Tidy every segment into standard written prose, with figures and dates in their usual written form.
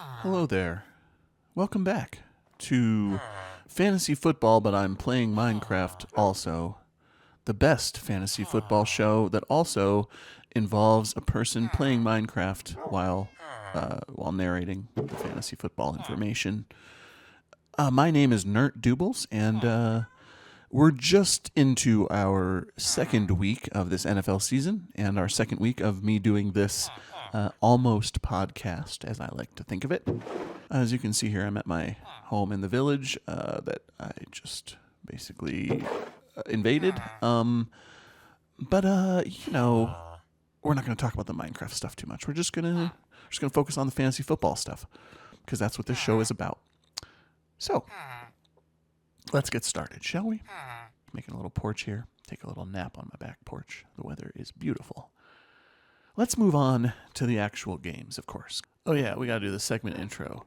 Hello there. Welcome back to Fantasy Football, but I'm playing Minecraft also. The best fantasy football show that also involves a person playing Minecraft while narrating the fantasy football information. My name is Nert Doobles, and we're just into our second week of this NFL season and our second week of me doing this almost podcast, as I like to think of it. As you can see here, I'm at my home in the village that I just basically invaded. But we're not going to talk about the Minecraft stuff too much. We're just gonna focus on the fantasy football stuff because that's what this show is about. So let's get started, shall we? Making a little porch here. Take a little nap on my back porch. The weather is beautiful. Let's move on to the actual games, of course. Oh yeah, we got to do the segment intro.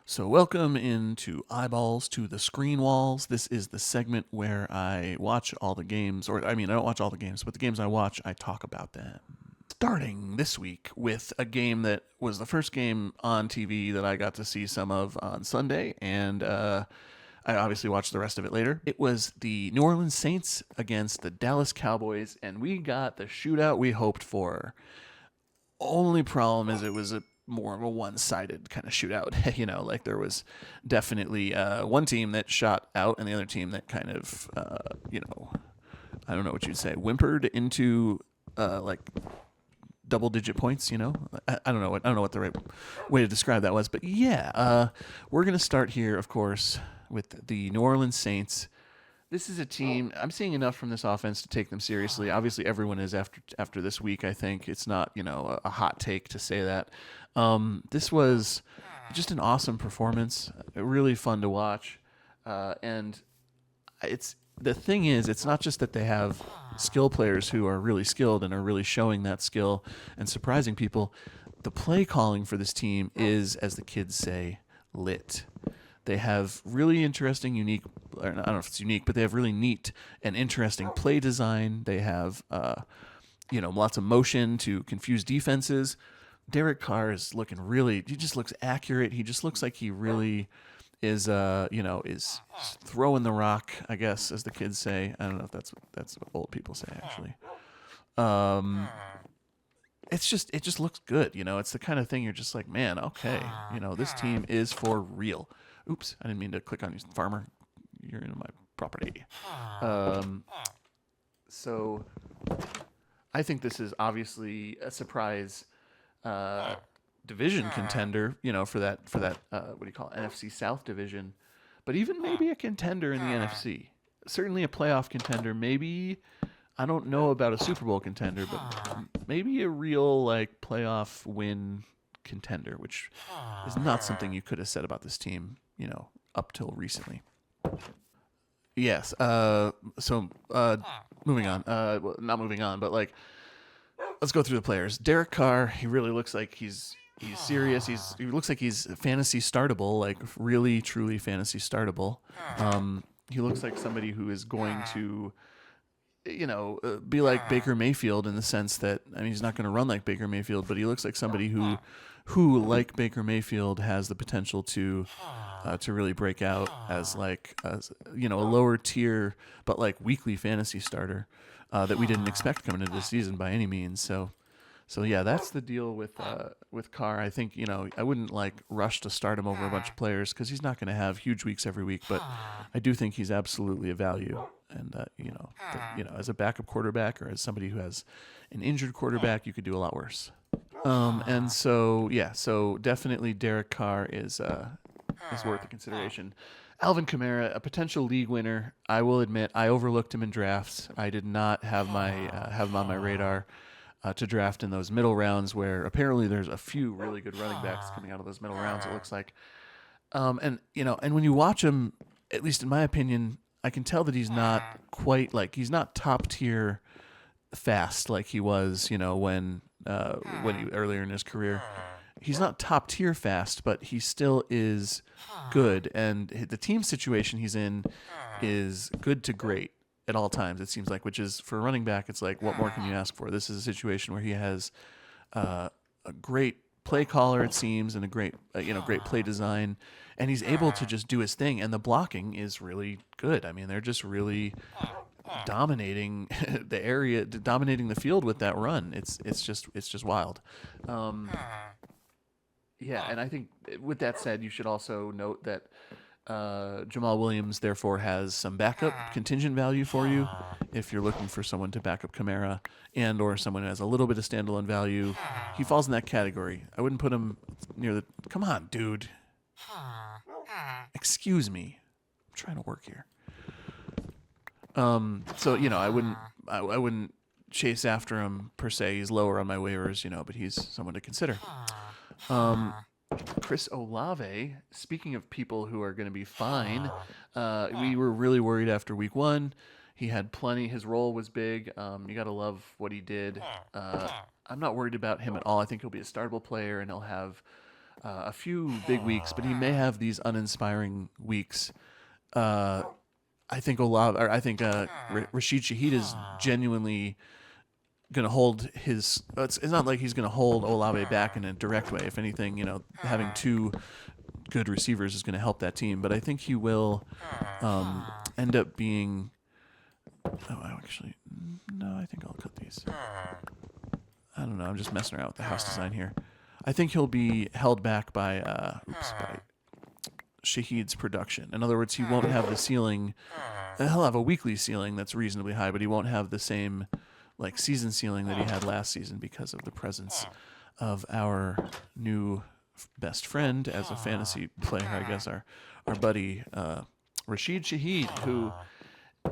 So welcome into Eyeballs to the Screen Walls. This is the segment where I watch all the games, I don't watch all the games, but the games I watch, I talk about them. Starting this week with a game that was the first game on TV that I got to see some of on Sunday, and I obviously watched the rest of it later. It was the New Orleans Saints against the Dallas Cowboys, and we got the shootout we hoped for. Only problem is it was more of a one-sided kind of shootout. There was definitely one team that shot out and the other team that kind of, I don't know what you'd say, whimpered into double-digit points. I don't know what the right way to describe that was, but yeah, we're gonna start here, of course, with the New Orleans Saints. This is a team, I'm seeing enough from this offense to take them seriously. Obviously, everyone is after this week, I think. It's not, a hot take to say that. This was just an awesome performance, really fun to watch. And the thing is, it's not just that they have skill players who are really skilled and are really showing that skill and surprising people. The play calling for this team is, as the kids say, lit. They have really interesting, unique, I don't know if it's unique, but they have really neat and interesting play design. They have, lots of motion to confuse defenses. Derek Carr is looking he just looks accurate. He just looks like he really is, is throwing the rock, I guess, as the kids say. I don't know if that's what old people say, actually. It just looks good. It's the kind of thing you're just like, man, okay, this team is for real. Oops, I didn't mean to click on you, farmer. You're in my property. So I think this is obviously a surprise division contender, for that what do you call it, NFC South division, but even maybe a contender in the NFC. Certainly a playoff contender. Maybe, I don't know about a Super Bowl contender, but maybe a real playoff win contender, which is not something you could have said about this team, up till recently. Yes. Moving on. Well, not moving on, but let's go through the players. Derek Carr, he really looks like he's serious. He looks like he's fantasy startable, really, truly fantasy startable. He looks like somebody who is going to, be like Baker Mayfield in the sense that, he's not going to run like Baker Mayfield, but he looks like somebody who, like Baker Mayfield, has the potential to really break out as a lower tier but weekly fantasy starter that we didn't expect coming into this season by any means. So yeah, that's the deal with Carr. I think I wouldn't rush to start him over a bunch of players because he's not going to have huge weeks every week, but I do think he's absolutely a value. And as a backup quarterback or as somebody who has an injured quarterback, you could do a lot worse. And so definitely Derek Carr is worth the consideration. Alvin Kamara, a potential league winner. I will admit I overlooked him in drafts. I did not have him on my radar to draft in those middle rounds where apparently there's a few really good running backs coming out of those middle rounds. It looks like, and when you watch him, at least in my opinion, I can tell that he's not quite he's not top tier fast like he was, when he earlier in his career. He's not top tier fast, but he still is good, and the team situation he's in is good to great at all times. It seems like, which is for a running back, it's what more can you ask for? This is a situation where he has a great play caller, it seems, and a great great play design, and he's able to just do his thing. And the blocking is really good. I mean, they're just really dominating the area, dominating the field with that run. It's just wild. Yeah, and I think with that said, you should also note that Jamal Williams therefore has some backup contingent value for you if you're looking for someone to back up Kamara and or someone who has a little bit of standalone value. He falls in that category. I wouldn't put him near the. Come on, dude. Excuse me. I'm trying to work here. So I wouldn't chase after him per se. He's lower on my waivers, but he's someone to consider. Chris Olave, speaking of people who are going to be fine, we were really worried after week 1. He had plenty. His role was big. You got to love what he did. I'm not worried about him at all. I think he'll be a startable player, and he'll have a few big weeks, but he may have these uninspiring weeks. I think Rashid Shaheed is genuinely going to hold his. It's not like he's going to hold Olave back in a direct way. If anything, having 2 good receivers is going to help that team. But I think he will end up being. Oh, actually, no. I think I'll cut these. I don't know. I'm just messing around with the house design here. I think he'll be held back by Shaheed's production. In other words, he won't have the ceiling. He'll have a weekly ceiling that's reasonably high, but he won't have the same season ceiling that he had last season because of the presence of our new best friend as a fantasy player, I guess, our buddy Rashid Shaheed, who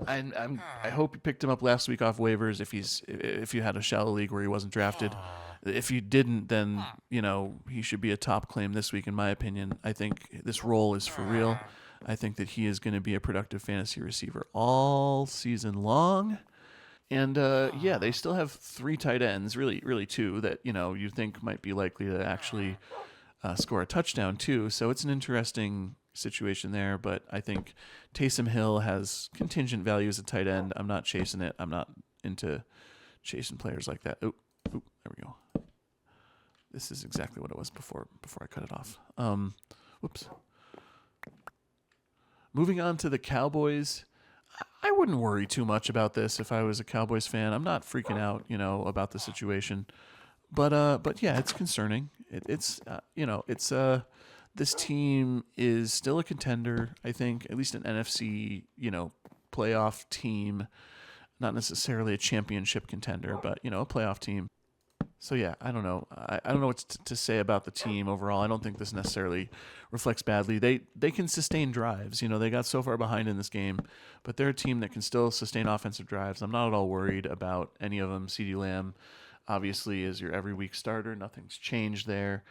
I hope you picked him up last week off waivers if you had a shallow league where he wasn't drafted. If you didn't, then he should be a top claim this week, in my opinion. I think this role is for real. I think that he is going to be a productive fantasy receiver all season long. And they still have 3 tight ends, really 2 that you think might be likely to actually score a touchdown too. So it's an interesting situation there. But I think Taysom Hill has contingent value as a tight end. I'm not chasing it. I'm not into chasing players like that. There we go. This is exactly what it was before I cut it off. Whoops. Moving on to the Cowboys. I wouldn't worry too much about this if I was a Cowboys fan. I'm not freaking out, about the situation. But yeah, it's concerning. It's this team is still a contender, I think, at least an NFC, playoff team, not necessarily a championship contender, but a playoff team. So yeah, I don't know. I don't know what to say about the team overall. I don't think this necessarily reflects badly. They can sustain drives. They got so far behind in this game, but they're a team that can still sustain offensive drives. I'm not at all worried about any of them. CeeDee Lamb obviously is your every week starter. Nothing's changed there.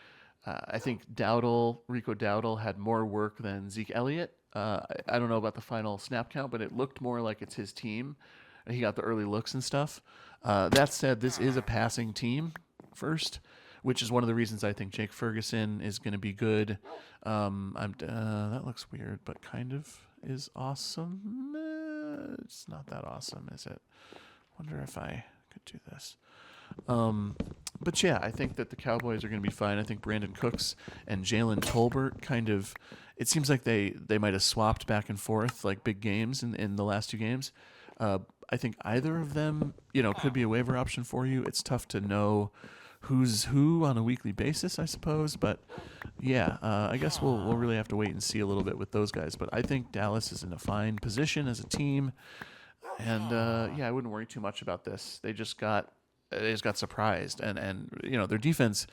I think Rico Dowdle had more work than Zeke Elliott. I don't know about the final snap count, but it looked more like it's his team. He got the early looks and stuff. That said, this is a passing team first, which is one of the reasons I think Jake Ferguson is going to be good. That looks weird, but kind of is awesome. It's not that awesome, is it? Wonder if I could do this. But yeah, I think that the Cowboys are going to be fine. I think Brandon Cooks and Jalen Tolbert it seems like they might have swapped back and forth like big games in the last 2 games. I think either of them, could be a waiver option for you. It's tough to know who's who on a weekly basis, I suppose. But yeah, I guess we'll really have to wait and see a little bit with those guys. But I think Dallas is in a fine position as a team, and I wouldn't worry too much about this. They just got surprised, and their defense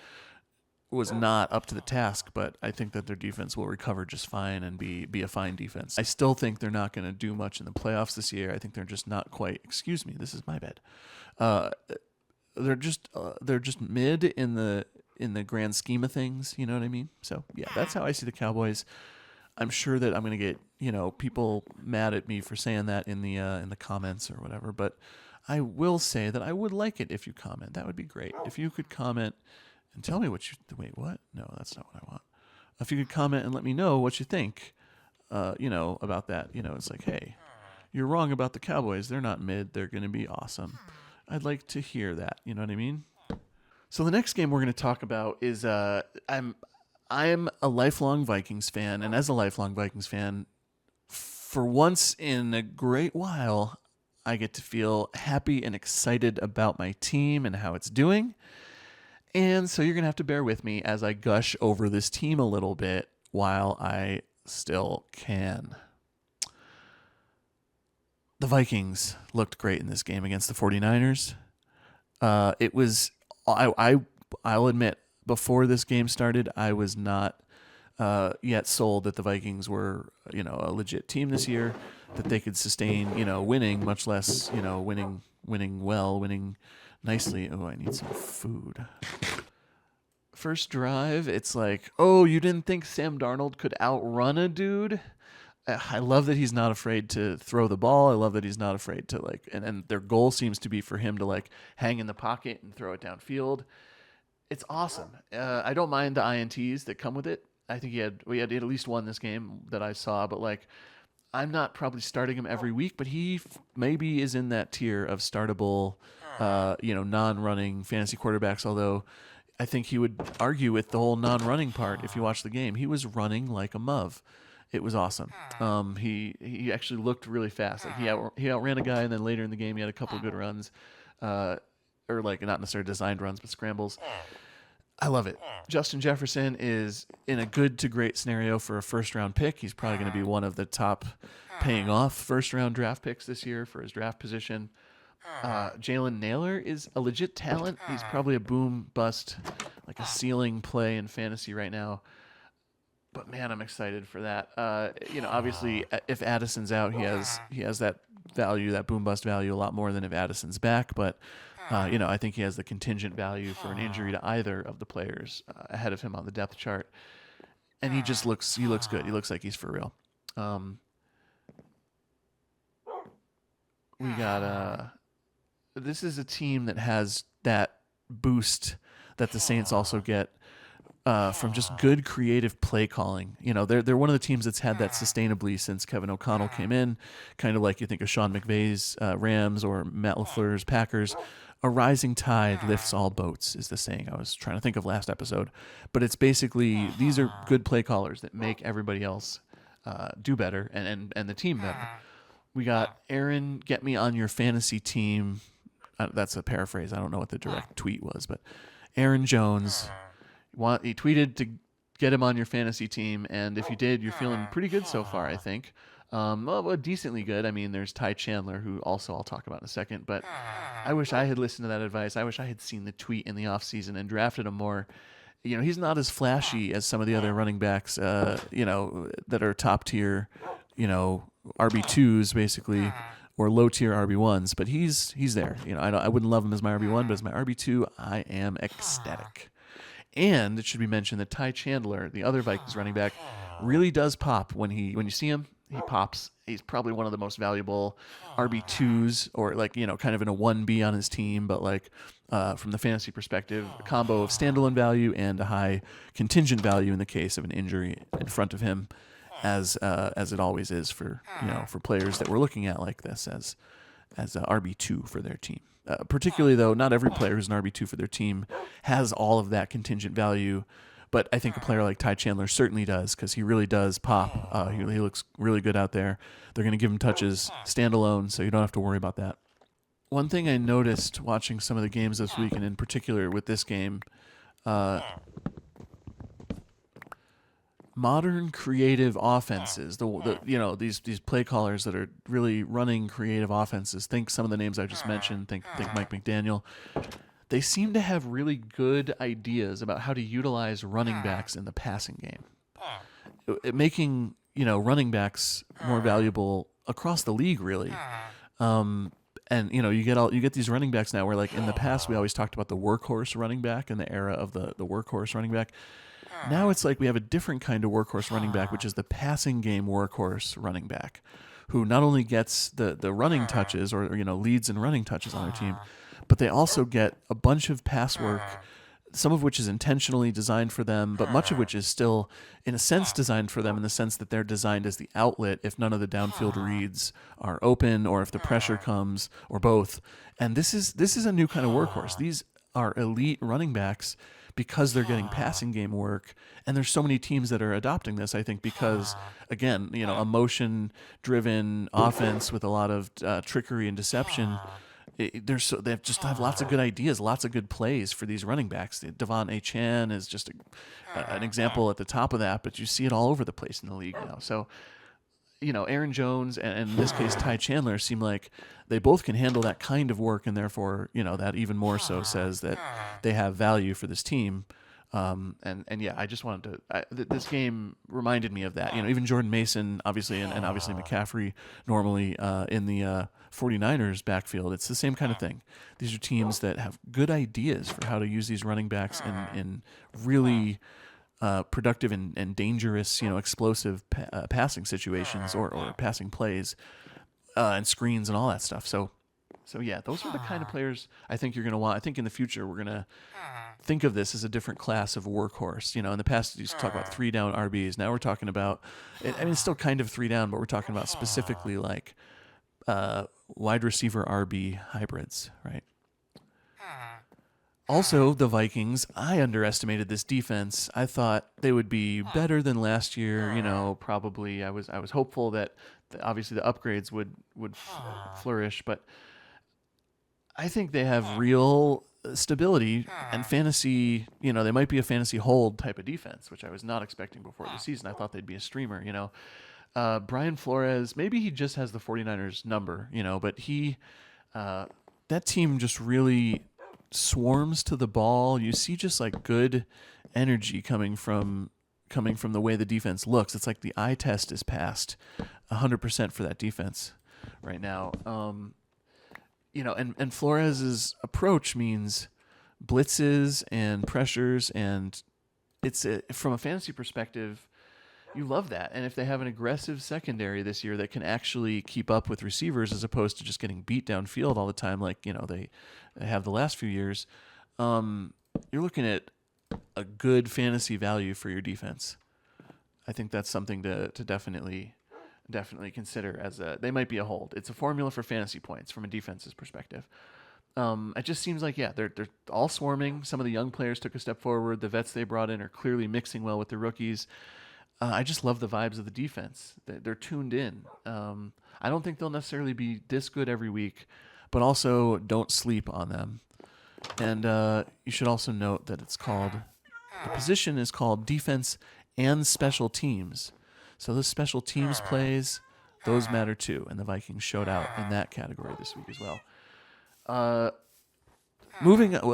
was not up to the task, but I think that their defense will recover just fine and be a fine defense. I still think they're not going to do much in the playoffs this year. I think they're just not quite. Excuse me, this is my bad. They're just mid in the grand scheme of things. You know what I mean? So yeah, that's how I see the Cowboys. I'm sure that I'm going to get people mad at me for saying that in the comments or whatever, but I will say that I would like it if you comment. That would be great if you could comment and tell me what you... Wait, what? No, that's not what I want. If you could comment and let me know what you think, about that. It's like, hey, you're wrong about the Cowboys. They're not mid. They're going to be awesome. I'd like to hear that. You know what I mean? So the next game we're going to talk about is I'm a lifelong Vikings fan, and as a lifelong Vikings fan, for once in a great while, I get to feel happy and excited about my team and how it's doing. And so you're going to have to bear with me as I gush over this team a little bit while I still can. The Vikings looked great in this game against the 49ers. It was, I'll admit, before this game started, I was not yet sold that the Vikings were, a legit team this year, that they could sustain, winning, much less, winning well, winning nicely. Oh, I need some food. First drive, it's like, oh, you didn't think Sam Darnold could outrun a dude? I love that he's not afraid to throw the ball. I love that he's not afraid to and their goal seems to be for him to hang in the pocket and throw it downfield. It's awesome. I don't mind the INTs that come with it. I think we had at least one this game that I saw, but I'm not probably starting him every week, but he maybe is in that tier of startable, non-running fantasy quarterbacks. Although I think he would argue with the whole non-running part. If you watch the game, he was running like a muv. It was awesome. He actually looked really fast. He outran a guy, and then later in the game he had a couple of good runs, or not necessarily designed runs, but scrambles. I love it. Justin Jefferson is in a good to great scenario for a first-round pick. He's probably going to be one of the top paying off first-round draft picks this year for his draft position. Jalen Naylor is a legit talent. He's probably a boom bust, like a ceiling play in fantasy right now. But man, I'm excited for that. Obviously, if Addison's out, he has that value, that boom bust value, a lot more than if Addison's back. But I think he has the contingent value for an injury to either of the players ahead of him on the depth chart. And he looks good. He looks like he's for real. We got this is a team that has that boost that the Saints also get. From just good creative play calling. They're one of the teams that's had that sustainably since Kevin O'Connell came in, kind of like you think of Sean McVay's Rams or Matt LaFleur's Packers. A rising tide lifts all boats is the saying I was trying to think of last episode. But it's basically, these are good play callers that make everybody else do better and the team better. We got Aaron, get me on your fantasy team. That's a paraphrase. I don't know what the direct tweet was, but Aaron Jones... He tweeted to get him on your fantasy team, and if you did, you're feeling pretty good so far, I think. Decently good. I mean, there's Ty Chandler, who also I'll talk about in a second, but I wish I had listened to that advice. I wish I had seen the tweet in the offseason and drafted him more. He's not as flashy as some of the other running backs, that are top tier, RB2s, basically, or low tier RB1s, but he's there. I wouldn't love him as my RB1, but as my RB2, I am ecstatic. And it should be mentioned that Ty Chandler, the other Vikings running back, really does pop when you see him. He pops. He's probably one of the most valuable RB2s, or kind of in a 1B on his team, but from the fantasy perspective, a combo of standalone value and a high contingent value in the case of an injury in front of him, as it always is for players that we're looking at like this as RB2 for their team. Particularly, though, not every player who's an RB2 for their team has all of that contingent value, but I think a player like Ty Chandler certainly does, because he really does pop. He looks really good out there. They're going to give him touches standalone, so you don't have to worry about that. One thing I noticed watching some of the games this week, and in particular with this game, modern creative offenses, these play callers that are really running creative offenses. Think some of the names I just mentioned. Think Mike McDaniel. They seem to have really good ideas about how to utilize running backs in the passing game, making running backs more valuable across the league, really. And you get these running backs now where in the past we always talked about the workhorse running back in the era of the workhorse running back. Now it's we have a different kind of workhorse running back, which is the passing game workhorse running back, who not only gets the running touches or leads and running touches on their team, but they also get a bunch of pass work, some of which is intentionally designed for them, but much of which is still, in a sense, designed for them in the sense that they're designed as the outlet if none of the downfield reads are open or if the pressure comes or both. And this is a new kind of workhorse. These are elite running backs because they're getting passing game work. And there's so many teams that are adopting this, I think, because, again, a motion-driven offense with a lot of trickery and deception. They just have lots of good ideas, lots of good plays for these running backs. Devon A. Chan is just an example at the top of that, but you see it all over the place in the league now. So, Aaron Jones and in this case Ty Chandler seem like they both can handle that kind of work, and therefore, that even more so says that they have value for this team. I just wanted to. This game reminded me of that. Even Jordan Mason, obviously, and obviously McCaffrey normally in the 49ers backfield. It's the same kind of thing. These are teams that have good ideas for how to use these running backs in really productive and dangerous, explosive passing situations or passing plays and screens and all that stuff. So yeah, those are the kind of players I think you're going to want. I think in the future we're going to think of this as a different class of workhorse. In the past you used to talk about 3-down RBs. Now we're talking about, it's still kind of 3-down, but we're talking about specifically like wide receiver RB hybrids, right? Also, the Vikings, I underestimated this defense. I thought they would be better than last year. Probably I was hopeful that obviously the upgrades would flourish, but I think they have real stability and fantasy. They might be a fantasy hold type of defense, which I was not expecting before the season. I thought they'd be a streamer. Brian Flores, maybe he just has the 49ers number. But that team just really swarms to the ball. You see just like good energy coming from the way the defense looks. It's like the eye test is passed 100% for that defense right now. And Flores's approach means blitzes and pressures, and it's from a fantasy perspective, you love that. And if they have an aggressive secondary this year that can actually keep up with receivers as opposed to just getting beat downfield all the time, like they have the last few years, you're looking at a good fantasy value for your defense. I think that's something to definitely consider as they might be a hold. It's a formula for fantasy points from a defense's perspective. It just seems like, they're all swarming. Some of the young players took a step forward. The vets they brought in are clearly mixing well with the rookies. I just love the vibes of the defense. They're tuned in. I don't think they'll necessarily be this good every week, but also don't sleep on them. And you should also note that the position is called defense and special teams. So those special teams plays, those matter too. And the Vikings showed out in that category this week as well.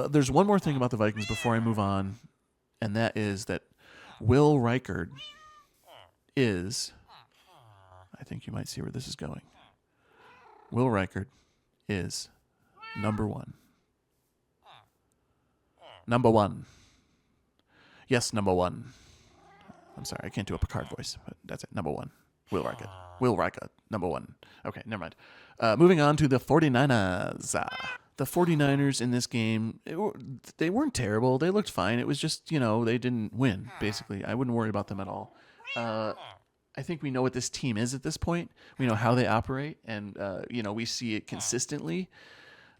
There's one more thing about the Vikings before I move on, and that is that Will Reichard is, I think you might see where this is going. Will Reichard is number one. Number one. Yes, number one. I'm sorry, I can't do a Picard voice, but that's it. Number one. Will Reichard. Will Reichard. Number one. Okay, never mind. Moving on to the 49ers. The 49ers in this game, they weren't terrible. They looked fine. It was just, they didn't win, basically. I wouldn't worry about them at all. I think we know what this team is at this point. We know how they operate, and, we see it consistently.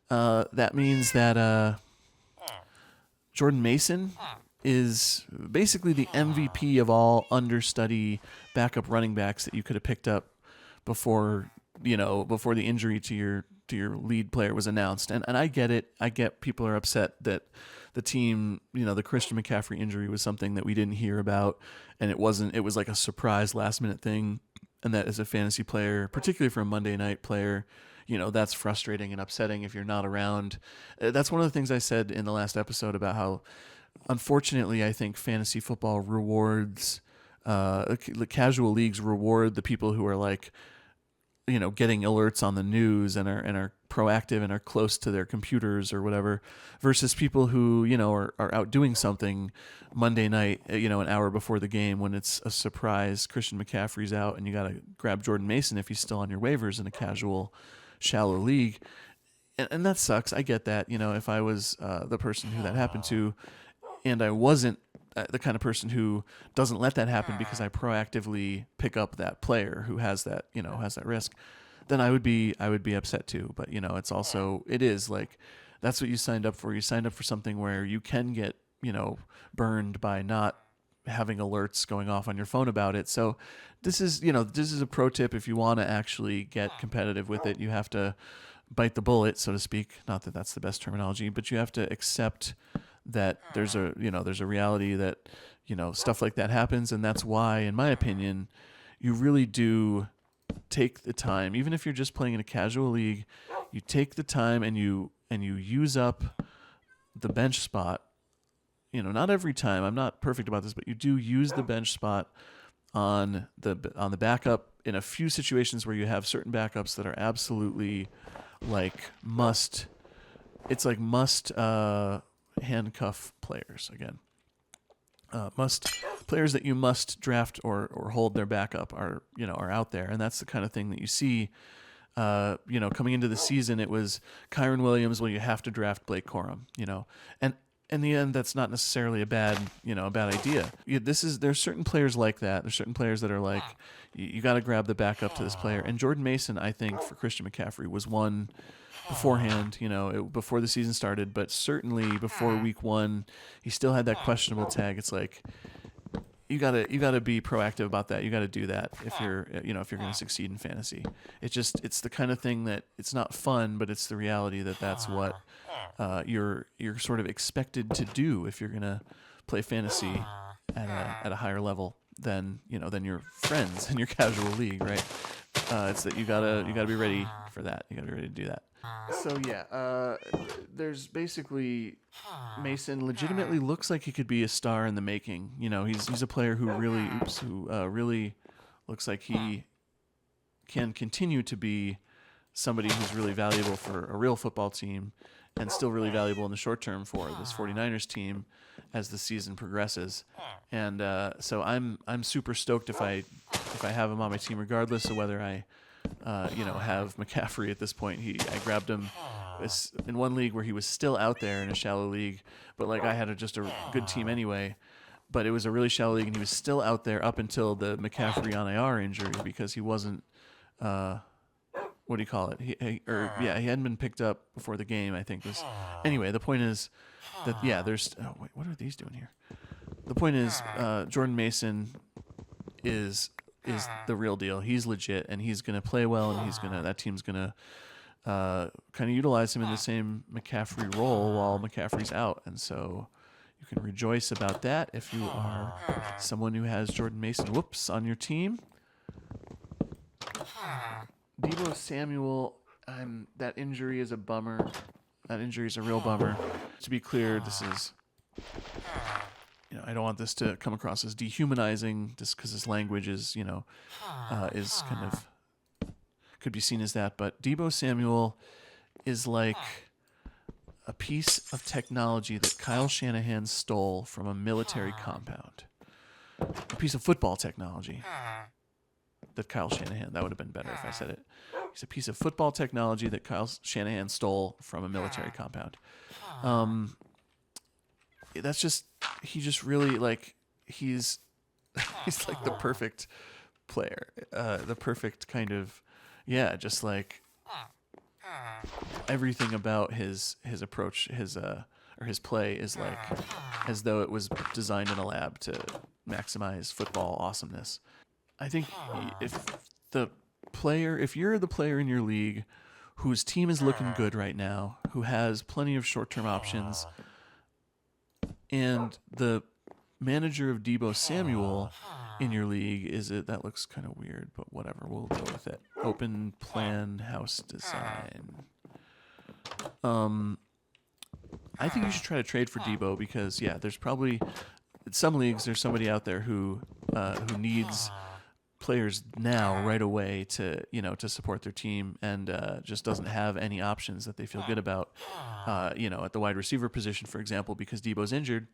That means that Jordan Mason is basically the MVP of all understudy backup running backs that you could have picked up before the injury to your lead player was announced. And I get it. I get people are upset that the team, the Christian McCaffrey injury was something that we didn't hear about, and it was like a surprise last minute thing. And that as a fantasy player, particularly for a Monday night player, that's frustrating and upsetting if you're not around. That's one of the things I said in the last episode about how, unfortunately, I think fantasy football rewards, the casual leagues reward the people who are like, getting alerts on the news and are proactive and are close to their computers or whatever, versus people who, are out doing something Monday night, an hour before the game when it's a surprise. Christian McCaffrey's out and you got to grab Jordan Mason if he's still on your waivers in a casual, shallow league. And that sucks. I get that. If I was the person who that happened to, and I wasn't the kind of person who doesn't let that happen because I proactively pick up that player who has that, has that risk, then I would be upset too. But, it is like That's what you signed up for. You signed up for something where you can get, burned by not having alerts going off on your phone about it. So this is a pro tip. If you want to actually get competitive with it, you have to bite the bullet, so to speak. Not that that's the best terminology, but you have to accept that there's a reality that, stuff like that happens. And that's why, in my opinion, you really do take the time, even if you're just playing in a casual league, you take the time and you use up the bench spot. Not every time. I'm not perfect about this, but you do use the bench spot on the backup in a few situations where you have certain backups that are absolutely must handcuff players again. Players that you must draft or hold their backup are out there, and that's the kind of thing that you see. Coming into the season, it was Kyron Williams. Well, you have to draft Blake Corum, and in the end, that's not necessarily a bad idea. There's certain players like that. There's certain players that are like, you got to grab the backup to this player. And Jordan Mason, I think, for Christian McCaffrey was one beforehand, before the season started, but certainly before week 1, he still had that questionable tag. It's like, you gotta be proactive about that. You gotta do that if you're going to succeed in fantasy. It's the kind of thing that it's not fun, but it's the reality that's what you're sort of expected to do if you're going to play fantasy at a higher level than your friends in your casual league, right? It's that you gotta be ready for that. You gotta be ready to do that. So yeah, there's basically Mason legitimately looks like he could be a star in the making. He's a player who really looks like he can continue to be somebody who's really valuable for a real football team and still really valuable in the short term for this 49ers team as the season progresses. And so I'm super stoked if I have him on my team, regardless of whether I have McCaffrey at this point. I grabbed him in one league where he was still out there in a shallow league, but I had just a good team anyway. But it was a really shallow league, and he was still out there up until the McCaffrey on IR injury because he wasn't. What do you call it? He hadn't been picked up before the game, I think. Anyway, the point is that there's. Oh wait, what are these doing here? The point is, Jordan Mason is the real deal. He's legit, and he's gonna play well, and that team's gonna kind of utilize him in the same McCaffrey role while McCaffrey's out, and so you can rejoice about that if you are someone who has Jordan Mason on your team. Deebo Samuel, that injury is a bummer. That injury is a real bummer. To be clear, this is, I don't want this to come across as dehumanizing, just because his language is, is kind of, could be seen as that. But Deebo Samuel is like a piece of technology that Kyle Shanahan stole from a military compound. A piece of football technology that Kyle Shanahan, that would have been better if I said it. He's a piece of football technology that Kyle Shanahan stole from a military compound. That's just, he just really he's like the perfect player, the perfect kind of, just like everything about his approach, his play is like as though it was designed in a lab to maximize football awesomeness. I think if you're the player in your league whose team is looking good right now, who has plenty of short-term options, and the manager of Deebo Samuel in your league that looks kind of weird, but whatever, we'll go with it. Open plan house design. I think you should try to trade for Deebo because there's probably in some leagues there's somebody out there who needs players now right away to support their team and just doesn't have any options that they feel good about at the wide receiver position, for example, because Deebo's injured.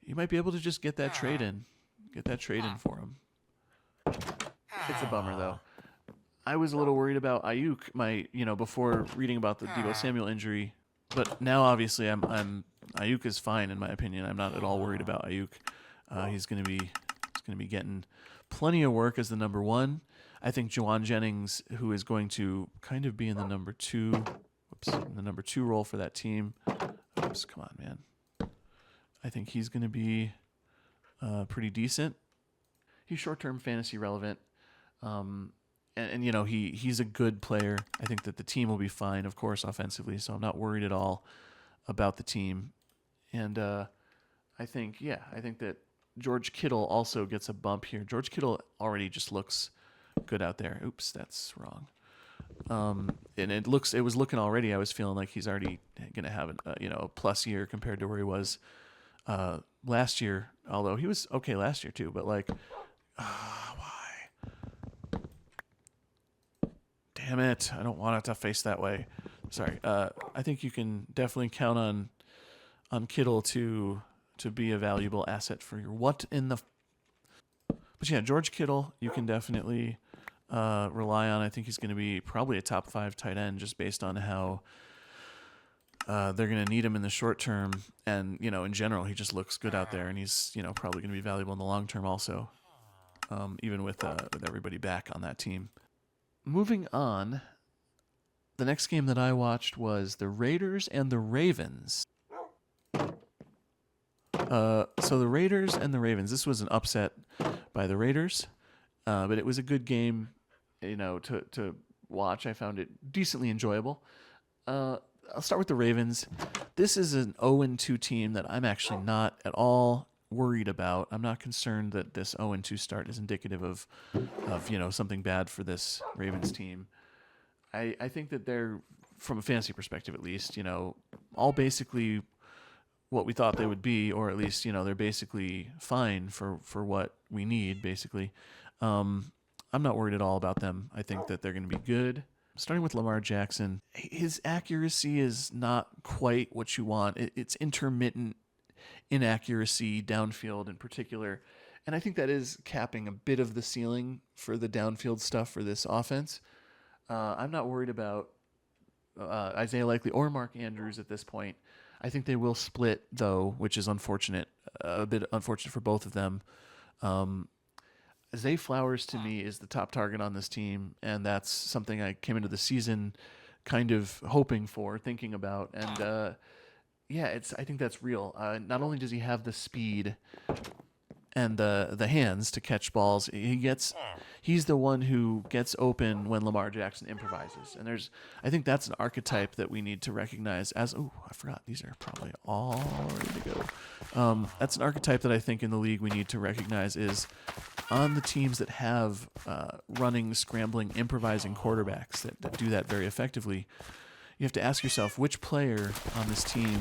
You might be able to just get that trade in for him. It's a bummer though. I was a little worried about Ayuk before reading about the Deebo Samuel injury, but now obviously Ayuk is fine in my opinion. I'm not at all worried about Ayuk. He's going to be getting plenty of work as the number 1. I think Juwan Jennings, who is going to kind of be in the number 2. in the number 2 role for that team. Oops, come on, man. I think he's going to be pretty decent. He's short-term fantasy relevant. And you know, he's a good player. I think that the team will be fine, of course, offensively, so I'm not worried at all about the team. And I think that George Kittle also gets a bump here. George Kittle already just looks good out there. Oops, that's wrong. And it was looking already. I was feeling like he's already going to have a plus year compared to where he was last year. Although he was okay last year too, but like, why? Damn it! I don't want it to face that way. Sorry. I think you can definitely count on Kittle to be a valuable asset for your what in the. But yeah, George Kittle, you can definitely rely on. I think he's going to be probably a top 5 tight end just based on how they're going to need him in the short term. And, you know, in general, he just looks good out there, and he's, you know, probably going to be valuable in the long term also, even with everybody back on that team. Moving on, the next game that I watched was the Raiders and the Ravens. So the Raiders and the Ravens, this was an upset by the Raiders, but it was a good game, you know, to watch. I found it decently enjoyable. I'll start with the Ravens. This is an 0-2 team that I'm actually not at all worried about. I'm not concerned that this 0-2 start is indicative of you know, something bad for this Ravens team. I think that they're, from a fantasy perspective at least, you know, all basically what we thought they would be, or at least, you know, they're basically fine for what we need, basically. I'm not worried at all about them. I think that they're going to be good. Starting with Lamar Jackson, his accuracy is not quite what you want. It's intermittent inaccuracy downfield in particular. And I think that is capping a bit of the ceiling for the downfield stuff for this offense. I'm not worried about Isaiah Likely or Mark Andrews at this point. I think they will split, though, which is unfortunate, a bit unfortunate for both of them. Zay Flowers, to me, is the top target on this team, and that's something I came into the season kind of hoping for, thinking about. And, I think that's real. Not only does he have the speed and the hands to catch balls, he's the one who gets open when Lamar Jackson improvises. And I think that's an archetype that we need to recognize as, I forgot, these are probably all ready to go. That's an archetype that I think in the league we need to recognize is on the teams that have running, scrambling, improvising quarterbacks that do that very effectively. You have to ask yourself, which player on this team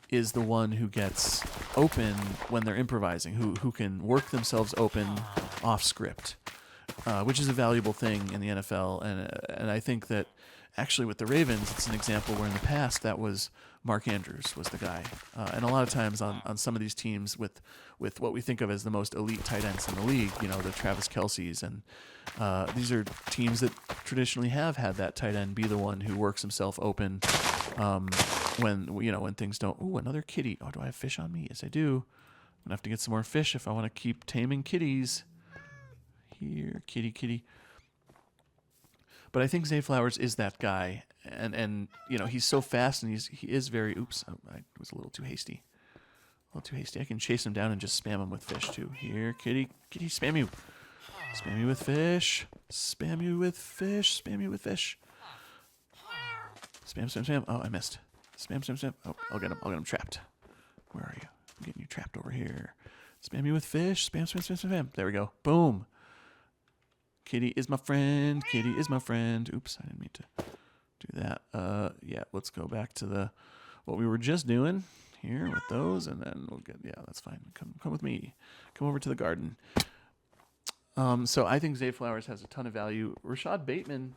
is the one who gets open when they're improvising, who can work themselves open off script, which is a valuable thing in the NFL. And I think that actually with the Ravens, it's an example where in the past that was Mark Andrews was the guy. And a lot of times on some of these teams with what we think of as the most elite tight ends in the league, you know, the Travis Kelce's, and these are teams that traditionally have had that tight end be the one who works himself open when things don't. Ooh, another kitty. Oh, do I have fish on me? Yes, I do. I'm gonna have to get some more fish if I want to keep taming kitties. Here, kitty. But I think Zay Flowers is that guy, and you know, he's so fast, and he is very. Oops, I was a little too hasty. I can chase him down and just spam him with fish too. Here, kitty, spam you with fish. Spam you with fish. Spam. Oh, I missed. Spam. Oh, I'll get him trapped. Where are you? I'm getting you trapped over here. Spam you with fish. Spam. There we go. Boom. Kitty is my friend. Oops, I didn't mean to do that. Let's go back to what we were just doing here with those, and then we'll get. Yeah, that's fine. Come with me. Come over to the garden. So I think Zay Flowers has a ton of value. Rashad Bateman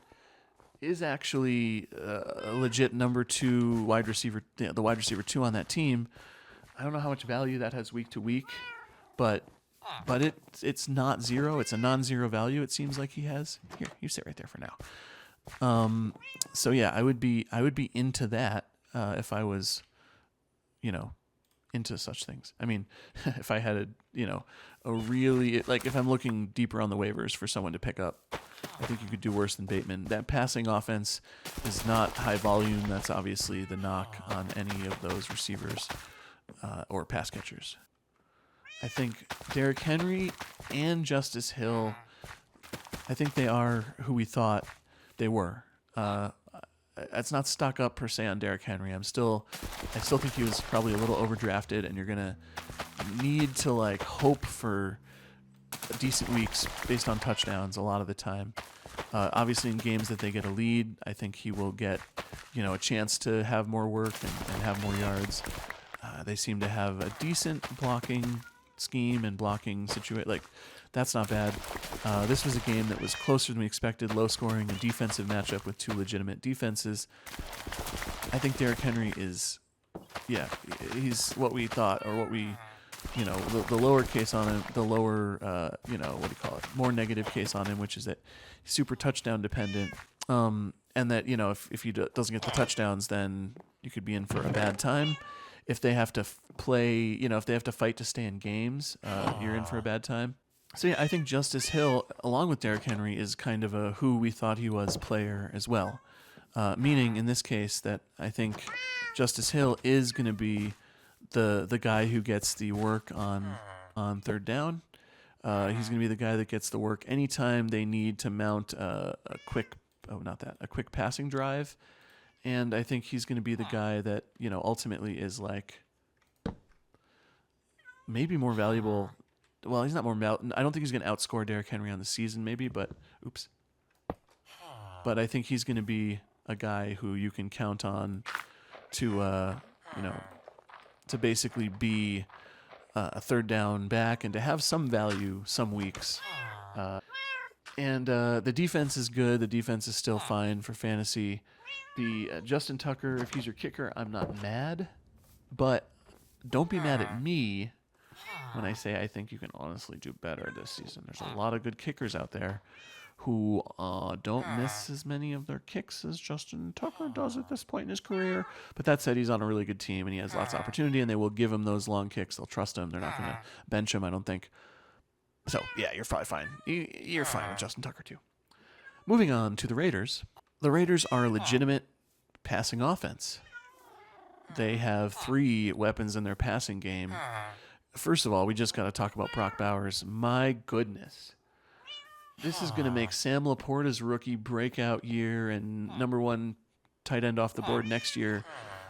is actually a legit number 2 wide receiver, the wide receiver 2 on that team. I don't know how much value that has week to week, but it's not zero. It's a non-zero value. It seems like he has. Here, you sit right there for now. So yeah, I would be into that if I was, you know, into such things. I mean, if I had a really, like, if I'm looking deeper on the waivers for someone to pick up, I think you could do worse than Bateman. That passing offense is not high volume. That's obviously the knock on any of those receivers or pass catchers. I think Derrick Henry and Justice Hill, I think they are who we thought they were. It's not stuck up per se on Derrick Henry. I still think he was probably a little overdrafted, and you're gonna need to like hope for decent weeks based on touchdowns a lot of the time. Obviously, in games that they get a lead, I think he will get a chance to have more work and have more yards. They seem to have a decent blocking scheme and blocking situation. Like, that's not bad. This was a game that was closer than we expected, low scoring, a defensive matchup with two legitimate defenses. I think Derrick Henry is, he's what we thought, or what we, the lower case on him, the lower, more negative case on him, which is that he's super touchdown dependent. And that, if he doesn't get the touchdowns, then you could be in for a bad time. If they have to play, if they have to fight to stay in games, you're in for a bad time. So yeah, I think Justice Hill, along with Derrick Henry, is kind of a who we thought he was player as well. Meaning, in this case, that I think Justice Hill is going to be the guy who gets the work on third down. He's going to be the guy that gets the work anytime they need to mount a quick passing drive. And I think he's going to be the guy that, ultimately is like maybe more valuable. Well, he's not more I don't think he's going to outscore Derrick Henry on the season, maybe, but But I think he's going to be a guy who you can count on to, to basically be a third down back and to have some value some weeks. And the defense is good. The defense is still fine for fantasy. The Justin Tucker, if he's your kicker, I'm not mad, but don't be mad at me when I say I think you can honestly do better this season. There's a lot of good kickers out there who don't miss as many of their kicks as Justin Tucker does at this point in his career. But that said, he's on a really good team, and he has lots of opportunity, and they will give him those long kicks. They'll trust him. They're not going to bench him, I don't think. So, yeah, you're probably fine. You're fine with Justin Tucker, too. Moving on to the Raiders. The Raiders are a legitimate passing offense. They have 3 weapons in their passing game. First of all, we just got to talk about Brock Bowers. My goodness. This is going to make Sam Laporta's rookie breakout year and number 1 tight end off the board next year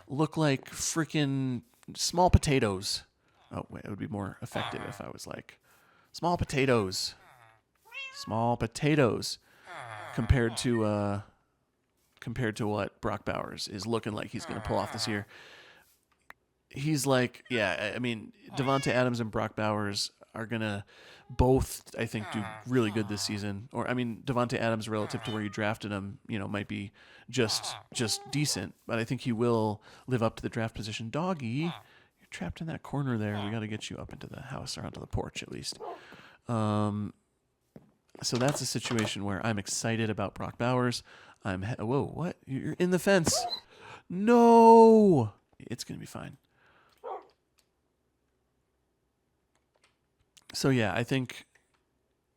look like freaking small potatoes. Oh, wait, it would be more effective if I was like, small potatoes. Small potatoes compared to what Brock Bowers is looking like he's going to pull off this year. He's like, Devontae Adams and Brock Bowers are going to both, I think, do really good this season. Or, Devontae Adams, relative to where you drafted him, might be just decent. But I think he will live up to the draft position. Doggy, you're trapped in that corner there. We got to get you up into the house or onto the porch at least. So that's a situation where I'm excited about Brock Bowers. Whoa, what? You're in the fence. No! It's going to be fine. So yeah, I think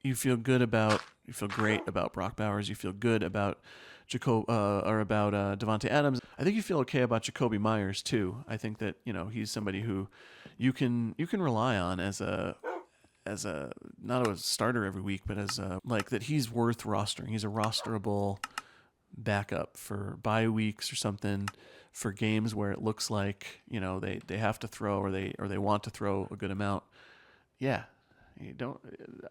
you feel great about Brock Bowers. You feel good about Devontae Adams. I think you feel okay about Jacoby Myers too. I think that he's somebody who you can rely on as a not a starter every week, but as that he's worth rostering. He's a rosterable backup for bye weeks or something, for games where it looks like they have to throw or they want to throw a good amount. Yeah.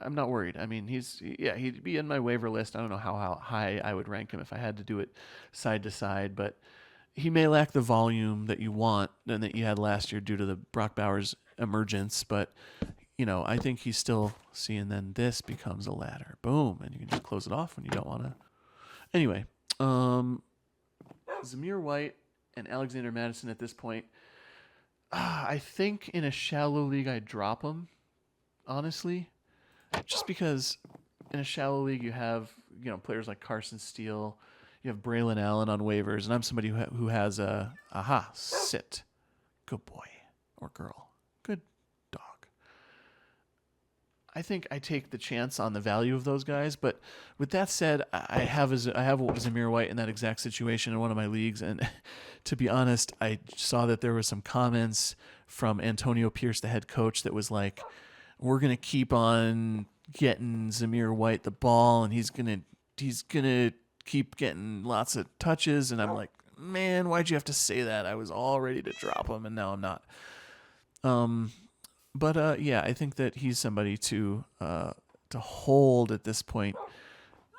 I'm not worried. He'd be in my waiver list. I don't know how high I would rank him if I had to do it side to side, but he may lack the volume that you want and that you had last year due to the Brock Bowers emergence, but I think he's still seeing. Then this becomes a ladder. Boom, and you can just close it off when you don't want to. Anyway, Zamir White and Alexander Madison at this point. I think in a shallow league I'd drop them. Honestly, just because in a shallow league you have players like Carson Steele, you have Braylon Allen on waivers, and I'm somebody who has sit, good boy or girl, good dog. I think I take the chance on the value of those guys. But with that said, I have Zamir White in that exact situation in one of my leagues, and to be honest, I saw that there were some comments from Antonio Pierce, the head coach, that was like, "We're gonna keep on getting Zamir White the ball, and he's gonna keep getting lots of touches." And I'm like, man, why'd you have to say that? I was all ready to drop him, and now I'm not. But yeah, I think that he's somebody to hold at this point.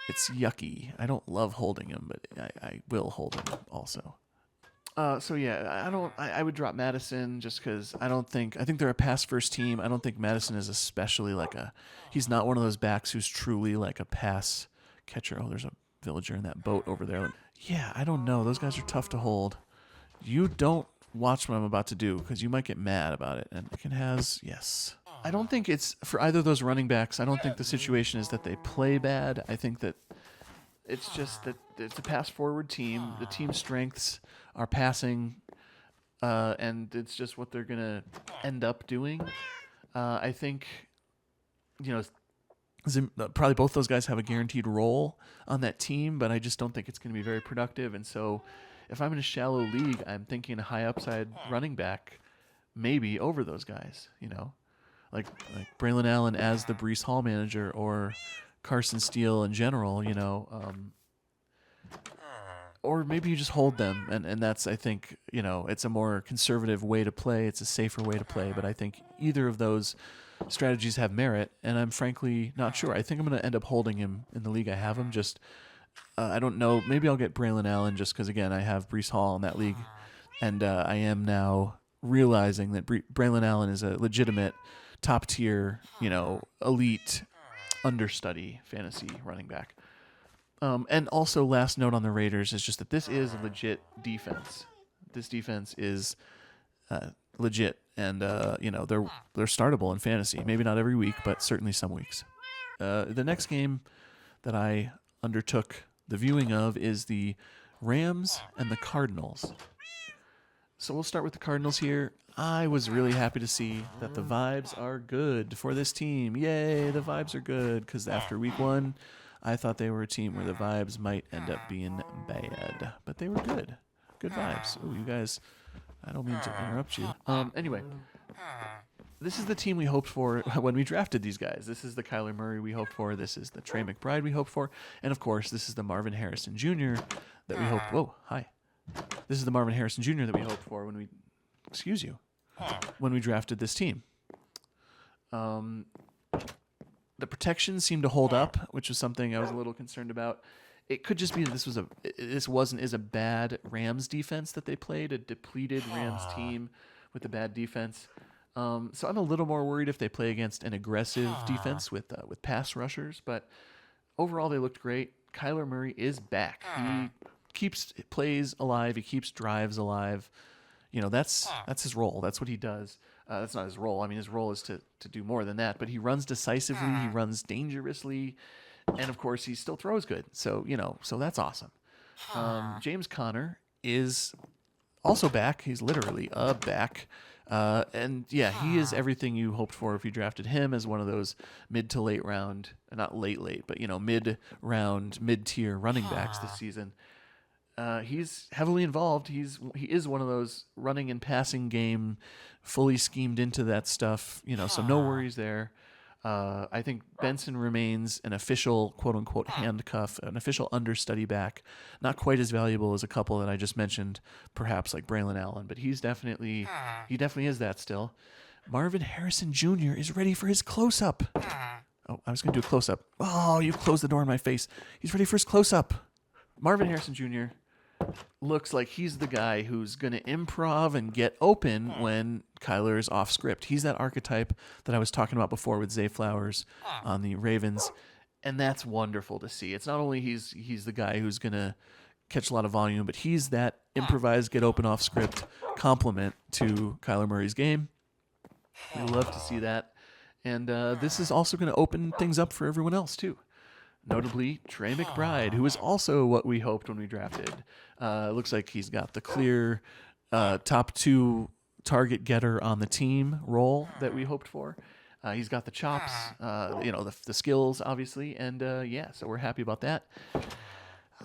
It's yucky. I don't love holding him, but I will hold him also. So yeah, I would drop Madison just because I think they're a pass first team. I don't think Madison is especially he's not one of those backs who's truly like a pass catcher. Oh, there's a villager in that boat over there. Yeah, I don't know. Those guys are tough to hold. You don't watch what I'm about to do because you might get mad about it. And yes. I don't think it's for either of those running backs. I don't think the situation is that they play bad. I think that it's just that it's a pass forward team. The team strengths are passing, and it's just what they're going to end up doing. I think, probably both those guys have a guaranteed role on that team, but I just don't think it's going to be very productive. And so if I'm in a shallow league, I'm thinking a high upside running back maybe over those guys, like Braylon Allen as the Breece Hall manager or Carson Steele in general, or maybe you just hold them. And that's, I think, it's a more conservative way to play. It's a safer way to play, but I think either of those strategies have merit, and I'm frankly not sure. I think I'm going to end up holding him in the league I have him. Just I don't know. Maybe I'll get Braylon Allen just because, again, I have Breece Hall in that league, and I am now realizing that Braylon Allen is a legitimate top-tier, elite understudy fantasy running back. And also, last note on the Raiders is just that this is a legit defense. This defense is legit, and they're startable in fantasy. Maybe not every week, but certainly some weeks. The next game that I undertook the viewing of is the Rams and the Cardinals. So we'll start with the Cardinals here. I was really happy to see that the vibes are good for this team. Yay, the vibes are good, because after week 1, I thought they were a team where the vibes might end up being bad, but they were good. Good vibes. Oh, you guys, I don't mean to interrupt you. Anyway, this is the team we hoped for when we drafted these guys. This is the Kyler Murray we hoped for. This is the Trey McBride we hoped for. And, of course, this is the Marvin Harrison Jr. that we hoped. Whoa, hi. This is the Marvin Harrison Jr. that we hoped for when we drafted this team. The protection seemed to hold up, which was something I was a little concerned about. It could just be that this wasn't a bad Rams defense that they played, a depleted Rams team with a bad defense. So I'm a little more worried if they play against an aggressive defense with pass rushers. But overall, they looked great. Kyler Murray is back. He keeps plays alive. He keeps drives alive. That's his role. That's what he does. That's not his role. I mean, his role is to do more than that. But he runs decisively. He runs dangerously. And, of course, he still throws good. So, so that's awesome. James Conner is also back. He's literally back. And, yeah, he is everything you hoped for if you drafted him as one of those mid to late round, not late, but, mid-round, mid-tier running backs this season. He's heavily involved. He is one of those running and passing game, fully schemed into that stuff. So no worries there. I think Benson remains an official quote-unquote handcuff, an official understudy back. Not quite as valuable as a couple that I just mentioned, perhaps like Braylon Allen, but he definitely is that still. Marvin Harrison Jr. is ready for his close-up. Oh, I was going to do a close-up. Oh, you closed the door in my face. He's ready for his close-up. Marvin Harrison Jr. looks like he's the guy who's going to improv and get open when Kyler is off script. He's that archetype that I was talking about before with Zay Flowers on the Ravens, and that's wonderful to see. It's not only he's the guy who's going to catch a lot of volume, but he's that improvised, get open off script complement to Kyler Murray's game. We love to see that, and this is also going to open things up for everyone else too. Notably, Trey McBride, who is also what we hoped when we drafted. Looks like he's got the clear top 2 target getter on the team role that we hoped for. He's got the chops, the skills, obviously, and so we're happy about that.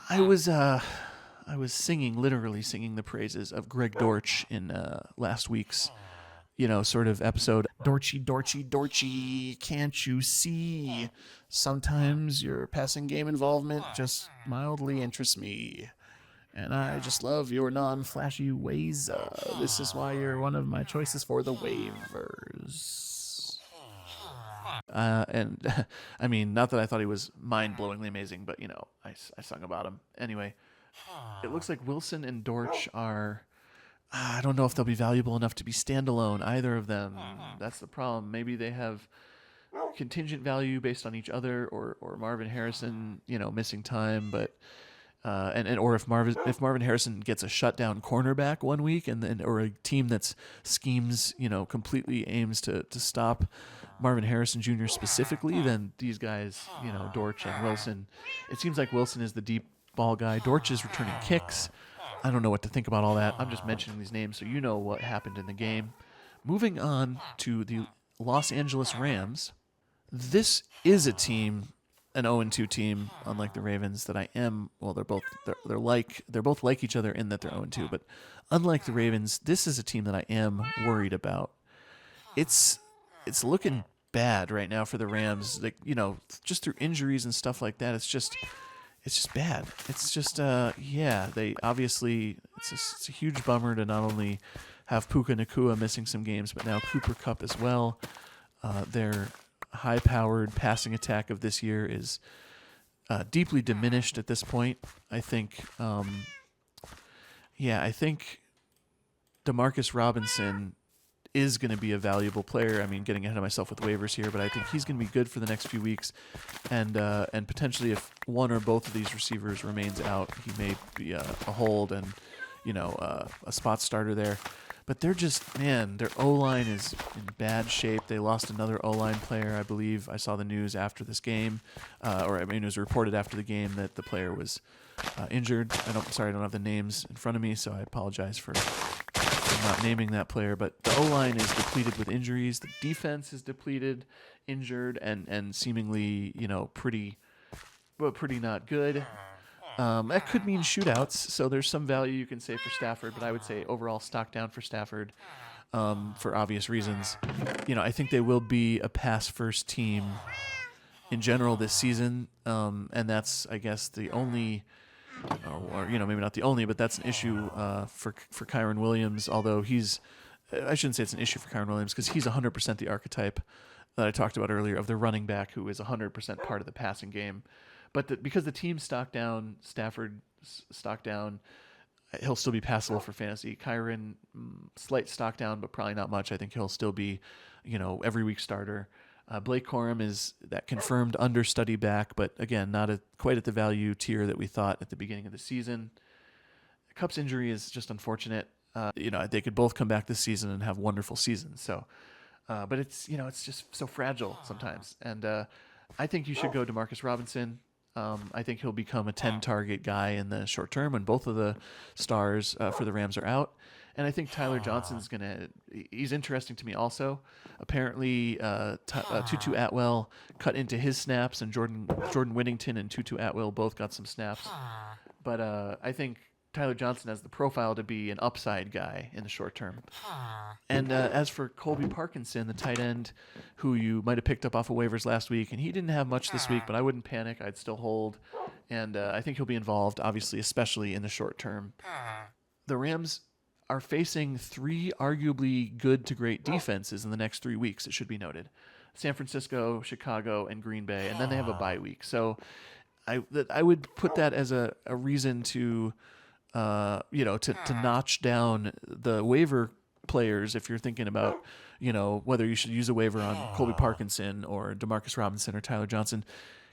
I was literally singing the praises of Greg Dortch in last week's, sort of episode. Dorchy, Dorchy, Dorchy, can't you see? Sometimes your passing game involvement just mildly interests me. And I just love your non-flashy ways. This is why you're one of my choices for the waivers. And I mean, not that I thought he was mind-blowingly amazing, but, I sung about him. Anyway, it looks like Wilson and Dortch are... I don't know if they'll be valuable enough to be standalone, either of them. That's the problem. Maybe they have contingent value based on each other, or Marvin Harrison, missing time, but... or if Marvin Harrison gets a shutdown cornerback one week, or a team that's schemes, completely aims to stop Marvin Harrison Jr. specifically, then these guys, Dortch and Wilson, it seems like Wilson is the deep ball guy. Dortch is returning kicks. I don't know what to think about all that. I'm just mentioning these names so you know what happened in the game. Moving on to the Los Angeles Rams. This is a team, an 0-2 team, unlike the Ravens, that I am. Well, they're both like each other in that they're 0-2, but unlike the Ravens, this is a team that I am worried about. It's looking bad right now for the Rams. Like, just through injuries and stuff like that, it's just bad. It's just they obviously it's a huge bummer to not only have Puka Nacua missing some games, but now Cooper Kupp as well. Their high-powered passing attack of this year is deeply diminished at this point. I think DeMarcus Robinson is going to be a valuable player. I mean, getting ahead of myself with waivers here, but I think he's going to be good for the next few weeks, and potentially if one or both of these receivers remains out, he may be a hold and a spot starter there. But they're just, their O-line is in bad shape. They lost another O-line player, I believe. I saw the news after this game, it was reported after the game that the player was injured. I don't have the names in front of me, so I apologize for not naming that player. But the O-line is depleted with injuries. The defense is depleted, injured, and seemingly, pretty not good. That could mean shootouts, so there's some value you can say for Stafford, but I would say overall stock down for Stafford for obvious reasons. I think they will be a pass-first team in general this season, and that's, I guess, the only, or maybe not the only, but that's an issue for Kyron Williams, although I shouldn't say it's an issue for Kyron Williams because he's 100% the archetype that I talked about earlier of the running back who is 100% part of the passing game. But because the team stock down, Stafford stock down, he'll still be passable for fantasy. Kyron, slight stock down, but probably not much. I think he'll still be, every week starter. Blake Corum is that confirmed understudy back, but again, not quite at the value tier that we thought at the beginning of the season. Kupp's injury is just unfortunate. They could both come back this season and have wonderful seasons. So, but it's just so fragile sometimes. And I think you should go DeMarcus Robinson. I think he'll become a 10-target guy in the short term when both of the stars for the Rams are out. And I think Tyler Johnson's he's interesting to me also. Apparently, Tutu Atwell cut into his snaps, and Jordan Whittington and Tutu Atwell both got some snaps. But I think Tyler Johnson has the profile to be an upside guy in the short term. And as for Colby Parkinson, the tight end, who you might have picked up off of waivers last week, and he didn't have much this week, but I wouldn't panic. I'd still hold. And I think he'll be involved, obviously, especially in the short term. The Rams are facing 3 arguably good to great defenses in the next 3 weeks, it should be noted. San Francisco, Chicago, and Green Bay, and then they have a bye week. So I would put that as a reason to notch down the waiver players if you're thinking about, whether you should use a waiver on Colby Parkinson or DeMarcus Robinson or Tyler Johnson.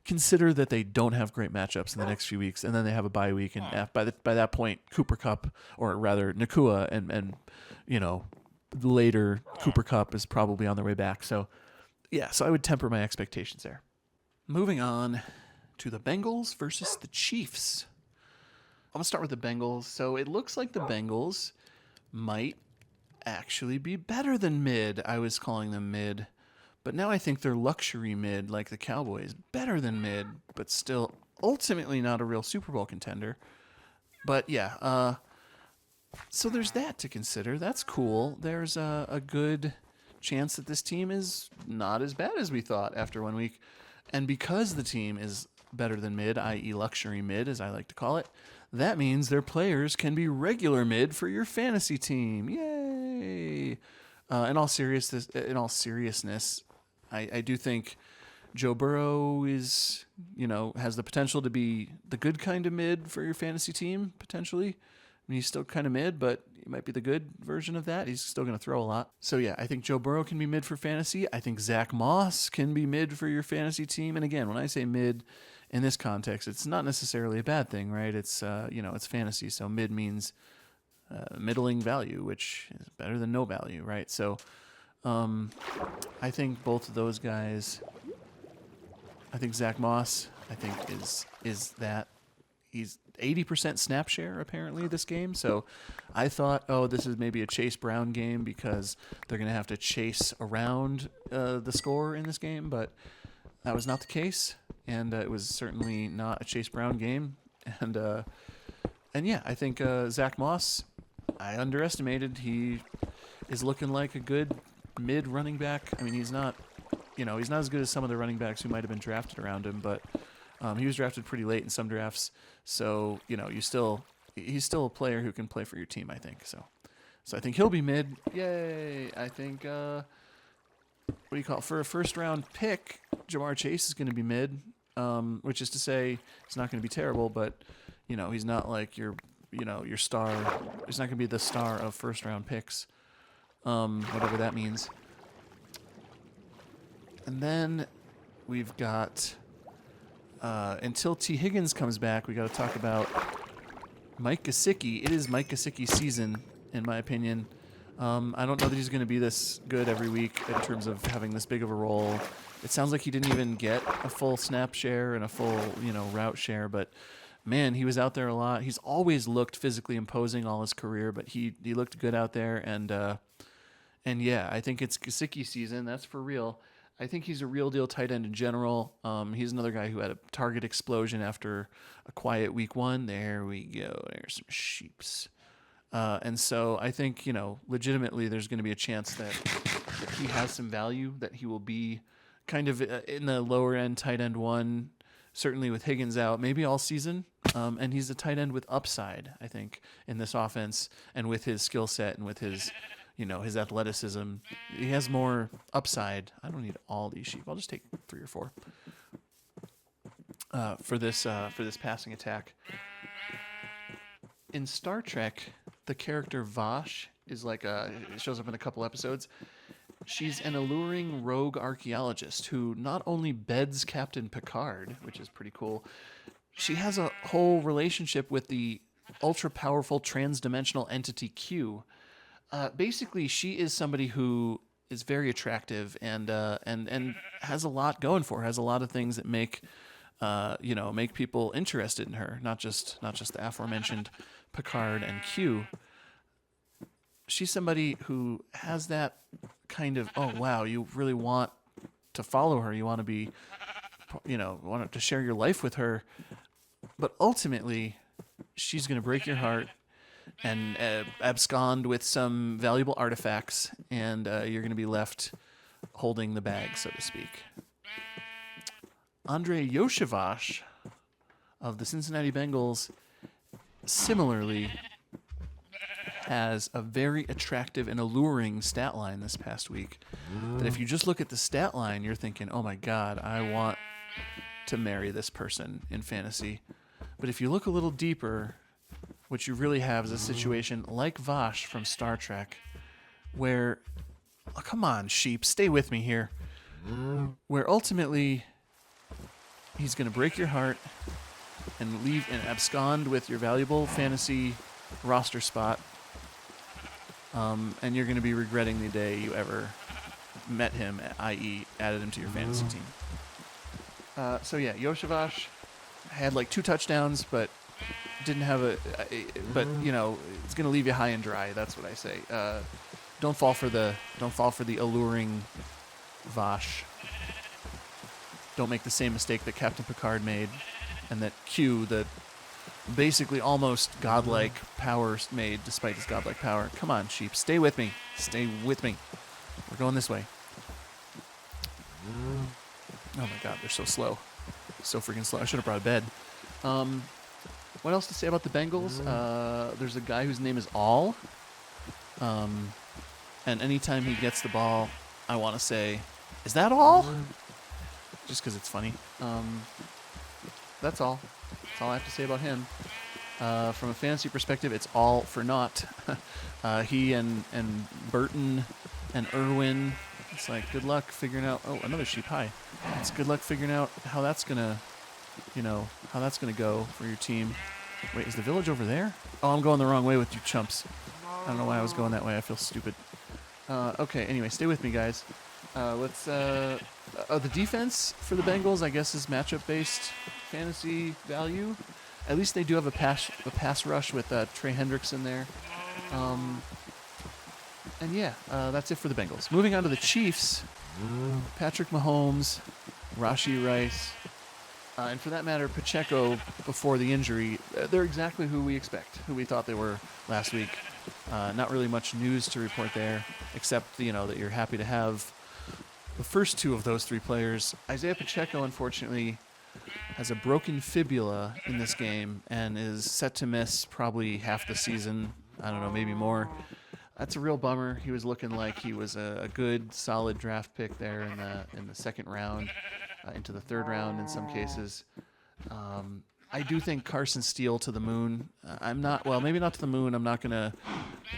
Consider that they don't have great matchups in the next few weeks, and then they have a bye week, and by that point, Cooper Kupp, or rather Nacua, and later Cooper Kupp is probably on their way back. So I would temper my expectations there. Moving on to the Bengals versus the Chiefs. I'm going to start with the Bengals. So it looks like the Bengals might actually be better than mid. I was calling them mid, But now I think they're luxury mid, like the Cowboys, better than mid, but still ultimately not a real Super Bowl contender. But yeah, so there's that to consider. That's cool. There's a good chance that this team is not as bad as we thought after 1 week. And because the team is better than mid, i.e. luxury mid, as I like to call it, that means their players can be regular mid for your fantasy team. Yay! In all seriousness, I do think Joe Burrow is, has the potential to be the good kind of mid for your fantasy team, potentially. I mean, he's still kind of mid, but he might be the good version of that. He's still going to throw a lot. So, yeah, I think Joe Burrow can be mid for fantasy. I think Zach Moss can be mid for your fantasy team. And again, when I say mid in this context, it's not necessarily a bad thing, right? It's, it's fantasy. So mid means middling value, which is better than no value, right? So I think both of those guys, I think Zach Moss, is that. He's 80% snap share, apparently, this game. So I thought, this is maybe a Chase Brown game because they're going to have to chase around the score in this game. But that was not the case. And it was certainly not a Chase Brown game. And yeah, I think Zach Moss, I underestimated. He is looking like a good mid running back. I mean, he's not as good as some of the running backs who might have been drafted around him, but he was drafted pretty late in some drafts. So, he's still a player who can play for your team, I think. So I think he'll be mid. Yay. I think, what do you call it? For a first round pick, Jamar Chase is going to be mid, which is to say it's not going to be terrible, but, he's not like your star. He's not going to be the star of first round picks, whatever that means. And then we've got, until T. Higgins comes back, we got to talk about Mike Gesicki. It is Mike Gesicki's season, in my opinion. I don't know that he's going to be this good every week in terms of having this big of a role. It sounds like he didn't even get a full snap share and a full, route share, but man, he was out there a lot. He's always looked physically imposing all his career, but he looked good out there, and yeah, I think it's Gesicki season. That's for real. I think he's a real deal tight end in general. He's another guy who had a target explosion after a quiet week one. There we go. There's some sheeps. And so I think, legitimately there's going to be a chance that he has some value, that he will be kind of in the lower end tight end one, certainly with Higgins out, maybe all season. And he's a tight end with upside, I think, in this offense, and with his skill set and with his his athleticism. He has more upside. I don't need all these sheep. I'll just take 3 or 4 for this passing attack. In Star Trek, the character Vash is it shows up in a couple episodes. She's an alluring rogue archaeologist who not only beds Captain Picard, which is pretty cool, she has a whole relationship with the ultra-powerful trans-dimensional entity Q. Basically, she is somebody who is very attractive and has a lot going for her, has a lot of things that make people interested in her, not just the aforementioned Picard and Q. She's somebody who has that kind of, oh wow, you really want to follow her, you want to be, want to share your life with her, but ultimately she's going to break your heart and abscond with some valuable artifacts, and you're going to be left holding the bag, so to speak. Andrei Yoshavash of the Cincinnati Bengals similarly has a very attractive and alluring stat line this past week. That if you just look at the stat line, you're thinking, oh my God, I want to marry this person in fantasy. But if you look a little deeper, what you really have is a situation like Vash from Star Trek, where, oh, come on, sheep, stay with me here, where ultimately he's going to break your heart and leave and abscond with your valuable fantasy roster spot, and you're going to be regretting the day you ever met him, i.e. added him to your fantasy team. So yeah, Yoshavash had like 2 touchdowns, but didn't have but it's going to leave you high and dry. That's what I say. Don't fall for the alluring Vash. Don't make the same mistake that Captain Picard made and that Q, the basically almost godlike power, made despite his godlike power. Come on, sheep. Stay with me. Stay with me. We're going this way. Oh my god, they're so slow. So freaking slow. I should have brought a bed. What else to say about the Bengals? There's a guy whose name is All. And anytime he gets the ball, I want to say, is that all? Just because it's funny. That's all. That's all I have to say about him. From a fantasy perspective, it's all for naught. He and Burton and Irwin, it's like, good luck figuring out... Oh, another sheep. Hi. It's good luck figuring out how that's going to, how that's going to go for your team. Wait, is the village over there? Oh, I'm going the wrong way with you chumps. I don't know why I was going that way. I feel stupid. Okay, anyway, stay with me, guys. The defense for the Bengals, I guess, is matchup-based fantasy value. At least they do have a pass rush with Trey Hendricks in there. And yeah, that's it for the Bengals. Moving on to the Chiefs, Patrick Mahomes, Rashee Rice, and for that matter, Pacheco before the injury. They're exactly who we expect, who we thought they were last week. Not really much news to report there, except that you're happy to have the first two of those three players. Isaiah Pacheco, unfortunately, has a broken fibula in this game and is set to miss probably half the season. I don't know, maybe more. That's a real bummer. He was looking like he was a good, solid draft pick there in the second round, into the third round in some cases. I do think Carson Steele to the moon. Maybe not to the moon. I'm not going to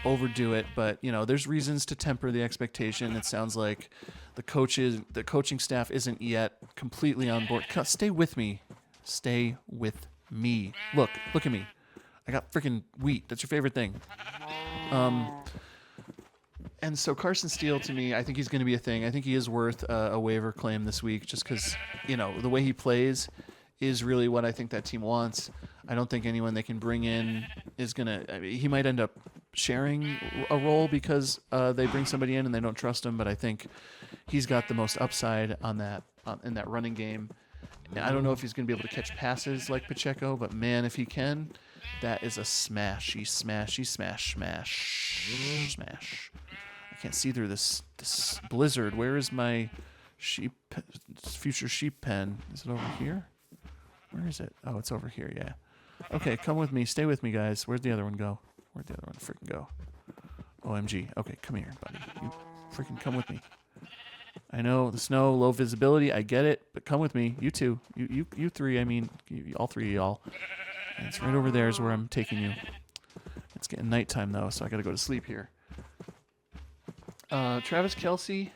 overdo it, but there's reasons to temper the expectation. It sounds like the coaching staff isn't yet completely on board. Stay with me. Stay with me. Look at me. I got freaking wheat. That's your favorite thing. And so Carson Steele, to me, I think he's going to be a thing. I think he is worth a waiver claim this week just because, the way he plays is really what I think that team wants. I don't think anyone they can bring in is going to... he might end up sharing a role because they bring somebody in and they don't trust him, but I think he's got the most upside on that in that running game. Now, I don't know if he's going to be able to catch passes like Pacheco, but man, if he can, that is a smashy smash. I can't see through this blizzard. Where is my future sheep pen? Is it over here? Where is it? Oh, it's over here, yeah. Okay, come with me. Stay with me, guys. Where'd the other one go? Where'd the other one freaking go? OMG. Okay, come here, buddy. You freaking come with me. I know the snow, low visibility. I get it, but come with me. You two. You three. I mean, all three of y'all. And it's right over there is where I'm taking you. It's getting nighttime, though, so I got to go to sleep here. Travis Kelce.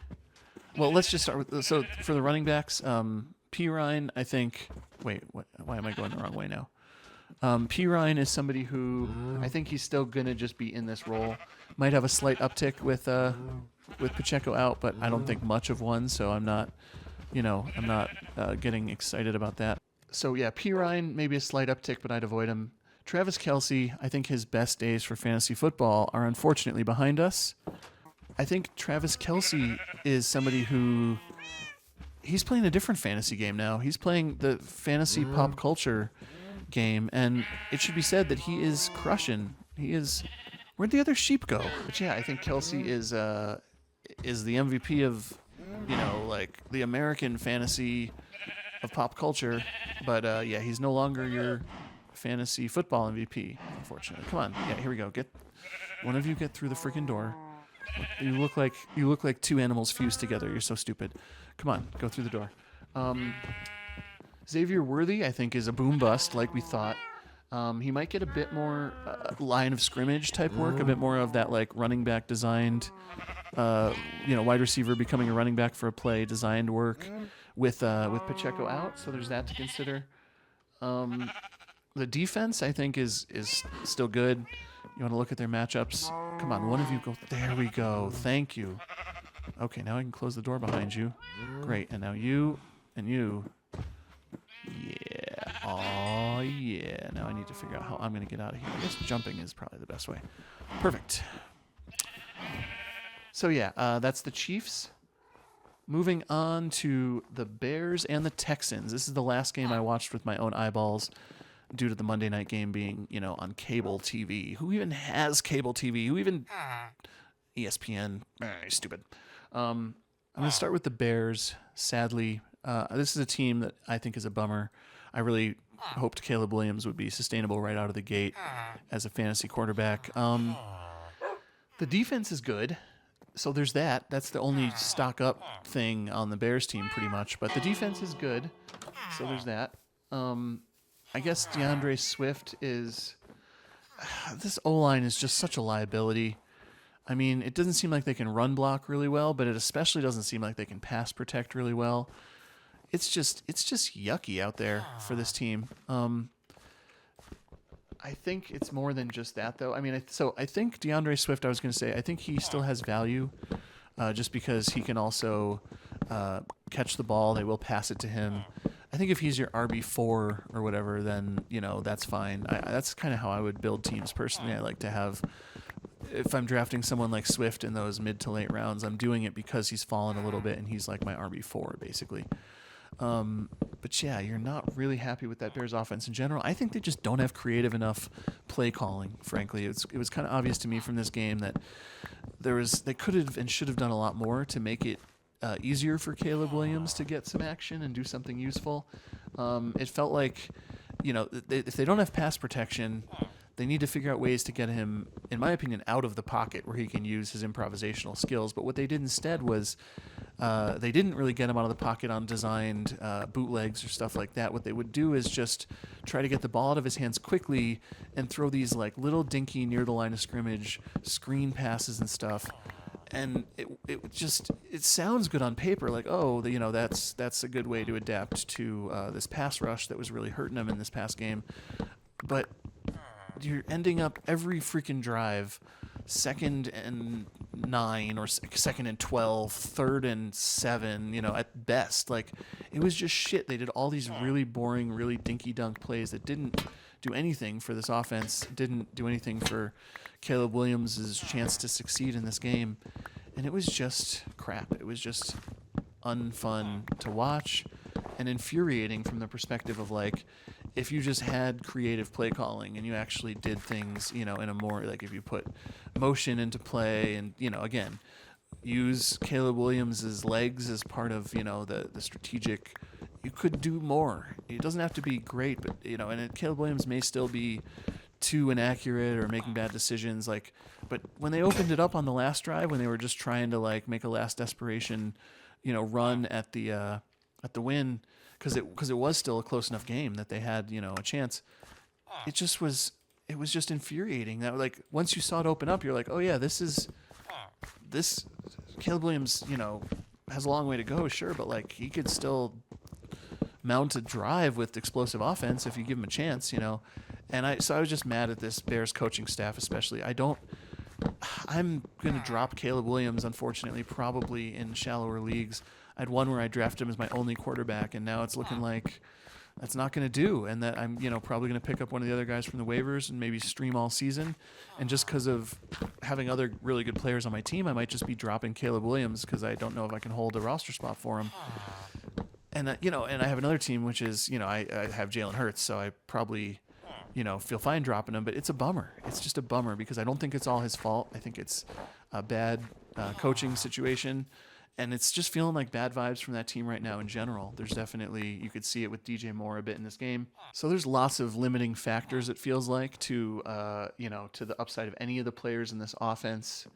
Well, let's just start with... So, for the running backs, P. Ryan, I think... Wait, why am I going the wrong way now? P. Ryan is somebody who I think he's still going to just be in this role. Might have a slight uptick with Pacheco out, but I don't think much of one, so I'm not getting excited about that. So, yeah, P. Ryan, maybe a slight uptick, but I'd avoid him. Travis Kelce, I think his best days for fantasy football are unfortunately behind us. I think Travis Kelce is somebody who... He's playing a different fantasy game now. He's playing the fantasy pop culture game, and it should be said that he is crushing. He is... Where'd the other sheep go? But yeah, I think Kelce is the MVP of, the American fantasy of pop culture. But yeah, he's no longer your fantasy football MVP, unfortunately. Come on, yeah, here we go. One of you get through the freaking door. You look like two animals fused together. You're so stupid. Come on, go through the door. Xavier Worthy, I think, is a boom bust, like we thought. He might get a bit more line of scrimmage type work, a bit more of that running back designed, wide receiver becoming a running back for a play designed work with Pacheco out. So there's that to consider. The defense, I think, is still good. You want to look at their matchups? Come on, one of you go. There we go. Thank you. Okay, now I can close the door behind you. Great. And now you and you. Yeah. Oh, yeah. Now I need to figure out how I'm going to get out of here. I guess jumping is probably the best way. Perfect. So, yeah, that's the Chiefs. Moving on to the Bears and the Texans. This is the last game I watched with my own eyeballs due to the Monday night game being, on cable TV. Who even has cable TV? Who even... ESPN. Stupid. I'm going to start with the Bears. Sadly, this is a team that I think is a bummer. I really hoped Caleb Williams would be sustainable right out of the gate as a fantasy quarterback. The defense is good, so there's that. That's the only stock up thing on the Bears team pretty much, but the defense is good, so there's that. I guess DeAndre Swift is... This O-line is just such a liability. I mean, it doesn't seem like they can run block really well, but it especially doesn't seem like they can pass protect really well. It's just yucky out there for this team. I think it's more than just that, though. I mean, I think DeAndre Swift, I was going to say, I think he still has value just because he can also catch the ball. They will pass it to him. I think if he's your RB4 or whatever, then, that's fine. That's kind of how I would build teams personally. I like to have... If I'm drafting someone like Swift in those mid to late rounds, I'm doing it because he's fallen a little bit and he's like my RB4 basically. But yeah, you're not really happy with that Bears offense in general. I think they just don't have creative enough play calling, frankly. It was kind of obvious to me from this game that they could have and should have done a lot more to make it easier for Caleb Williams to get some action and do something useful. It felt like, if they don't have pass protection, they need to figure out ways to get him, in my opinion, out of the pocket where he can use his improvisational skills. But what they did instead was they didn't really get him out of the pocket on designed bootlegs or stuff like that. What they would do is just try to get the ball out of his hands quickly and throw these like little dinky near the line of scrimmage screen passes and stuff. And it sounds good on paper, like, that's a good way to adapt to this pass rush that was really hurting him in this past game. But you're ending up every freaking drive 2nd and 9 or 2nd and 12, 3rd and 7, at best. Like, it was just shit. They did all these really boring, really dinky-dunk plays that didn't do anything for this offense, didn't do anything for Caleb Williams' chance to succeed in this game. And it was just crap. It was just unfun to watch and infuriating from the perspective of, like, if you just had creative play calling and you actually did things, in a more, like, if you put motion into play and, again, use Caleb Williams' legs as part of, the strategic, you could do more. It doesn't have to be great, but, and Caleb Williams may still be too inaccurate or making bad decisions, but when they opened it up on the last drive, when they were just trying to, like, make a last desperation, run at the win, because it was still a close enough game that they had, a chance. It was just infuriating. That, like, once you saw it open up, you're like, oh yeah, this Caleb Williams, has a long way to go, sure, but, like, he could still mount a drive with explosive offense if you give him a chance, And I was just mad at this Bears coaching staff, especially. I'm going to drop Caleb Williams, unfortunately, probably in shallower leagues. I had one where I drafted him as my only quarterback, and now it's looking like that's not going to do, and that I'm probably going to pick up one of the other guys from the waivers and maybe stream all season. And just because of having other really good players on my team, I might just be dropping Caleb Williams because I don't know if I can hold a roster spot for him. And and I have another team which is I have Jalen Hurts, so I probably feel fine dropping him, but it's a bummer. It's just a bummer because I don't think it's all his fault. I think it's a bad coaching situation. And it's just feeling like bad vibes from that team right now in general. There's definitely, you could see it with DJ Moore a bit in this game. So there's lots of limiting factors, it feels like, to the upside of any of the players in this offense.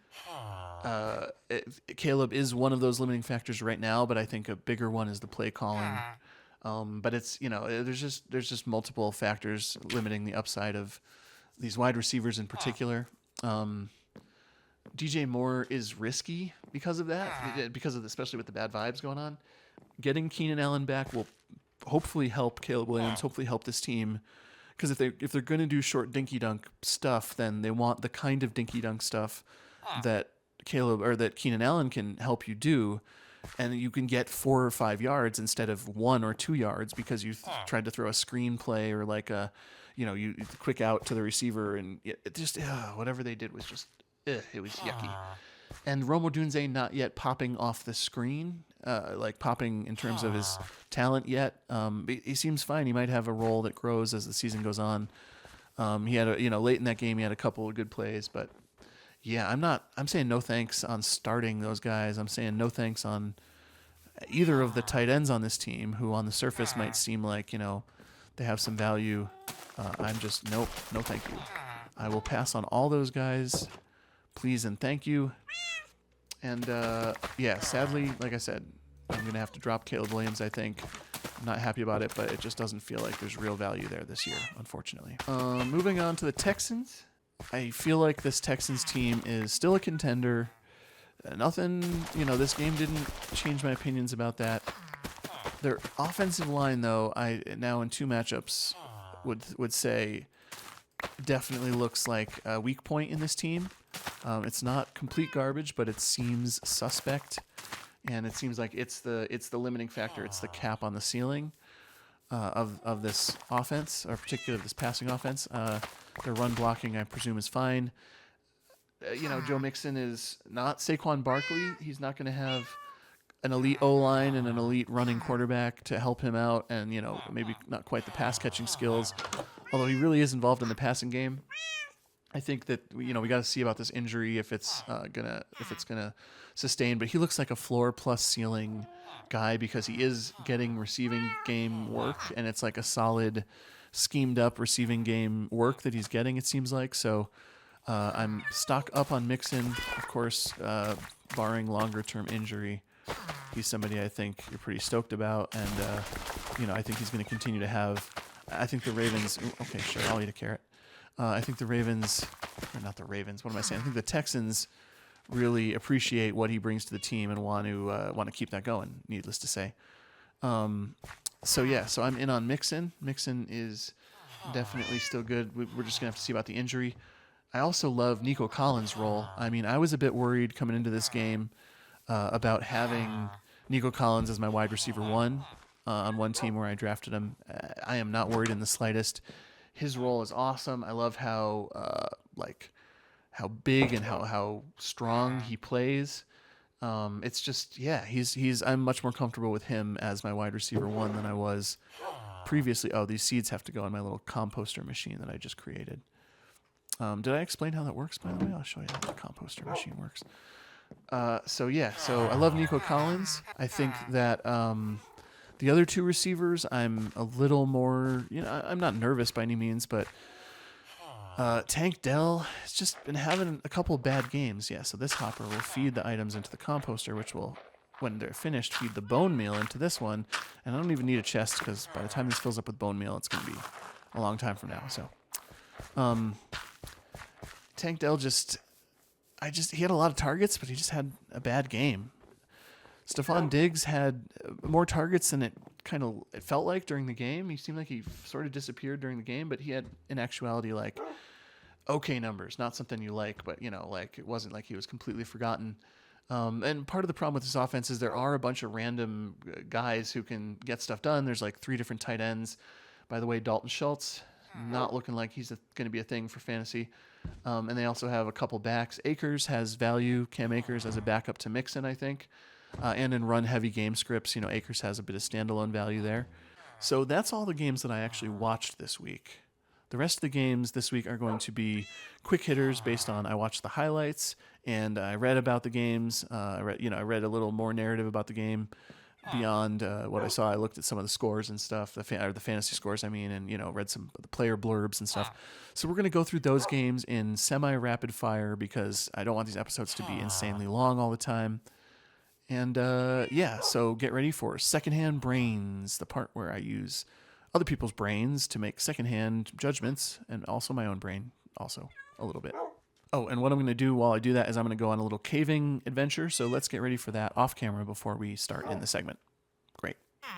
Caleb is one of those limiting factors right now, but I think a bigger one is the play calling. But it's, there's just multiple factors limiting the upside of these wide receivers in particular. DJ Moore is risky because of that, especially with the bad vibes going on. Getting Keenan Allen back will hopefully help Caleb Williams, hopefully help this team. Because if they're going to do short dinky dunk stuff, then they want the kind of dinky dunk stuff that Keenan Allen can help you do, and you can get 4 or 5 yards instead of 1 or 2 yards because you tried to throw a screen play or like you quick out to the receiver, and it just whatever they did was just. It was yucky. And Rome Odunze not yet popping off the screen, like popping in terms of his talent yet. He seems fine. He might have a role that grows as the season goes on. He had late in that game, he had a couple of good plays, but yeah, I'm saying no thanks on starting those guys. I'm saying no thanks on either of the tight ends on this team, who on the surface might seem like, they have some value. I'm just, nope, no thank you. I will pass on all those guys. Please and thank you. And sadly, like I said, I'm going to have to drop Caleb Williams, I think. I'm not happy about it, but it just doesn't feel like there's real value there this year, unfortunately. Moving on to the Texans. I feel like this Texans team is still a contender. Nothing, this game didn't change my opinions about that. Their offensive line, though, I now in 2 matchups would say definitely looks like a weak point in this team. It's not complete garbage, but it seems suspect, and it seems like it's the limiting factor. It's the cap on the ceiling of this offense, or particularly this passing offense. Their run blocking, I presume, is fine. Joe Mixon is not Saquon Barkley. He's not going to have an elite O-line and an elite running quarterback to help him out, and maybe not quite the pass catching skills, although he really is involved in the passing game. I think that we got to see about this injury if it's gonna sustain. But he looks like a floor plus ceiling guy because he is getting receiving game work, and it's like a solid, schemed up receiving game work that he's getting. It seems like so. I'm stock up on Mixon, of course, barring longer term injury. He's somebody I think you're pretty stoked about, and I think he's going to continue to have. I think the Ravens. Okay, sure, I'll eat a carrot. I think the Ravens, or not the Ravens. What am I saying? I think the Texans really appreciate what he brings to the team and want to keep that going. Needless to say. So I'm in on Mixon. Mixon is definitely still good. We're just gonna have to see about the injury. I also love Nico Collins' role. I mean, I was a bit worried coming into this game about having Nico Collins as my wide receiver 1 on one team where I drafted him. I am not worried in the slightest. His role is awesome. I love how big and how strong he plays. It's just I'm much more comfortable with him as my wide receiver 1 than I was previously. Oh, these seeds have to go in my little composter machine that I just created. Did I explain how that works, by the way? I'll show you how the composter machine works. So I love Nico Collins. I think that the other 2 receivers, I'm a little more, I'm not nervous by any means, but Tank Dell has just been having a couple of bad games. Yeah, so this hopper will feed the items into the composter, which will, when they're finished, feed the bone meal into this one. And I don't even need a chest because by the time this fills up with bone meal, it's going to be a long time from now. So, Tank Dell he had a lot of targets, but he just had a bad game. Stephon Diggs had more targets than it felt like during the game. He seemed like he sort of disappeared during the game, but he had, in actuality, like okay numbers, not something you like, but it wasn't like he was completely forgotten. And part of the problem with this offense is there are a bunch of random guys who can get stuff done. There's like 3 different tight ends. By the way, Dalton Schultz, not looking like he's going to be a thing for fantasy. And they also have a couple backs. Akers has value. Cam Akers as a backup to Mixon, I think. And in run-heavy game scripts, Akers has a bit of standalone value there. So that's all the games that I actually watched this week. The rest of the games this week are going to be quick hitters based on I watched the highlights and I read about the games. I read a little more narrative about the game beyond what I saw. I looked at some of the scores and stuff, the fantasy scores, and read some of the player blurbs and stuff. So we're going to go through those games in semi-rapid fire because I don't want these episodes to be insanely long all the time. And so get ready for Secondhand Brains, the part where I use other people's brains to make secondhand judgments, and also my own brain, also a little bit. Oh, and what I'm going to do while I do that is I'm going to go on a little caving adventure, so let's get ready for that off camera before we start in the segment. Great.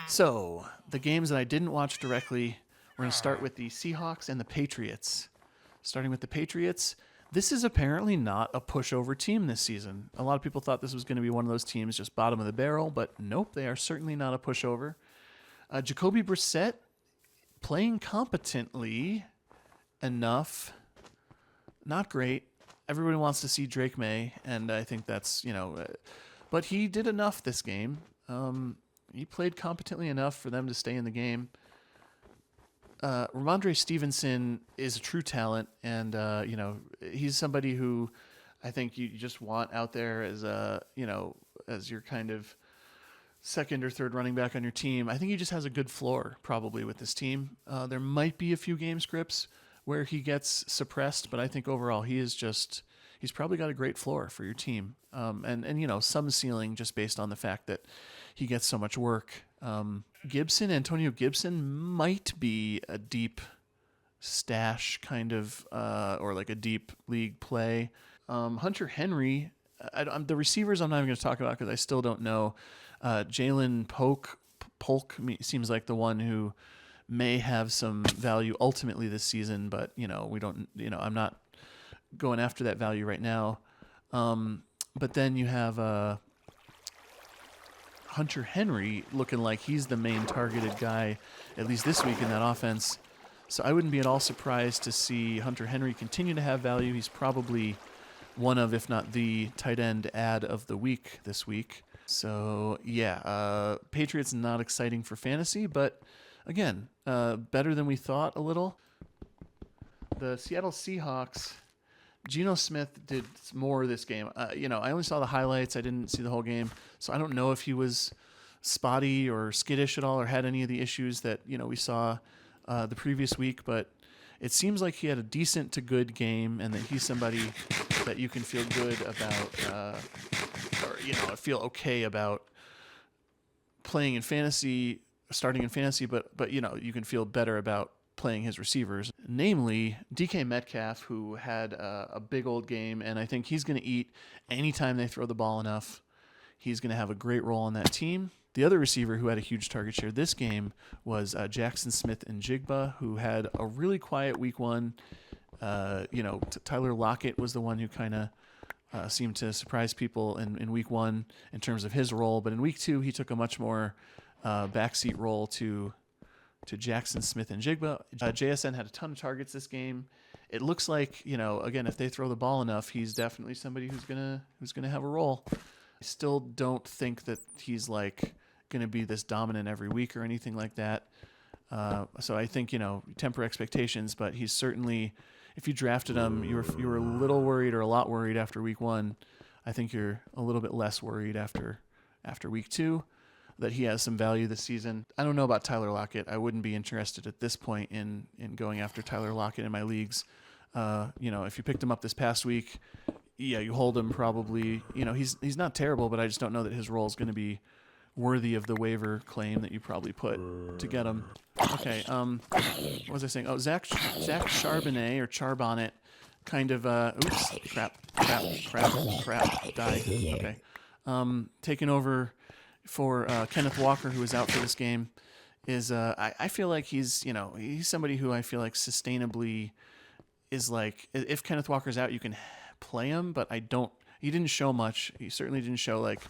So, the games that I didn't watch directly, we're going to start with the Seahawks and the Patriots. Starting with the Patriots, this is apparently not a pushover team this season. A lot of people thought this was going to be one of those teams just bottom of the barrel, but nope, they are certainly not a pushover. Jacoby Brissett playing competently enough, not great. everybody wants to see Drake May, and I think that's, but he did enough this game. He played competently enough for them to stay in the game. Ramondre Stevenson is a true talent, and he's somebody who I think you just want out there as as your kind of second or third running back on your team. I think he just has a good floor probably with this team. There might be a few game scripts where he gets suppressed, but I think overall he's probably got a great floor for your team. And some ceiling just based on the fact that he gets so much work. Antonio Gibson might be a deep stash kind of, or like a deep league play. Hunter Henry, the receivers I'm not even going to talk about because I still don't know. Jalen Polk seems like the one who may have some value ultimately this season, but we don't. I'm not going after that value right now. But then you have Hunter Henry looking like he's the main targeted guy, at least this week in that offense. So I wouldn't be at all surprised to see Hunter Henry continue to have value. He's probably one of, if not the tight end ad of the week this week. So yeah, Patriots not exciting for fantasy, but again, better than we thought a little. The Seattle Seahawks, Geno Smith did more this game. I only saw the highlights. I didn't see the whole game. So I don't know if he was spotty or skittish at all or had any of the issues that, we saw the previous week. But it seems like he had a decent to good game and that he's somebody that you can feel good about or feel okay about playing in fantasy, starting in fantasy, but you can feel better about playing his receivers, namely DK Metcalf, who had a big old game, and I think he's going to eat anytime they throw the ball enough. He's going to have a great role on that team. The other receiver who had a huge target share this game was Jackson Smith and Jigba, who had a really quiet week one. Tyler Lockett was the one who kind of seemed to surprise people in week one in terms of his role, but in week two he took a much more backseat role to Jackson Smith and Jigba. JSN had a ton of targets this game. It looks like, again, if they throw the ball enough, he's definitely somebody who's gonna have a role. I still don't think that he's like gonna be this dominant every week or anything like that. So I think temper expectations, but he's certainly, if you drafted him, you were a little worried or a lot worried after week one. I think you're a little bit less worried after week two that he has some value this season. I don't know about Tyler Lockett. I wouldn't be interested at this point in going after Tyler Lockett in my leagues. If you picked him up this past week, yeah, you hold him probably. He's not terrible, but I just don't know that his role is going to be worthy of the waiver claim that you probably put to get him. Okay, what was I saying? Oh, Zach Charbonnet or Charbonnet, kind of. Oops, crap, die. Okay, taking over for Kenneth Walker, who was out for this game, is I feel like he's somebody who I feel like sustainably is like, if Kenneth Walker's out, you can play him, but he didn't show much. He certainly didn't show like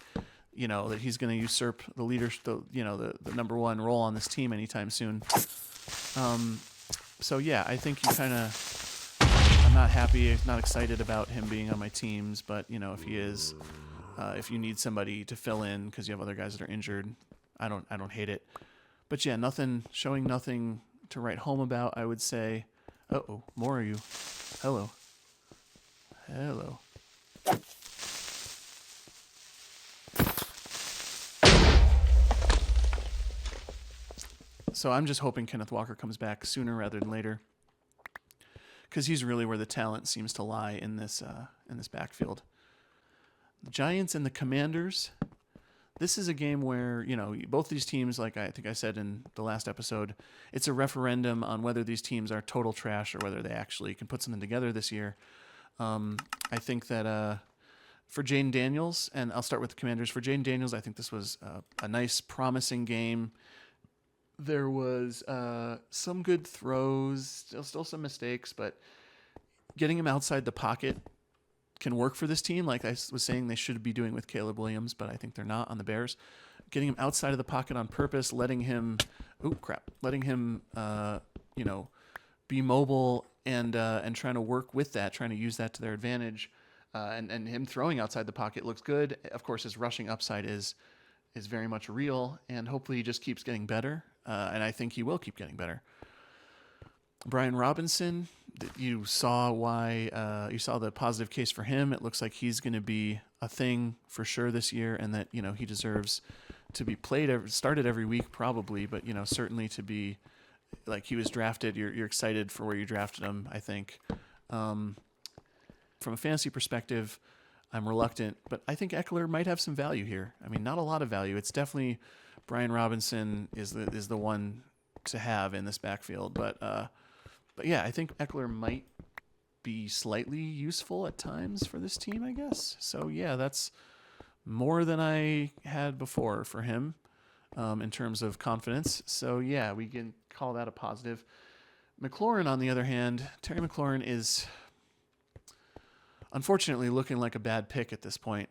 that he's going to usurp the the number one role on this team anytime soon. So yeah, I think I'm not happy, not excited about him being on my teams, but if he is, if you need somebody to fill in because you have other guys that are injured, I don't hate it. But yeah, nothing to write home about, I would say. Uh-oh, more are you? Hello. So I'm just hoping Kenneth Walker comes back sooner rather than later, because he's really where the talent seems to lie in this backfield. The Giants and the Commanders. This is a game where, both these teams, like I think I said in the last episode, it's a referendum on whether these teams are total trash or whether they actually can put something together this year. I think that for Jayden Daniels, and I'll start with the Commanders. For Jayden Daniels, I think this was a nice, promising game. There was some good throws, still some mistakes, but getting him outside the pocket can work for this team, like I was saying they should be doing with Caleb Williams, but I think they're not on the Bears. Getting him outside of the pocket on purpose, letting him be mobile and trying to work with that, trying to use that to their advantage. And him throwing outside the pocket looks good. Of course, his rushing upside is very much real, and hopefully he just keeps getting better. And I think he will keep getting better. Brian Robinson, you saw you saw the positive case for him. It looks like he's going to be a thing for sure this year, and that he deserves to be started every week probably, but certainly to be like he was drafted. You're excited for where you drafted him, I think. From a fantasy perspective, I'm reluctant, but I think Eckler might have some value here. I mean, not a lot of value. It's definitely Brian Robinson is the one to have in this backfield, but yeah, I think Eckler might be slightly useful at times for this team, I guess. So yeah, that's more than I had before for him in terms of confidence. So yeah, we can call that a positive. McLaurin, on the other hand, Terry McLaurin is unfortunately looking like a bad pick at this point.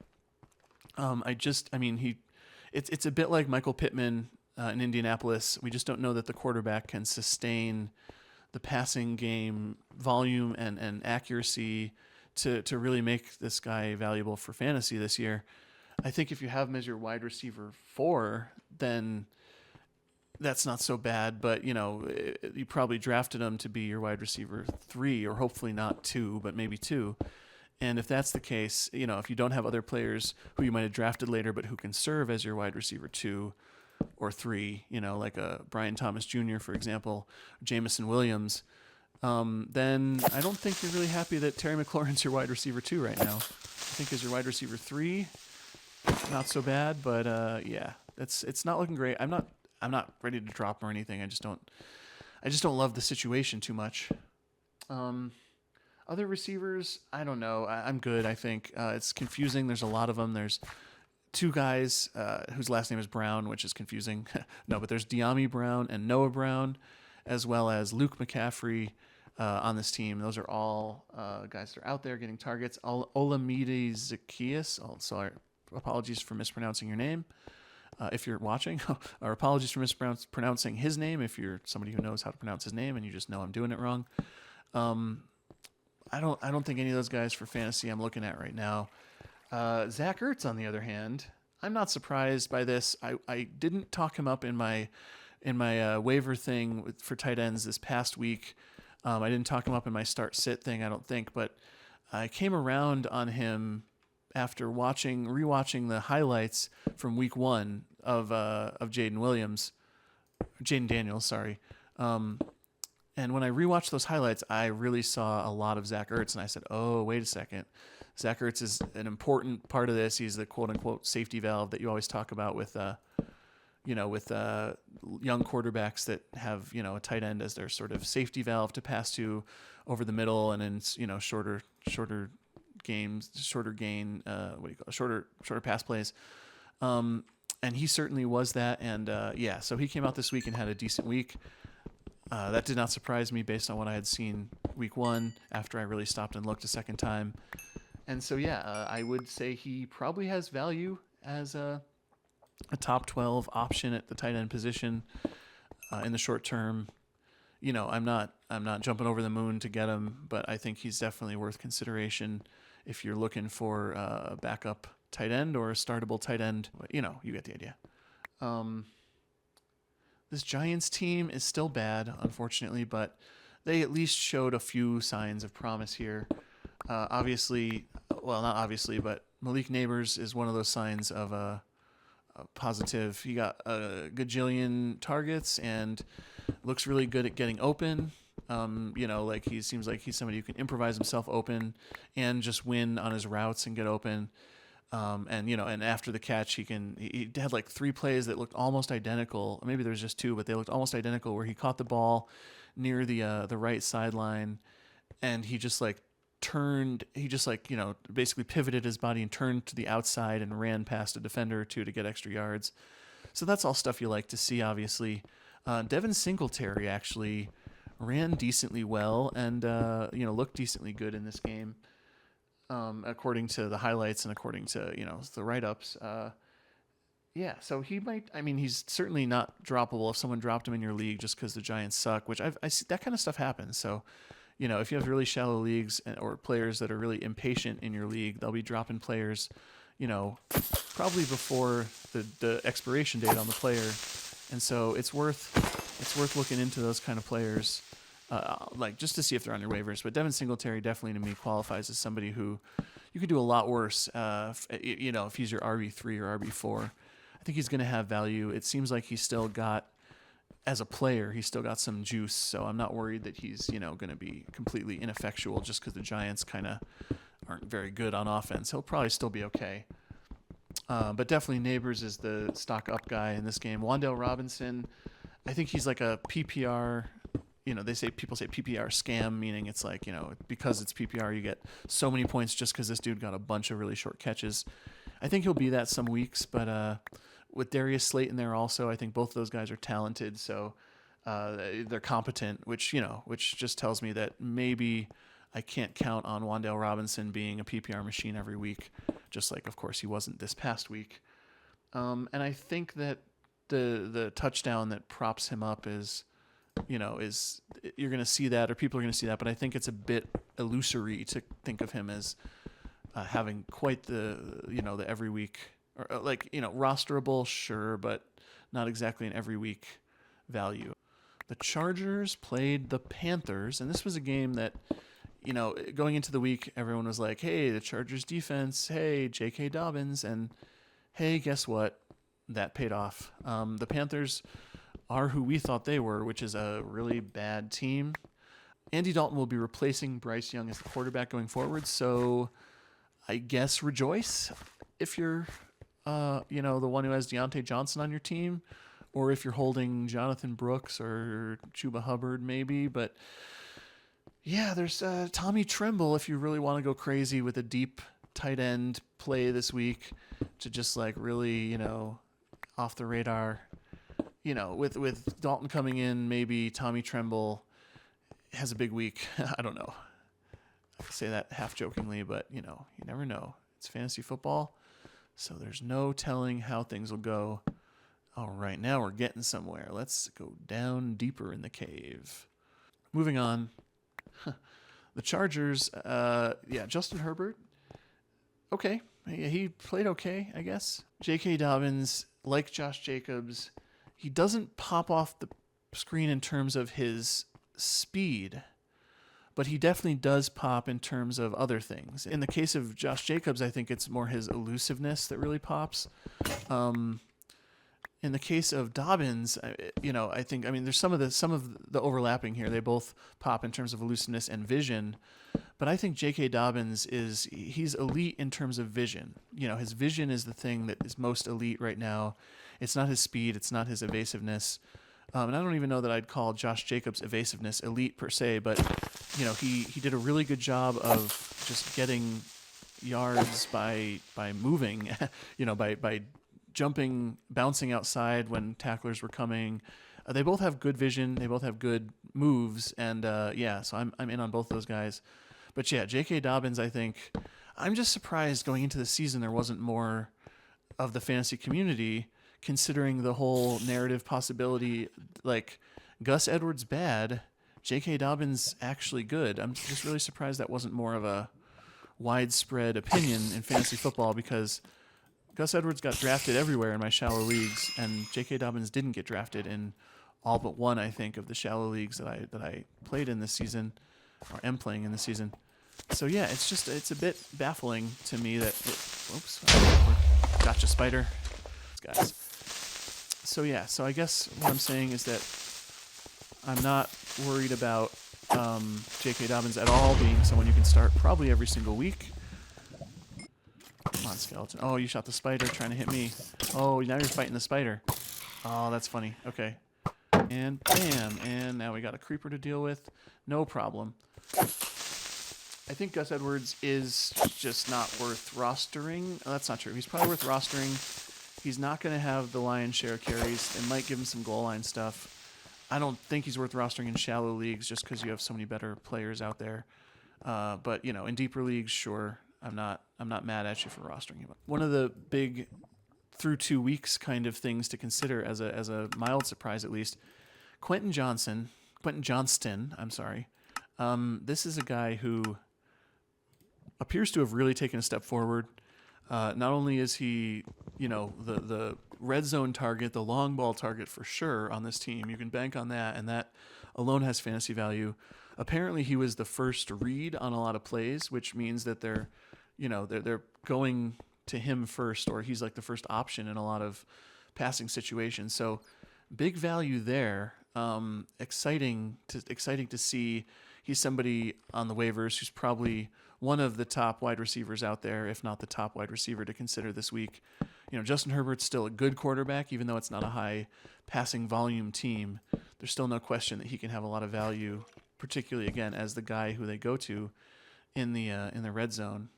It's a bit like Michael Pittman in Indianapolis. We just don't know that the quarterback can sustain the passing game volume and accuracy to really make this guy valuable for fantasy this year. I think if you have him as your wide receiver 4, then that's not so bad, but you probably drafted him to be your wide receiver 3, or hopefully not 2, but maybe 2. And if that's the case, if you don't have other players who you might have drafted later but who can serve as your wide receiver 2 or 3, like a Brian Thomas Jr., for example, Jameson Williams, then I don't think you're really happy that Terry McLaurin's your wide receiver 2 right now. I think as your wide receiver 3, not so bad, but yeah, it's not looking great. I'm not ready to drop him or anything. I just don't love the situation too much. Other receivers, I don't know. I'm good, I think. It's confusing. There's a lot of them. There's 2 guys whose last name is Brown, which is confusing. No, but there's De'Ami Brown and Noah Brown, as well as Luke McCaffrey on this team. Those are all guys that are out there getting targets. Olamide Zaccheaus. Oh, sorry, apologies for mispronouncing your name if you're watching, or apologies for mispronouncing his name if you're somebody who knows how to pronounce his name and you just know I'm doing it wrong. I don't think any of those guys for fantasy I'm looking at right now. Zach Ertz, on the other hand, I'm not surprised by this. I didn't talk him up in my waiver thing for tight ends this past week. I didn't talk him up in my start sit thing, I don't think, but I came around on him after rewatching the highlights from week 1 of Jaden Daniels, sorry. And when I rewatched those highlights, I really saw a lot of Zach Ertz, and I said, oh, wait a second. Zach Ertz is an important part of this. He's the quote-unquote safety valve that you always talk about with young quarterbacks that have, a tight end as their sort of safety valve to pass to over the middle, and in, shorter games, shorter pass plays. And he certainly was that. And so he came out this week and had a decent week. That did not surprise me based on what I had seen week 1 after I really stopped and looked a second time. And so, I would say he probably has value as a top 12 option at the tight end position in the short term. I'm not jumping over the moon to get him, but I think he's definitely worth consideration if you're looking for a backup tight end or a startable tight end. But, you get the idea. This Giants team is still bad, unfortunately, but they at least showed a few signs of promise here. Not obviously, but Malik Neighbors is one of those signs of a positive. He got a gajillion targets and looks really good at getting open. He seems like he's somebody who can improvise himself open and just win on his routes and get open. And after the catch, he had like 3 plays that looked almost identical. Maybe there was just 2, but they looked almost identical, where he caught the ball near the right sideline, and he just basically pivoted his body and turned to the outside and ran past a defender or 2 to get extra yards. So that's all stuff you like to see, obviously. Devin Singletary actually ran decently well and looked decently good in this game. According to the highlights and according to the write-ups, Yeah, so he might. I mean, he's certainly not droppable if someone dropped him in your league just because the Giants suck. Which I see that kind of stuff happens. So, if you have really shallow leagues or players that are really impatient in your league, they'll be dropping players, you know, probably before the expiration date on the player, and so it's worth looking into those kind of players, like just to see if they're on your waivers. But Devin Singletary definitely to me qualifies as somebody who you could do a lot worse. If he's your RB3 or RB4. I think he's going to have value. It seems like he's still got, as a player, he's still got some juice. So I'm not worried that he's, going to be completely ineffectual just because the Giants kind of aren't very good on offense. He'll probably still be okay. But definitely Neighbors is the stock up guy in this game. Wan'Dale Robinson, I think he's like a PPR. People say PPR scam, meaning it's like, because it's PPR, you get so many points just because this dude got a bunch of really short catches. I think he'll be that some weeks, but with Darius Slayton there also, I think both of those guys are talented, so they're competent, which just tells me that maybe I can't count on Wan'Dale Robinson being a PPR machine every week, just like, of course, he wasn't this past week. And I think that the touchdown that props him up is you're going to see that, or people are going to see that, but I think it's a bit illusory to think of him as having quite the every week, or rosterable, sure, but not exactly an every week value. The Chargers played the Panthers, and this was a game that, going into the week, everyone was like, hey, the Chargers defense, hey, J.K. Dobbins, and hey, guess what? That paid off. The Panthers are who we thought they were, which is a really bad team. Andy Dalton will be replacing Bryce Young as the quarterback going forward, so I guess rejoice if you're, the one who has Deontay Johnson on your team, or if you're holding Jonathan Brooks or Chuba Hubbard maybe. But yeah, there's Tommy Tremble if you really want to go crazy with a deep tight end play this week to just like really, off the radar. With Dalton coming in, maybe Tommy Tremble has a big week. I don't know. I say that half jokingly, but you never know. It's fantasy football, so there's no telling how things will go. All right, now we're getting somewhere. Let's go down deeper in the cave. Moving on. The Chargers, Justin Herbert. Okay, he played okay, I guess. J.K. Dobbins, like Josh Jacobs, he doesn't pop off the screen in terms of his speed, but he definitely does pop in terms of other things. In the case of Josh Jacobs, I think it's more his elusiveness that really pops. In the case of Dobbins, I think there's some of the overlapping here. They both pop in terms of elusiveness and vision, but I think J.K. Dobbins he's elite in terms of vision. His vision is the thing that is most elite right now. It's not his speed. It's not his evasiveness. And I don't even know that I'd call Josh Jacobs' evasiveness elite per se, but he did a really good job of just getting yards by moving, by jumping, bouncing outside when tacklers were coming. They both have good vision. They both have good moves, and so I'm in on both those guys. But yeah, J.K. Dobbins, I think I'm just surprised going into the season there wasn't more of the fantasy community, considering the whole narrative possibility, like Gus Edwards bad, J.K. Dobbins actually good. I'm just really surprised that wasn't more of a widespread opinion in fantasy football, because Gus Edwards got drafted everywhere in my shallow leagues, and J.K. Dobbins didn't get drafted in all but one, I think, of the shallow leagues that I played in this season, or am playing in this season. So yeah, it's a bit baffling to me that gotcha, spider, guys. So yeah, so I guess what I'm saying is that I'm not worried about J.K. Dobbins at all being someone you can start probably every single week. Come on, skeleton. Oh, you shot the spider trying to hit me. Oh, now you're fighting the spider. Oh, that's funny. Okay. And bam. And now we got a creeper to deal with. No problem. I think Gus Edwards is just not worth rostering. Oh, that's not true. He's probably worth rostering. He's not going to have the lion's share of carries. It might give him some goal line stuff. I don't think he's worth rostering in shallow leagues just because you have so many better players out there. But in deeper leagues, sure. I'm not mad at you for rostering him. One of the big through 2 weeks kind of things to consider as a mild surprise at least. Quentin Johnston, I'm sorry. This is a guy who appears to have really taken a step forward. Not only is he, the red zone target, the long ball target for sure on this team. You can bank on that, and that alone has fantasy value. Apparently, he was the first read on a lot of plays, which means that they're going to him first, or he's like the first option in a lot of passing situations. So, big value there. Exciting to see. He's somebody on the waivers who's probably one of the top wide receivers out there, if not the top wide receiver to consider this week. Justin Herbert's still a good quarterback, even though it's not a high passing volume team. There's still no question that he can have a lot of value, particularly again as the guy who they go to in the red zone.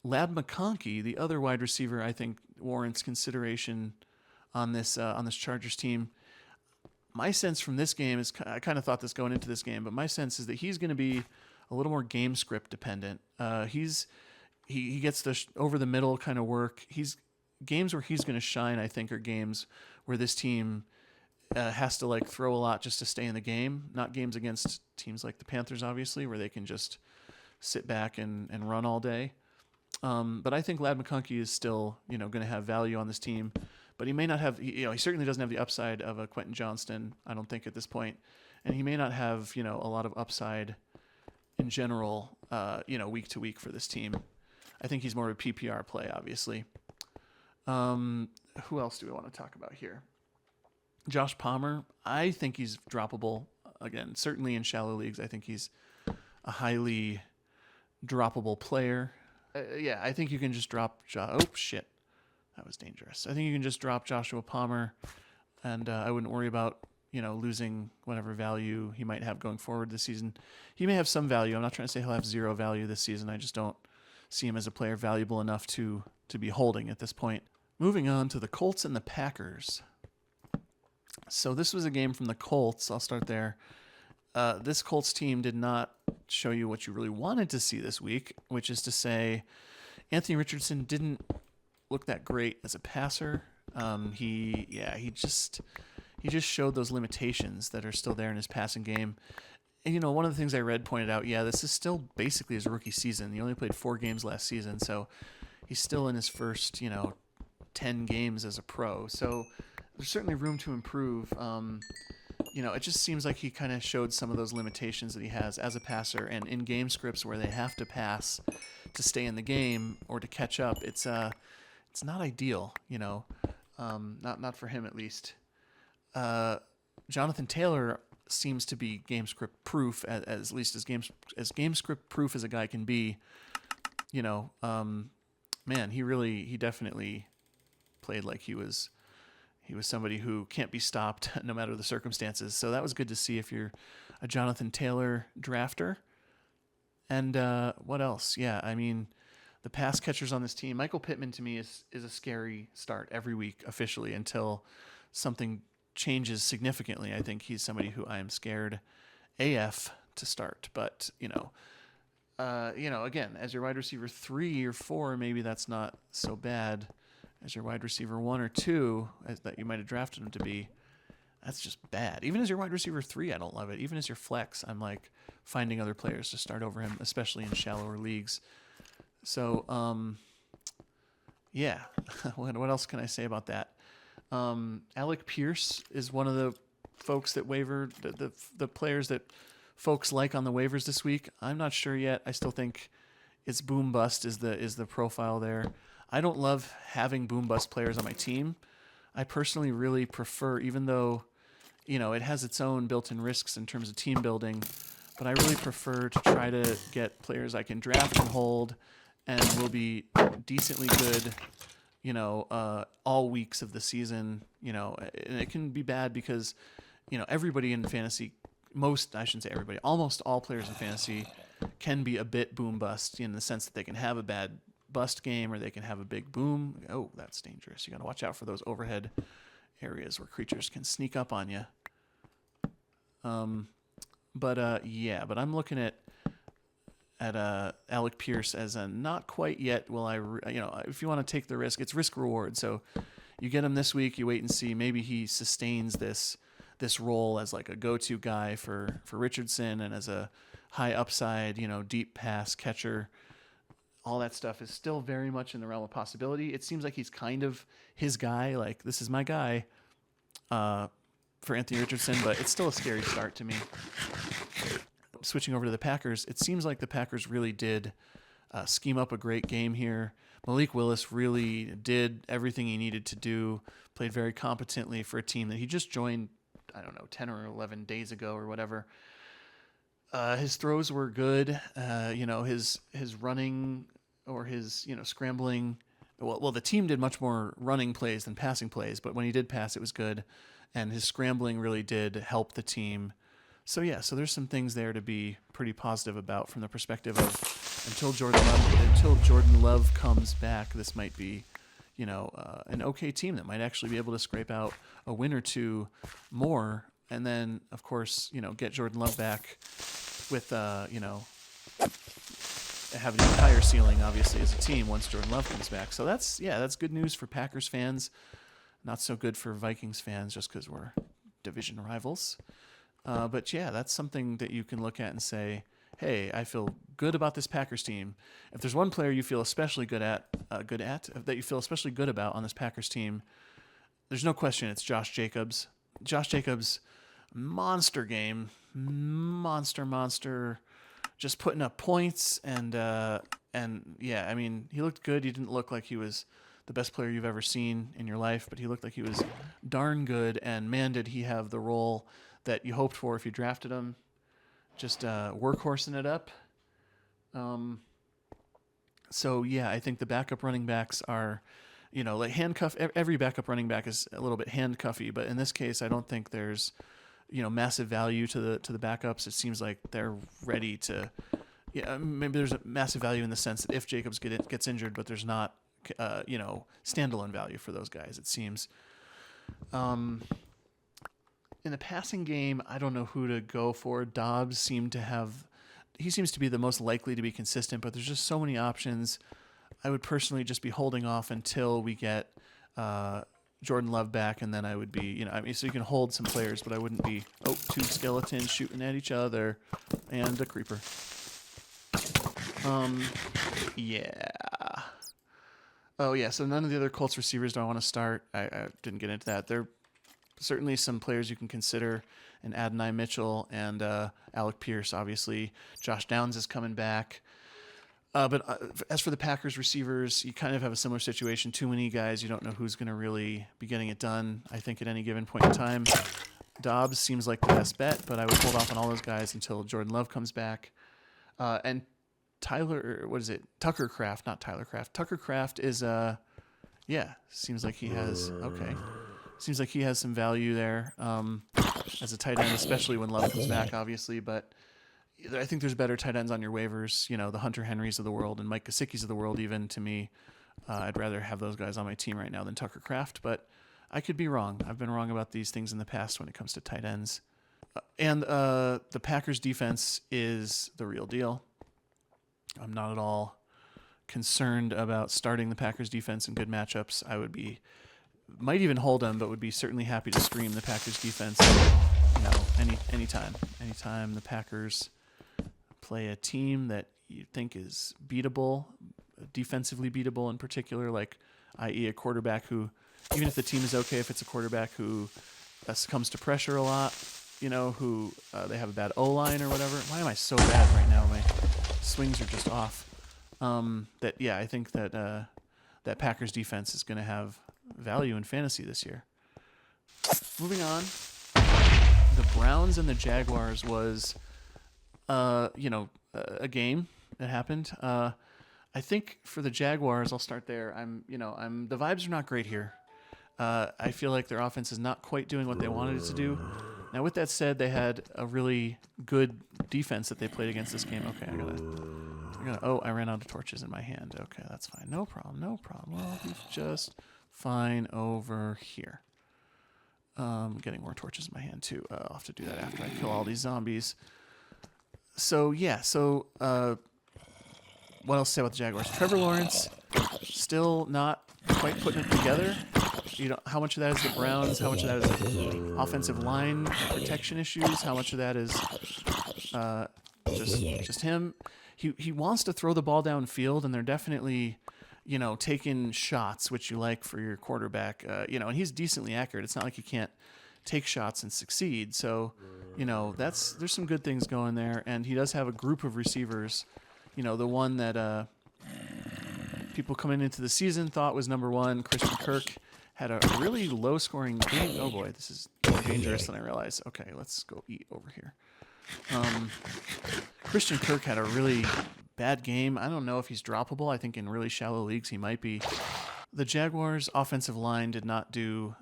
Ladd McConkey, the other wide receiver, I think warrants consideration on this Chargers team. My sense from this game is, I kind of thought this going into this game, but my sense is that he's going to be a little more game script dependent. He gets the over the middle kind of work. Games where he's going to shine, I think, are games where this team has to like throw a lot just to stay in the game. Not games against teams like the Panthers, obviously, where they can just sit back and run all day. But I think Ladd McConkey is still, going to have value on this team. But he may not have, he certainly doesn't have the upside of a Quentin Johnston, I don't think, at this point. And he may not have, a lot of upside in general, week to week for this team. I think he's more of a PPR play, obviously. Who else do we want to talk about here? Josh Palmer, I think he's droppable. Again, certainly in shallow leagues, I think he's a highly droppable player. I think you can just drop. Oh, shit. That was dangerous. I think you can just drop Joshua Palmer, and I wouldn't worry about, losing whatever value he might have going forward this season. He may have some value. I'm not trying to say he'll have zero value this season. I just don't see him as a player valuable enough to be holding at this point. Moving on to the Colts and the Packers. So this was a game from the Colts. I'll start there. This Colts team did not show you what you really wanted to see this week, which is to say Anthony Richardson didn't look that great as a passer. He just showed those limitations that are still there in his passing game. And, one of the things I read pointed out, this is still basically his rookie season. He only played 4 games last season, so he's still in his first, 10 games as a pro. So there's certainly room to improve. It just seems like he kind of showed some of those limitations that he has as a passer, and in game scripts where they have to pass to stay in the game or to catch up, it's not ideal, not for him at least. Jonathan Taylor seems to be game script proof, as least as game script proof as a guy can be. He definitely played like he was somebody who can't be stopped no matter the circumstances. So that was good to see if you're a Jonathan Taylor drafter. And what else? The pass catchers on this team, Michael Pittman to me is a scary start every week officially until something changes significantly. I think he's somebody who I am scared AF to start. But, again, as your wide receiver 3 or 4, maybe that's not so bad. As your wide receiver 1 or 2, that you might have drafted him to be, that's just bad. Even as your wide receiver 3, I don't love it. Even as your flex, I'm like finding other players to start over him, especially in shallower leagues. So, what else can I say about that? Alec Pierce is one of the folks that waiver, the players that folks like on the waivers this week. I'm not sure yet. I still think it's boom bust is the profile there. I don't love having boom bust players on my team. I personally really prefer, even though, it has its own built-in risks in terms of team building, but I really prefer to try to get players I can draft and hold and will be decently good, all weeks of the season, and it can be bad because, everybody in fantasy, almost all players in fantasy can be a bit boom bust in the sense that they can have a bad bust game or they can have a big boom. Oh, that's dangerous. You got to watch out for those overhead areas where creatures can sneak up on you. But I'm looking at at Alec Pierce as a not quite yet. Will I? If you want to take the risk, it's risk reward. So you get him this week. You wait and see. Maybe he sustains this role as like a go-to guy for Richardson and as a high upside, deep pass catcher. All that stuff is still very much in the realm of possibility. It seems like he's kind of his guy. Like, this is my guy for Anthony Richardson, but it's still a scary start to me. Switching over to the Packers, it seems like the Packers really did scheme up a great game here. Malik Willis really did everything he needed to do, played very competently for a team that he just joined, 10 or 11 days ago or whatever. His throws were good. His running or his, scrambling. Well, the team did much more running plays than passing plays, but when he did pass, it was good. And his scrambling really did help the team. So there's some things there to be pretty positive about from the perspective of until Jordan Love comes back, this might be, an okay team that might actually be able to scrape out a win or two more. And then, of course, get Jordan Love back with, have an entire ceiling, obviously, as a team once Jordan Love comes back. So that's good news for Packers fans. Not so good for Vikings fans just because we're division rivals. But that's something that you can look at and say, hey, I feel good about this Packers team. If there's one player you feel especially that you feel especially good about on this Packers team, there's no question it's Josh Jacobs. Josh Jacobs, monster game, monster, just putting up points and he looked good. He didn't look like he was the best player you've ever seen in your life, but he looked like he was darn good. And man, did he have the role that you hoped for if you drafted him. Just workhorsing it up. I think the backup running backs are, like handcuff. Every backup running back is a little bit handcuffy, but in this case, I don't think there's, massive value to the backups. It seems like they're ready to. Maybe there's a massive value in the sense that if Jacobs gets injured, but there's not, standalone value for those guys. It seems. In the passing game, I don't know who to go for. Dobbs seems to be the most likely to be consistent, but there's just so many options. I would personally just be holding off until we get Jordan Love back, and then I would be, so you can hold some players, but I wouldn't be, two skeletons shooting at each other, and a creeper. So none of the other Colts receivers do I want to start. I didn't get into that. They're certainly some players you can consider, and Adonai Mitchell and Alec Pierce, obviously. Josh Downs is coming back. But as for the Packers receivers, you kind of have a similar situation. Too many guys, you don't know who's going to really be getting it done, I think, at any given point in time. Dobbs seems like the best bet, but I would hold off on all those guys until Jordan Love comes back. And Tucker Kraft, not Tyler Kraft. Tucker Kraft is, seems like he has, Seems like he has some value there as a tight end, especially when Love comes back, obviously. But I think there's better tight ends on your waivers, the Hunter Henrys of the world and Mike Gesicki's of the world, even to me. I'd rather have those guys on my team right now than Tucker Kraft. But I could be wrong. I've been wrong about these things in the past when it comes to tight ends. And the Packers defense is the real deal. I'm not at all concerned about starting the Packers defense in good matchups. Might even hold them, but would be certainly happy to stream the Packers defense. Anytime the Packers play a team that you think is beatable, defensively beatable in particular, like i.e. a quarterback who, even if the team is okay, if it's a quarterback who succumbs to pressure a lot, who they have a bad O-line or whatever. Why am I so bad right now? My swings are just off. I think that Packers defense is going to have value in fantasy this year. Moving on, the Browns and the Jaguars was, a game that happened. I think for the Jaguars, I'll start there. The vibes are not great here. I feel like their offense is not quite doing what they wanted it to do. Now, with that said, they had a really good defense that they played against this game. Okay, I ran out of torches in my hand. Okay, that's fine. No problem. Well, he's just fine over here. Getting more torches in my hand, too. I'll have to do that after I kill all these zombies. So what else to say about the Jaguars? Trevor Lawrence still not quite putting it together. How much of that is the Browns? How much of that is offensive line protection issues? How much of that is just him? He wants to throw the ball downfield, and they're definitely, taking shots, which you like for your quarterback. And he's decently accurate. It's not like he can't take shots and succeed. So, there's some good things going there, and he does have a group of receivers. The one that people coming into the season thought was number one, Christian Kirk, had a really low-scoring game. Oh boy, this is more dangerous than I realized. Okay, let's go eat over here. Christian Kirk had a really bad game. I don't know if he's droppable. I think in really shallow leagues he might be. The Jaguars' offensive line did not do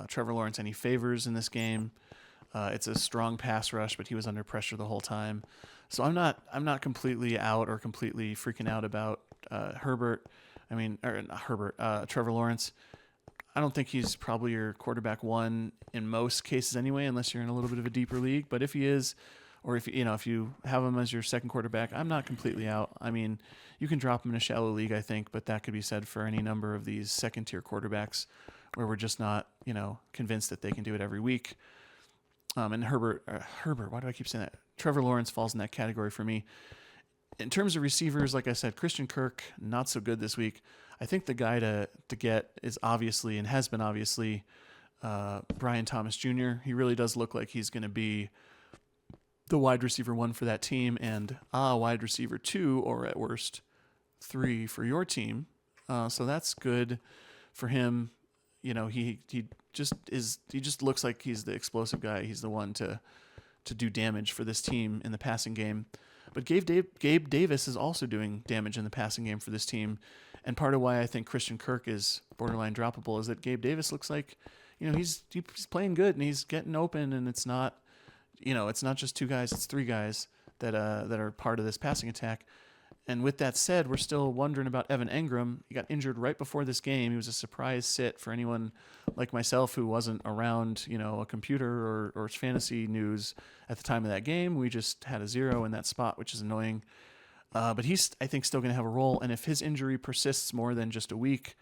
Trevor Lawrence any favors in this game. It's a strong pass rush, but he was under pressure the whole time. So I'm not completely out or completely freaking out about Trevor Lawrence. I don't think he's probably your quarterback one in most cases anyway, unless you're in a little bit of a deeper league. But if he is, or if you have him as your second quarterback, I'm not completely out. I mean, you can drop him in a shallow league, I think, but that could be said for any number of these second-tier quarterbacks where we're just not, convinced that they can do it every week. And Herbert, why do I keep saying that? Trevor Lawrence falls in that category for me. In terms of receivers, like I said, Christian Kirk, not so good this week. I think the guy to get is obviously, and has been obviously, Brian Thomas Jr. He really does look like he's going to be the wide receiver 1 for that team and wide receiver 2, or at worst 3 for your team. So that's good for him. He just looks like he's the explosive guy. He's the one to do damage for this team in the passing game. But Gabe Davis is also doing damage in the passing game for this team. And part of why I think Christian Kirk is borderline droppable is that Gabe Davis looks like, he's playing good and he's getting open, and it's not just 2 guys, it's 3 guys that are part of this passing attack. And with that said, we're still wondering about Evan Engram. He got injured right before this game. He was a surprise sit for anyone like myself who wasn't around, a computer or fantasy news at the time of that game. We just had a 0 in that spot, which is annoying. But he's, I think, still going to have a role. And if his injury persists more than just a week,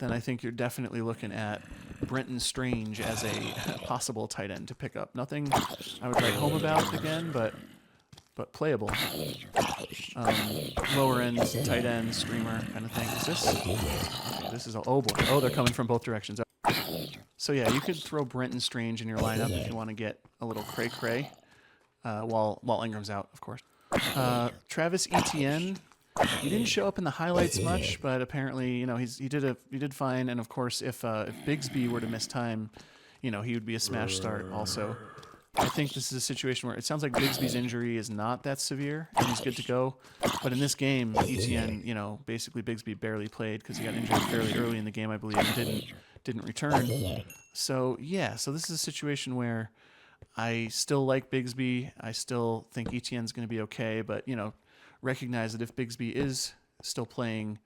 then I think you're definitely looking at Brenton Strange as a possible tight end to pick up. Nothing I would write home about again, but playable. Lower end, tight end, streamer kind of thing. This is oh boy. Oh, they're coming from both directions. So yeah, you could throw Brenton Strange in your lineup if you want to get a little cray-cray while Ingram's out, of course. Travis Etienne, he didn't show up in the highlights much, but apparently, he did fine. And of course, if Bigsby were to miss time, he would be a smash start also. I think this is a situation where it sounds like Bigsby's injury is not that severe and he's good to go. But in this game, Etienne, basically Bigsby barely played because he got injured fairly early in the game, I believe, and didn't return. So this is a situation where I still like Bigsby. I still think Etienne's going to be okay, but recognize that if Bigsby is still playing,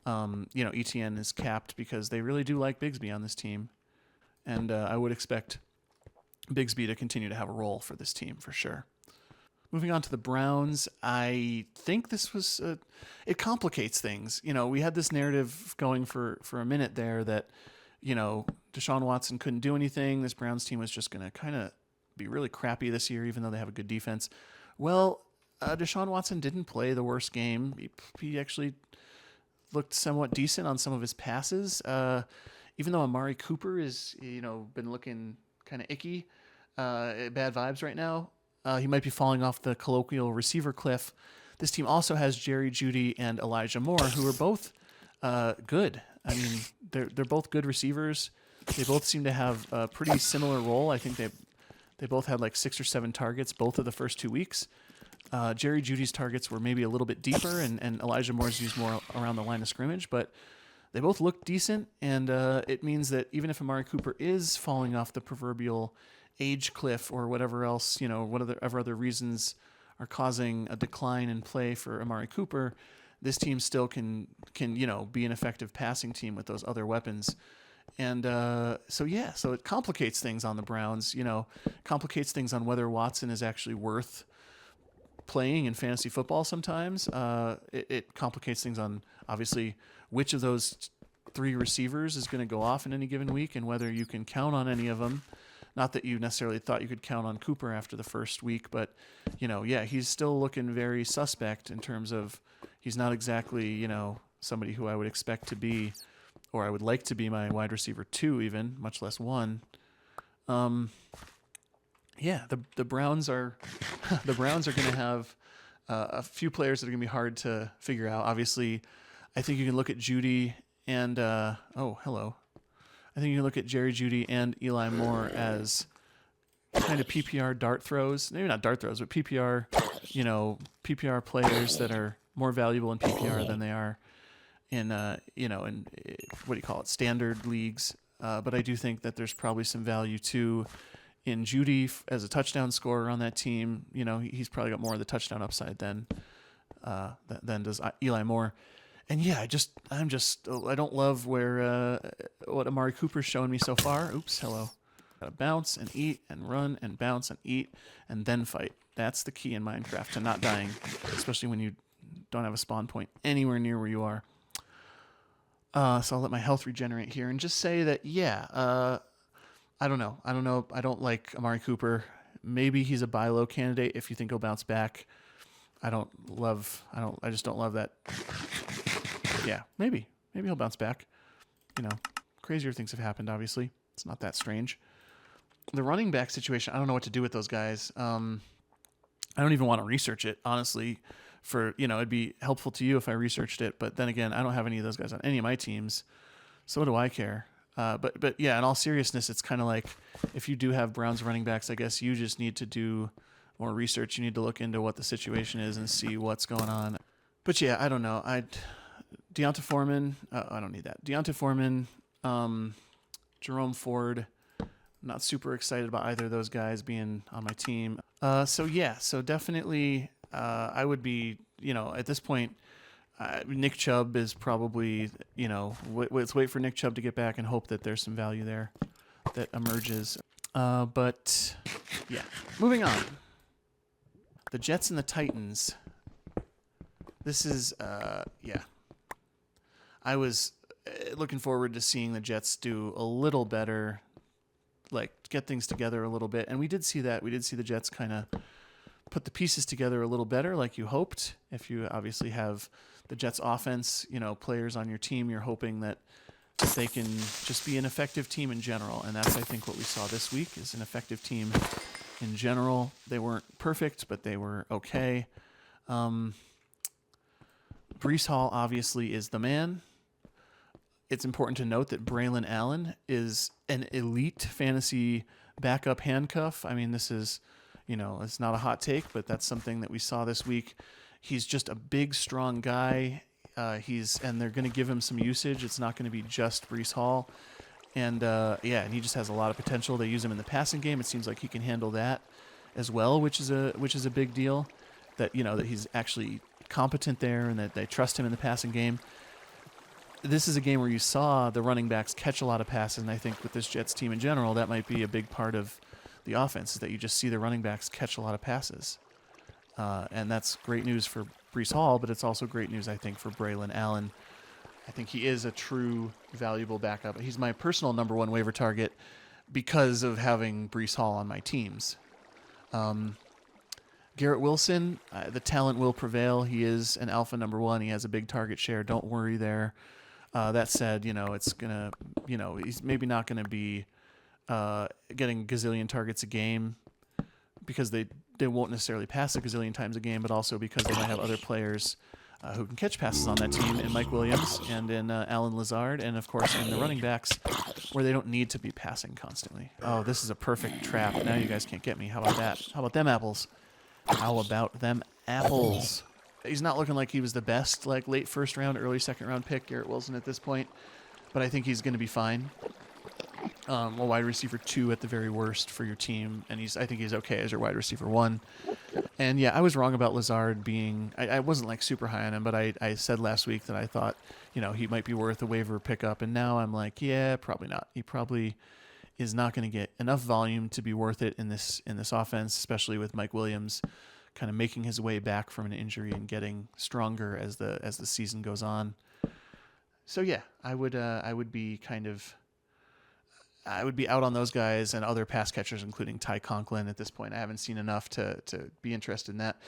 Etienne is capped because they really do like Bigsby on this team, and I would expect Bigsby to continue to have a role for this team for sure. Moving on to the Browns, I think this was it complicates things. We had this narrative going for a minute there that Deshaun Watson couldn't do anything. This Browns team was just going to kind of be really crappy this year, even though they have a good defense. Well, Deshaun Watson didn't play the worst game. He actually looked somewhat decent on some of his passes. Even though Amari Cooper is been looking kind of icky, bad vibes right now. He might be falling off the colloquial receiver cliff. This team also has Jerry Jeudy and Elijah Moore, who are both good. I mean, they're both good receivers. They both seem to have a pretty similar role. I think they both had like 6 or 7 targets both of the first 2 weeks. Jerry Jeudy's targets were maybe a little bit deeper, and Elijah Moore's used more around the line of scrimmage, but they both look decent, and it means that even if Amari Cooper is falling off the proverbial age cliff or whatever else, whatever other reasons are causing a decline in play for Amari Cooper, this team still can be an effective passing team with those other weapons. And so it complicates things on the Browns, complicates things on whether Watson is actually worth playing in fantasy football sometimes, it complicates things on obviously which of those three receivers is going to go off in any given week and whether you can count on any of them. Not that you necessarily thought you could count on Cooper after the first week, but, he's still looking very suspect in terms of he's not exactly, somebody who I would expect to be, or I would like to be my wide receiver 2 even, much less 1. The Browns are the Browns are going to have a few players that are going to be hard to figure out. Obviously, I think you can look at Jeudy and I think you can look at Jerry Jeudy and Eli Moore as kind of PPR dart throws. Maybe not dart throws, but PPR players that are more valuable in PPR than they are in standard leagues. But I do think that there's probably some value too in Jeudy as a touchdown scorer on that team. He's probably got more of the touchdown upside than does Eli Moore. And I don't love what Amari Cooper's showing me so far. Oops, hello. Gotta bounce and eat and run and bounce and eat and then fight. That's the key in Minecraft to not dying, especially when you don't have a spawn point anywhere near where you are. So I'll let my health regenerate here and just say that, I don't know. I don't like Amari Cooper. Maybe he's a buy low candidate if you think he'll bounce back. I just don't love that. Yeah, maybe he'll bounce back. Crazier things have happened, obviously. It's not that strange. The running back situation, I don't know what to do with those guys. I don't even want to research it, honestly. It'd be helpful to you if I researched it, but then again, I don't have any of those guys on any of my teams, so what do I care? But in all seriousness, it's kind of like if you do have Browns running backs, I guess you just need to do more research. You need to look into what the situation is and see what's going on. But I don't know. Deonta Foreman, I don't need that. Deonta Foreman, Jerome Ford, I'm not super excited about either of those guys being on my team. So definitely I would be, at this point, Nick Chubb is probably, let's wait for Nick Chubb to get back and hope that there's some value there that emerges. Moving on. The Jets and the Titans. This is, I was looking forward to seeing the Jets do a little better, like get things together a little bit. And we did see that. We did see the Jets kind of put the pieces together a little better like you hoped. If you obviously have the Jets offense, players on your team, you're hoping that they can just be an effective team in general. And that's, I think, what we saw this week is an effective team in general. They weren't perfect, but they were okay. Breece Hall obviously is the man. It's important to note that Braylon Allen is an elite fantasy backup handcuff. I mean, this is, it's not a hot take, but that's something that we saw this week. He's just a big, strong guy. And they're going to give him some usage. It's not going to be just Breece Hall. And and he just has a lot of potential. They use him in the passing game. It seems like he can handle that as well, which is a big deal. That that he's actually competent there and that they trust him in the passing game. This is a game where you saw the running backs catch a lot of passes, and I think with this Jets team in general, that might be a big part of the offense, is that you just see the running backs catch a lot of passes. And that's great news for Breece Hall, but it's also great news, I think, for Braylon Allen. I think he is a true valuable backup. He's my personal number one waiver target because of having Breece Hall on my teams. Garrett Wilson, the talent will prevail. He is an alpha number one. He has a big target share. Don't worry there. That said, it's going to, he's maybe not going to be getting a gazillion targets a game because they won't necessarily pass a gazillion times a game, but also because they might have other players who can catch passes on that team in Mike Williams and in Alan Lazard, and of course in the running backs where they don't need to be passing constantly. Oh, this is a perfect trap. Now you guys can't get me. How about that? How about them apples? How about them apples? He's not looking like he was the best, like late first round, early second round pick, Garrett Wilson at this point, but I think he's going to be fine. A wide receiver 2 at the very worst for your team, and I think he's okay as your wide receiver 1. And I was wrong about Lazard being. I wasn't like super high on him, but I said last week that I thought he might be worth a waiver pickup, and now I'm like, probably not. He probably is not going to get enough volume to be worth it in this offense, especially with Mike Williams kind of making his way back from an injury and getting stronger as the season goes on. So yeah, I would be out on those guys and other pass catchers, including Ty Conklin at this point. I haven't seen enough to be interested in that.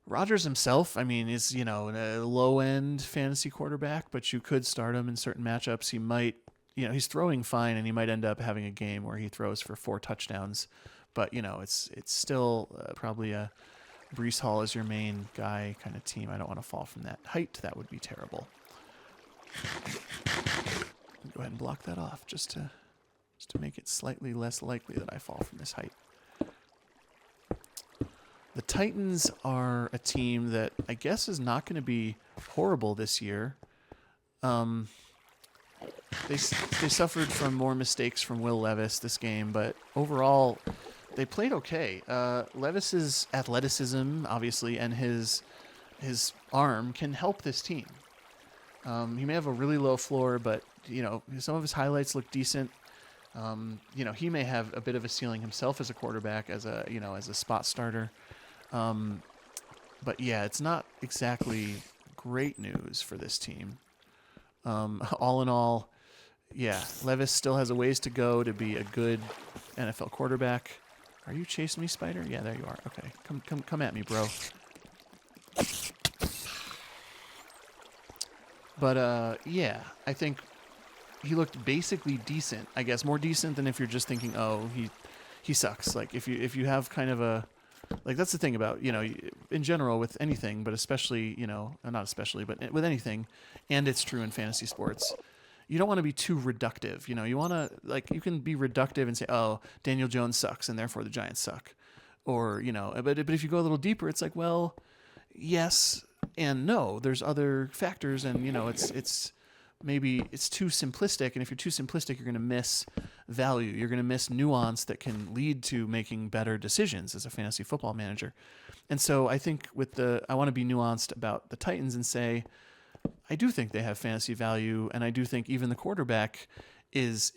Rodgers himself, I mean, is, a low-end fantasy quarterback, but you could start him in certain matchups. He might, he's throwing fine, and he might end up having a game where he throws for 4 touchdowns. But, it's still probably a Breece Hall is your main guy kind of team. I don't want to fall from that height. That would be terrible. Go ahead and block that off just to make it slightly less likely that I fall from this height. The Titans are a team that I guess is not going to be horrible this year. They suffered from more mistakes from Will Levis this game, but overall they played okay. Levis's athleticism, obviously, and his arm can help this team. He may have a really low floor, but some of his highlights look decent. He may have a bit of a ceiling himself as a quarterback, as a spot starter. But yeah, it's not exactly great news for this team. All in all, yeah, Levis still has a ways to go to be a good NFL quarterback. Are you chasing me, Spider? Yeah, there you are. Okay, come at me, bro. But yeah, I think he looked basically decent. I guess more decent than if you're just thinking, oh, he sucks. Like if you have kind of a, like, that's the thing about, in general with anything, but especially, not especially, but with anything, and it's true in fantasy sports, you don't want to be too reductive. You want to, like, you can be reductive and say, oh, Daniel Jones sucks and therefore the Giants suck. Or, but if you go a little deeper, it's like, well, yes and no, there's other factors, and, it's maybe it's too simplistic, and if you're too simplistic, you're going to miss value. You're going to miss nuance that can lead to making better decisions as a fantasy football manager. And so I think I want to be nuanced about the Titans and say, I do think they have fantasy value, and I do think even the quarterback is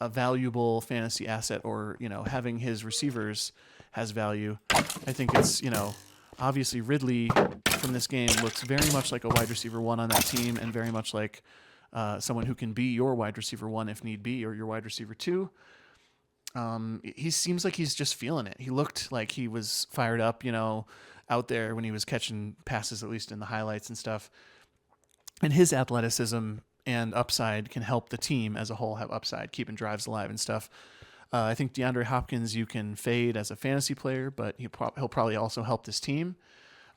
a valuable fantasy asset, or, having his receivers has value. I think it's, obviously Ridley from this game looks very much like a wide receiver 1 on that team, and very much like someone who can be your wide receiver 1 if need be, or your wide receiver 2. He seems like he's just feeling it. He looked like he was fired up, out there when he was catching passes, at least in the highlights and stuff. And his athleticism and upside can help the team as a whole have upside, keeping drives alive and stuff. I think DeAndre Hopkins you can fade as a fantasy player, but he'll probably also help this team.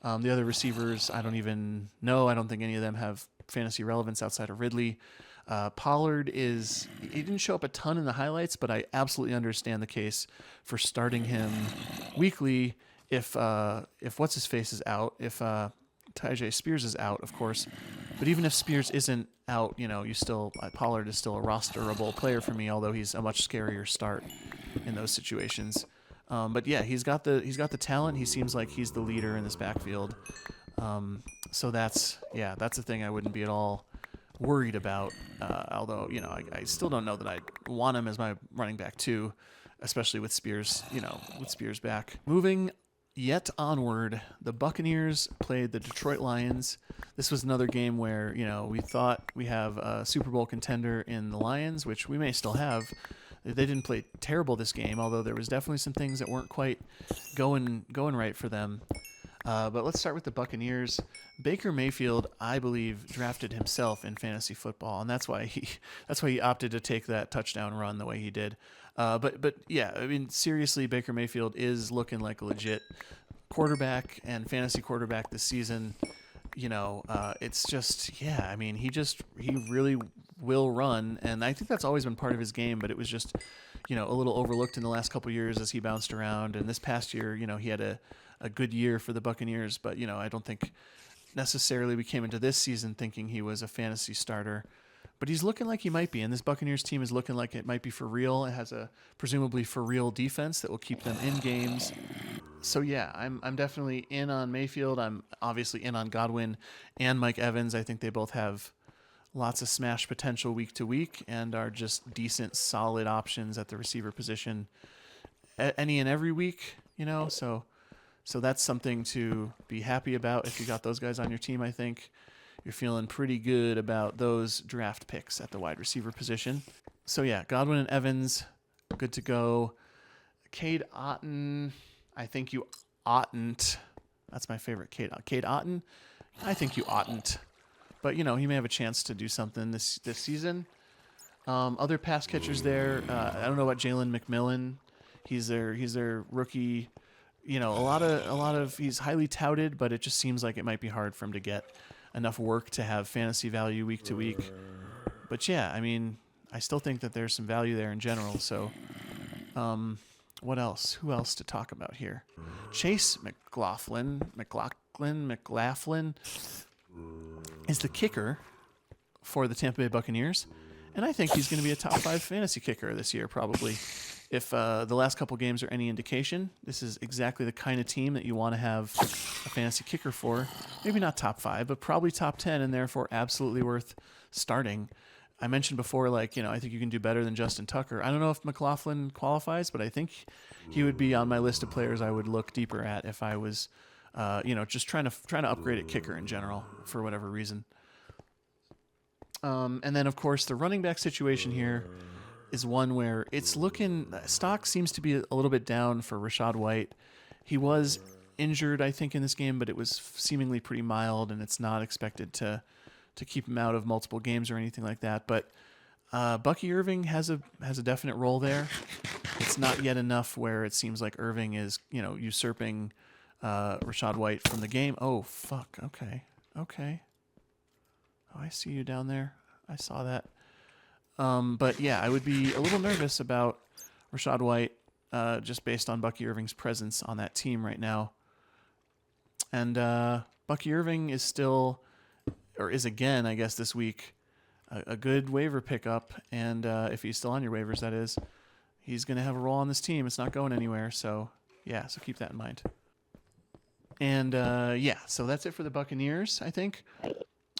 The other receivers, I don't even know. I don't think any of them have fantasy relevance outside of Ridley. Pollard he didn't show up a ton in the highlights, but I absolutely understand the case for starting him weekly if what's-his-face is out, if Tyjae Spears is out, of course. But even if Spears isn't out, Pollard is still a rosterable player for me, although he's a much scarier start in those situations. But yeah, he's got the talent. He seems like he's the leader in this backfield. So that's the thing I wouldn't be at all worried about. Although, I still don't know that I want him as my running back too, especially with Spears, back. Moving yet onward, the Buccaneers played the Detroit Lions. This was another game where, we thought we have a Super Bowl contender in the Lions, which we may still have. They didn't play terrible this game, although there was definitely some things that weren't quite going right for them. But let's start with the Buccaneers. Baker Mayfield, I believe, drafted himself in fantasy football, and that's why he opted to take that touchdown run the way he did. But yeah, I mean, seriously, Baker Mayfield is looking like a legit quarterback and fantasy quarterback this season. It's just, yeah, I mean, he really will run, and I think that's always been part of his game, but it was just, a little overlooked in the last couple of years as he bounced around. And this past year, he had a good year for the Buccaneers, but, I don't think necessarily we came into this season thinking he was a fantasy starter. But he's looking like he might be, and this Buccaneers team is looking like it might be for real. It has a presumably for real defense that will keep them in games. So yeah, I'm definitely in on Mayfield. I'm obviously in on Godwin and Mike Evans. I think they both have lots of smash potential week to week and are just decent, solid options at the receiver position any and every week. So So that's something to be happy about if you got those guys on your team, I think. You're feeling pretty good about those draft picks at the wide receiver position. So, yeah, Godwin and Evans, good to go. Cade Otton, I think you oughtn't. That's my favorite, Cade Otton. I think you oughtn't. But, he may have a chance to do something this season. Other pass catchers there, I don't know about Jalen McMillan. He's their rookie. A lot of he's highly touted, but it just seems like it might be hard for him to get enough work to have fantasy value week to week. But yeah, I still think that there's some value there in general. So, what else? Who else to talk about here? Chase McLaughlin is the kicker for the Tampa Bay Buccaneers, and I think he's going to be a top 5 fantasy kicker this year, probably. If the last couple games are any indication, this is exactly the kind of team that you want to have a fantasy kicker for. Maybe not top 5, but probably top 10, and therefore absolutely worth starting. I mentioned before, I think you can do better than Justin Tucker. I don't know if McLaughlin qualifies, but I think he would be on my list of players I would look deeper at if I was, just trying to upgrade at kicker in general for whatever reason. And then, of course, the running back situation here is one where stock seems to be a little bit down for Rachaad White. He was injured, I think, in this game, but it was seemingly pretty mild, and it's not expected to keep him out of multiple games or anything like that. But Bucky Irving has a definite role there. It's not yet enough where it seems like Irving is, usurping Rachaad White from the game. Oh, fuck. Okay. Oh, I see you down there. I saw that. But yeah, I would be a little nervous about Rachaad White just based on Bucky Irving's presence on that team right now. And Bucky Irving is still, or is again, I guess, this week, a good waiver pickup. And if he's still on your waivers, that is, he's going to have a role on this team. It's not going anywhere. So, yeah, so keep that in mind. And, so that's it for the Buccaneers, I think.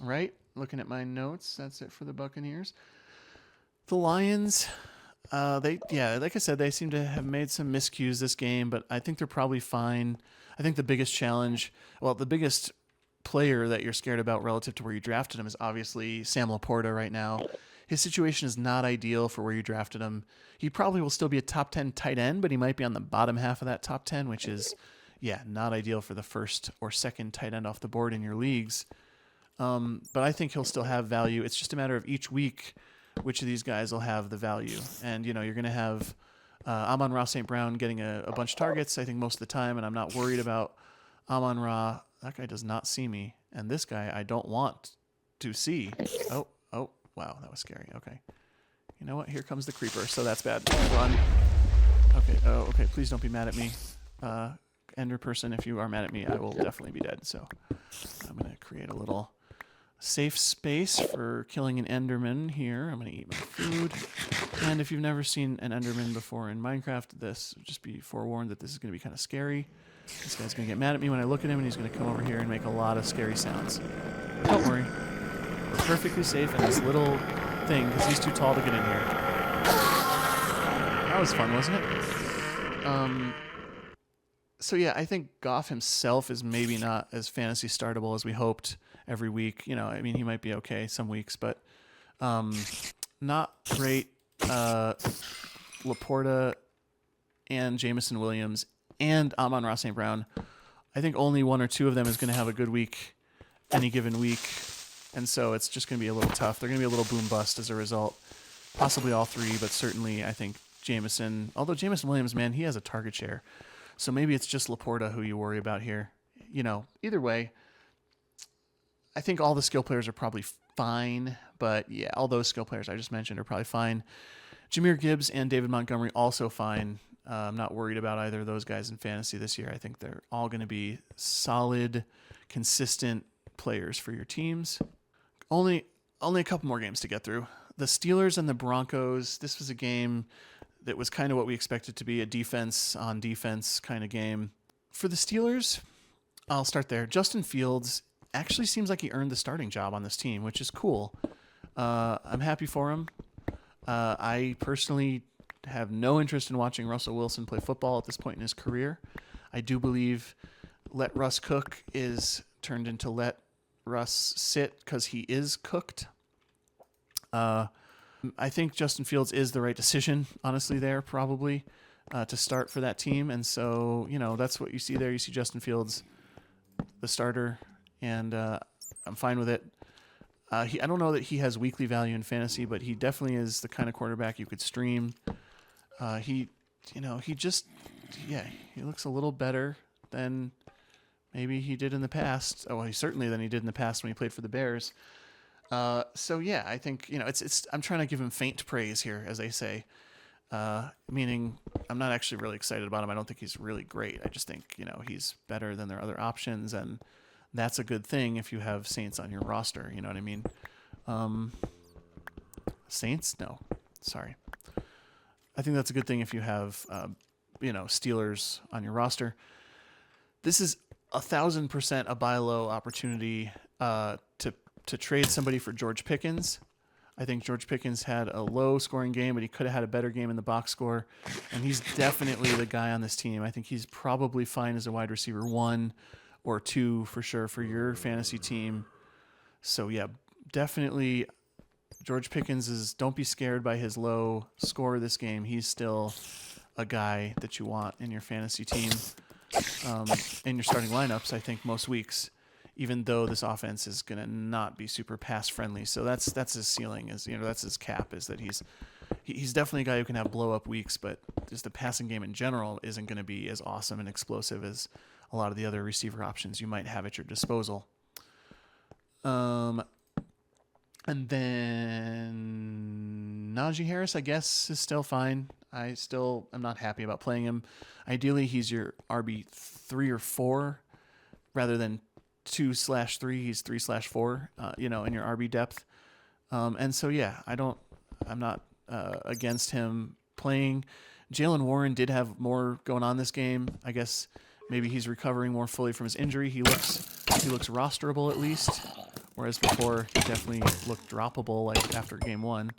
Right? Looking at my notes, that's it for the Buccaneers. The Lions, like I said, they seem to have made some miscues this game, but I think they're probably fine. I think the biggest player that you're scared about relative to where you drafted him is obviously Sam Laporta right now. His situation is not ideal for where you drafted him. He probably will still be a top 10 tight end, but he might be on the bottom half of that top 10, which is, not ideal for the first or second tight end off the board in your leagues. But I think he'll still have value. It's just a matter of each week which of these guys will have the value. And, you're going to have Amon-Ra St. Brown getting a bunch of targets, I think, most of the time, and I'm not worried about Amon-Ra. That guy does not see me, and this guy I don't want to see. Oh, wow, that was scary. Okay. You know what? Here comes the creeper, so that's bad. Run. Okay, please don't be mad at me. Ender person, if you are mad at me, I will definitely be dead. So I'm going to create a little safe space for killing an Enderman here. I'm going to eat my food. And if you've never seen an Enderman before in Minecraft, just be forewarned that this is going to be kind of scary. This guy's going to get mad at me when I look at him, and he's going to come over here and make a lot of scary sounds. Don't worry. We're perfectly safe in this little thing because he's too tall to get in here. That was fun, wasn't it? So yeah, I think Goff himself is maybe not as fantasy startable as we hoped every week. He might be okay some weeks, but not great. Laporta and Jameson Williams and Amon-Ra St. Brown. I think only one or two of them is going to have a good week any given week. And so it's just going to be a little tough. They're going to be a little boom bust as a result. Possibly all three, but certainly I think Jameson. Although Jameson Williams, man, he has a target share. So maybe it's just Laporta who you worry about here. Either way, I think all the skill players are probably fine. But yeah, all those skill players I just mentioned are probably fine. Jahmyr Gibbs and David Montgomery also fine. I'm not worried about either of those guys in fantasy this year. I think they're all going to be solid, consistent players for your teams. Only a couple more games to get through. The Steelers and the Broncos, this was a game that was kind of what we expected to be, a defense on defense kind of game. For the Steelers, I'll start there. Justin Fields actually seems like he earned the starting job on this team, which is cool. I'm happy for him. I personally have no interest in watching Russell Wilson play football at this point in his career. I do believe let Russ cook is turned into let Russ sit because he is cooked. I think Justin Fields is the right decision, honestly, there probably to start for that team. And so, that's what you see there. You see Justin Fields, the starter, and I'm fine with it. I don't know that he has weekly value in fantasy, but he definitely is the kind of quarterback you could stream. He looks a little better than maybe he did in the past. Oh, he certainly than he did in the past when he played for the Bears. So yeah, I think I'm trying to give him faint praise here, as they say. Meaning I'm not actually really excited about him. I don't think he's really great. I just think he's better than their other options, and that's a good thing if you have Saints on your roster. You know what I mean? Saints? No, sorry. I think that's a good thing if you have Steelers on your roster. This is 1,000% a buy low opportunity to trade somebody for George Pickens. I think George Pickens had a low scoring game, but he could have had a better game in the box score. And he's definitely the guy on this team. I think he's probably fine as a wide receiver 1 or 2 for sure for your fantasy team. So yeah, definitely George Pickens don't be scared by his low score this game. He's still a guy that you want in your fantasy team, in your starting lineups, I think most weeks, even though this offense is going to not be super pass friendly. So that's his ceiling, that's his cap, is that he's definitely a guy who can have blow up weeks, but just the passing game in general isn't going to be as awesome and explosive as a lot of the other receiver options you might have at your disposal. And then Najee Harris, I guess, is still fine. I still am not happy about playing him. Ideally, he's your RB3 or 4 rather than 2/3. He's 3/4, in your RB depth. And so, yeah, I'm not against him playing. Jalen Warren did have more going on this game. I guess maybe he's recovering more fully from his injury. He looks rosterable at least. Whereas before, he definitely looked droppable, like after game 1.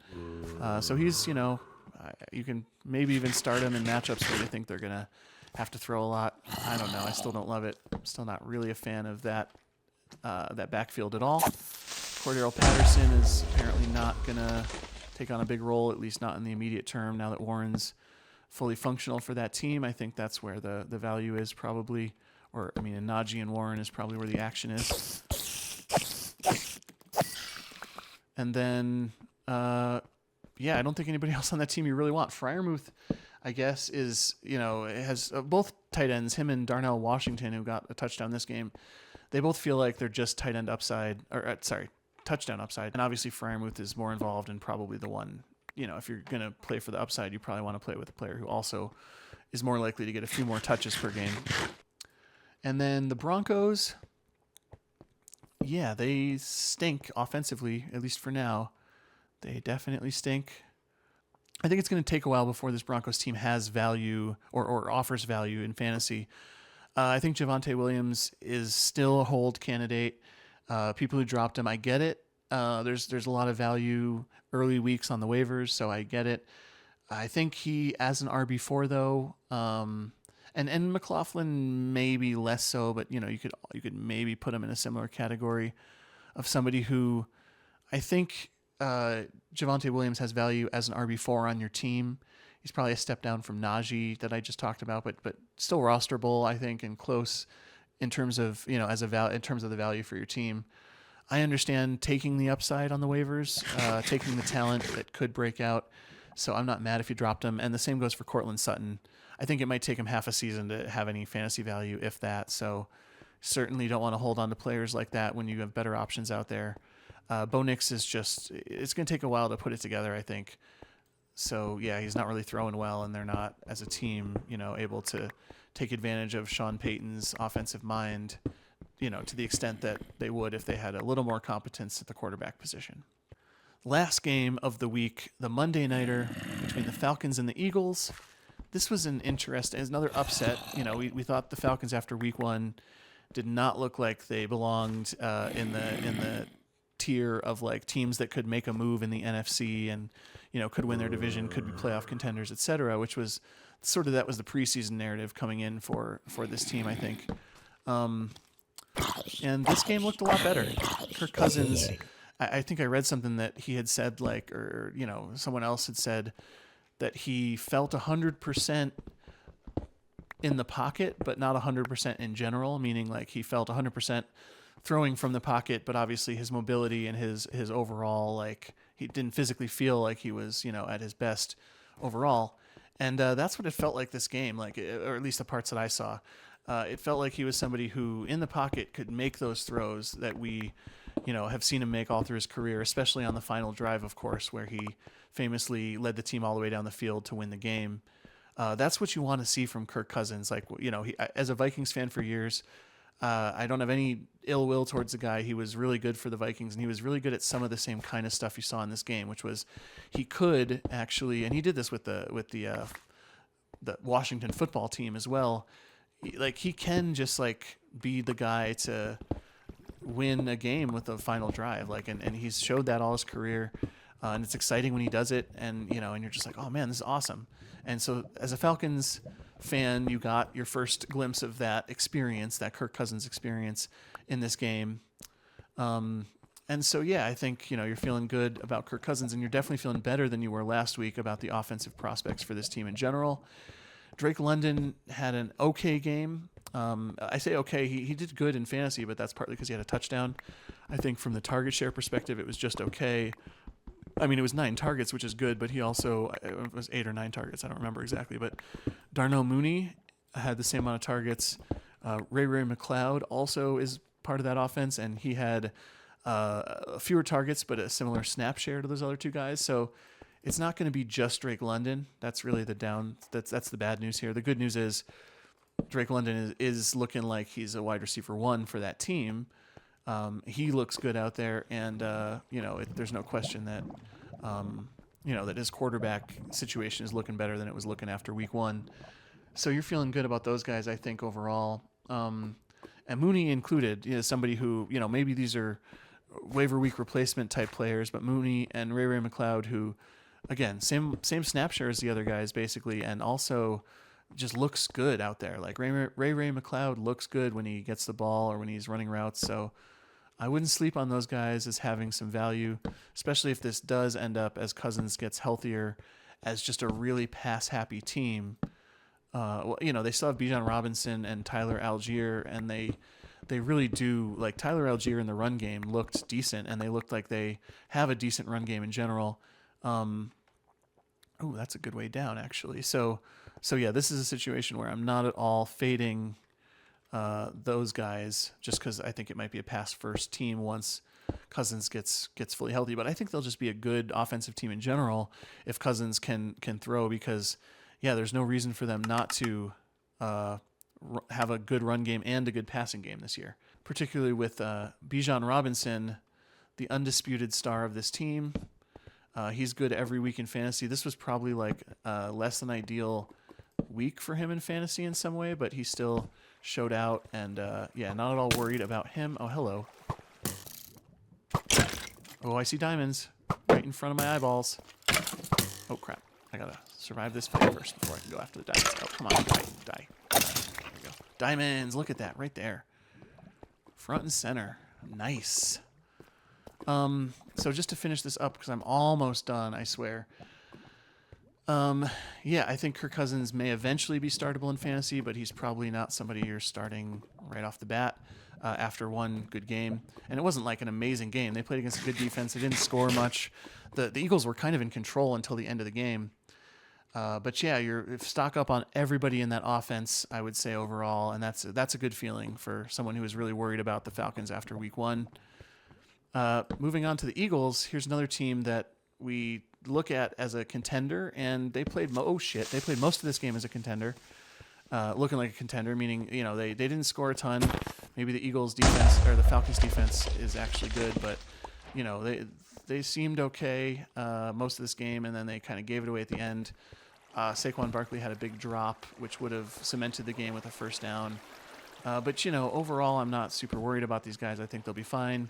So he's, you can maybe even start him in matchups where they think they're going to have to throw a lot. I don't know. I still don't love it. I'm still not really a fan of that backfield at all. Cordero Patterson is apparently not going to take on a big role, at least not in the immediate term, now that Warren's fully functional for that team. I think that's where the value is probably, in Najee and Warren is probably where the action is. And then, I don't think anybody else on that team you really want. Freiermuth, I guess, is, has both tight ends, him and Darnell Washington, who got a touchdown this game. They both feel like they're just touchdown upside. And obviously Freiermuth is more involved and probably the one, if you're going to play for the upside, you probably want to play with a player who also is more likely to get a few more touches per game. And then the Broncos, yeah, they stink offensively, at least for now. They definitely stink. I think it's going to take a while before this Broncos team has value or offers value in fantasy. I think Javonte Williams is still a hold candidate. People who dropped him, I get it. There's a lot of value early weeks on the waivers, so I get it. I think he, as an RB4 though, and McLaughlin maybe less so, but you could maybe put him in a similar category of somebody who I think Javonte Williams has value as an RB4 on your team. He's probably a step down from Najee that I just talked about, but still rosterable, I think, and close in terms of in terms of the value for your team. I understand taking the upside on the waivers, taking the talent that could break out. So I'm not mad if you dropped him. And the same goes for Cortland Sutton. I think it might take him half a season to have any fantasy value, if that. So certainly don't want to hold on to players like that when you have better options out there. Bo Nix is it's going to take a while to put it together, I think. So yeah, he's not really throwing well, and they're not, as a team, able to take advantage of Sean Payton's offensive mind, to the extent that they would if they had a little more competence at the quarterback position. Last game of the week, the Monday nighter between the Falcons and the Eagles. This was another upset. We thought the Falcons after week 1 did not look like they belonged in the tier of like teams that could make a move in the NFC and could win their division, could be playoff contenders, etc., which was sort of that was the preseason narrative coming in for this team, I think. And this game looked a lot better. Kirk Cousins, I think I read something that he had said, like, or, you know, someone else had said that he felt 100% in the pocket, but not 100% in general, meaning like he felt 100% throwing from the pocket, but obviously his mobility and his overall, like, he didn't physically feel like he was, you know, at his best overall. And that's what it felt like this game, like, or at least the parts that I saw. It felt like he was somebody who in the pocket could make those throws that we, you know, have seen him make all through his career, especially on the final drive, of course, where he famously led the team all the way down the field to win the game. That's what you want to see from Kirk Cousins. Like, you know, as a Vikings fan for years, I don't have any ill will towards the guy. He was really good for the Vikings, and he was really good at some of the same kind of stuff you saw in this game, which was he could actually, and he did this with the Washington football team as well. Like, he can just like be the guy to win a game with the final drive. Like, and he's showed that all his career. And it's exciting when he does it, and, you know, and you're just like, oh man, this is awesome. And so as a Falcons fan, you got your first glimpse of that experience, that Kirk Cousins experience in this game. And so, yeah, I think, you know, you're feeling good about Kirk Cousins, and you're definitely feeling better than you were last week about the offensive prospects for this team in general. Drake London had an okay game. I say okay, he did good in fantasy, but that's partly because he had a touchdown. I think from the target share perspective, it was just okay. I mean, it was 9 targets, which is good, but he also, it was 8 or 9 targets. I don't remember exactly, but Darnell Mooney had the same amount of targets. Ray McLeod also is part of that offense, and he had fewer targets, but a similar snap share to those other two guys. So it's not going to be just Drake London. That's really that's the bad news here. The good news is Drake London is looking like he's a wide receiver 1 for that team. He looks good out there, and you know, there's no question that you know, that his quarterback situation is looking better than it was looking after week 1. So you're feeling good about those guys, I think, overall. And Mooney included, you know, somebody who, you know, maybe these are waiver week replacement type players, but Mooney and Ray McLeod, who, again, same snap share as the other guys basically, and also just looks good out there. Like Ray McLeod looks good when he gets the ball or when he's running routes. So I wouldn't sleep on those guys as having some value, especially if this does end up, as Cousins gets healthier, as just a really pass-happy team. Well, you know, they still have Bijan Robinson and Tyler Algier, and they really do, like, Tyler Algier in the run game looked decent, and they looked like they have a decent run game in general. Oh, that's a good way down, actually. So yeah, this is a situation where I'm not at all fading those guys, just because I think it might be a pass-first team once Cousins gets fully healthy. But I think they'll just be a good offensive team in general if Cousins can throw, because, yeah, there's no reason for them not to have a good run game and a good passing game this year, particularly with Bijan Robinson, the undisputed star of this team. He's good every week in fantasy. This was probably like less than ideal week for him in fantasy in some way, but he still showed out, and yeah, not at all worried about him. Oh, hello. Oh, I see diamonds right in front of my eyeballs. Oh, crap. I gotta survive this fight first before I can go after the diamonds. Oh, come on, die. There we go. Diamonds, look at that, right there. Front and center. Nice. So just to finish this up, because I'm almost done, I swear. Yeah, I think Kirk Cousins may eventually be startable in fantasy, but he's probably not somebody you're starting right off the bat after one good game. And it wasn't like an amazing game. They played against a good defense. They didn't score much. The Eagles were kind of in control until the end of the game. But yeah, you're stock up on everybody in that offense, I would say, overall, and that's a good feeling for someone who is really worried about the Falcons after week 1. Moving on to the Eagles, here's another team that we look at as a contender, and they played most of this game as a contender, looking like a contender, meaning, you know, they didn't score a ton. Maybe the Eagles defense or the Falcons defense is actually good, but, you know, they seemed okay most of this game, and then they kind of gave it away at the end. Saquon Barkley had a big drop, which would have cemented the game with a first down. But, you know, overall, I'm not super worried about these guys. I think they'll be fine.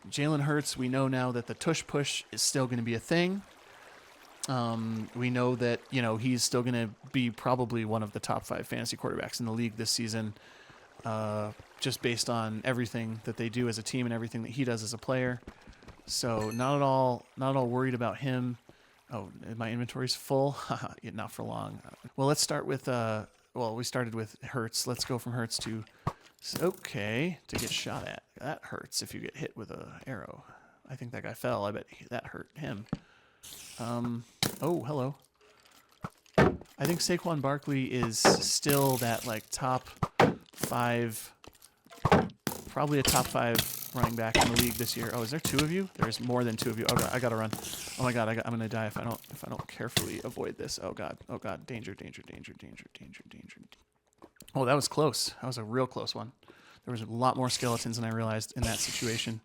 Jalen Hurts, we know now that the tush push is still going to be a thing. We know that, he's still going to be probably one of the top 5 fantasy quarterbacks in the league this season, just based on everything that they do as a team and everything that he does as a player. So not at all worried about him. Oh, my inventory's full? Yeah, not for long. Well, let's start with, we started with Hurts. Let's go from Hurts to, okay, to get shot at. That hurts if you get hit with an arrow. I think that guy fell. I bet that hurt him. Oh, hello. I think Saquon Barkley is still that, top 5, probably a top 5 running back in the league this year. Oh, is there 2 of you? There's more than 2 of you. Oh, God, I gotta run. Oh, my God, I'm gonna die if I don't carefully avoid this. Oh, God. Oh, God. Danger, danger, danger, danger, danger, danger. Oh, that was close. That was a real close one. There was a lot more skeletons than I realized in that situation.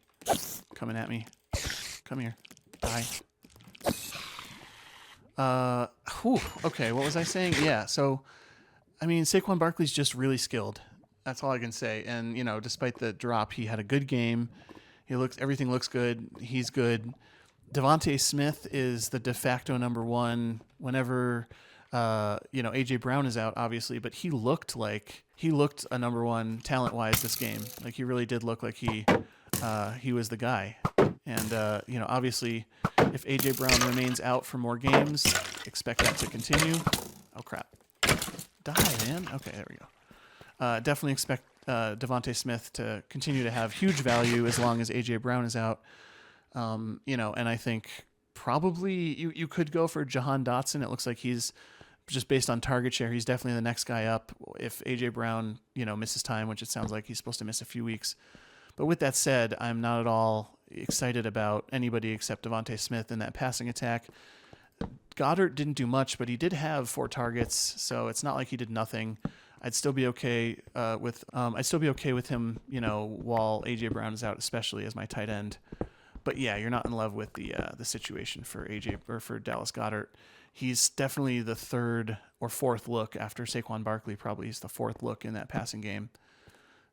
Coming at me. Come here. Die. Okay, what was I saying? Yeah, so, Saquon Barkley's just really skilled. That's all I can say. And, despite the drop, he had a good game. Everything looks good. He's good. Devontae Smith is the de facto number 1 whenever, A.J. Brown is out, obviously, but he looked a number 1 talent-wise this game. Like, he really did look like he was the guy. And, obviously, if A.J. Brown remains out for more games, expect that to continue. Oh, crap. Die, man. Okay, there we go. Definitely expect Devontae Smith to continue to have huge value as long as A.J. Brown is out. And I think probably you could go for Jahan Dotson. It looks like he's, just based on target share, he's definitely the next guy up if A.J. Brown, misses time, which it sounds like he's supposed to miss a few weeks. But with that said, I'm not at all excited about anybody except Devontae Smith in that passing attack. Goddard didn't do much, but he did have 4 targets, so it's not like he did nothing. I'd still be okay with him, while A.J. Brown is out, especially as my tight end. But yeah, you're not in love with the situation for A.J. or for Dallas Goedert. He's definitely the 3rd or 4th look after Saquon Barkley. Probably he's the 4th look in that passing game.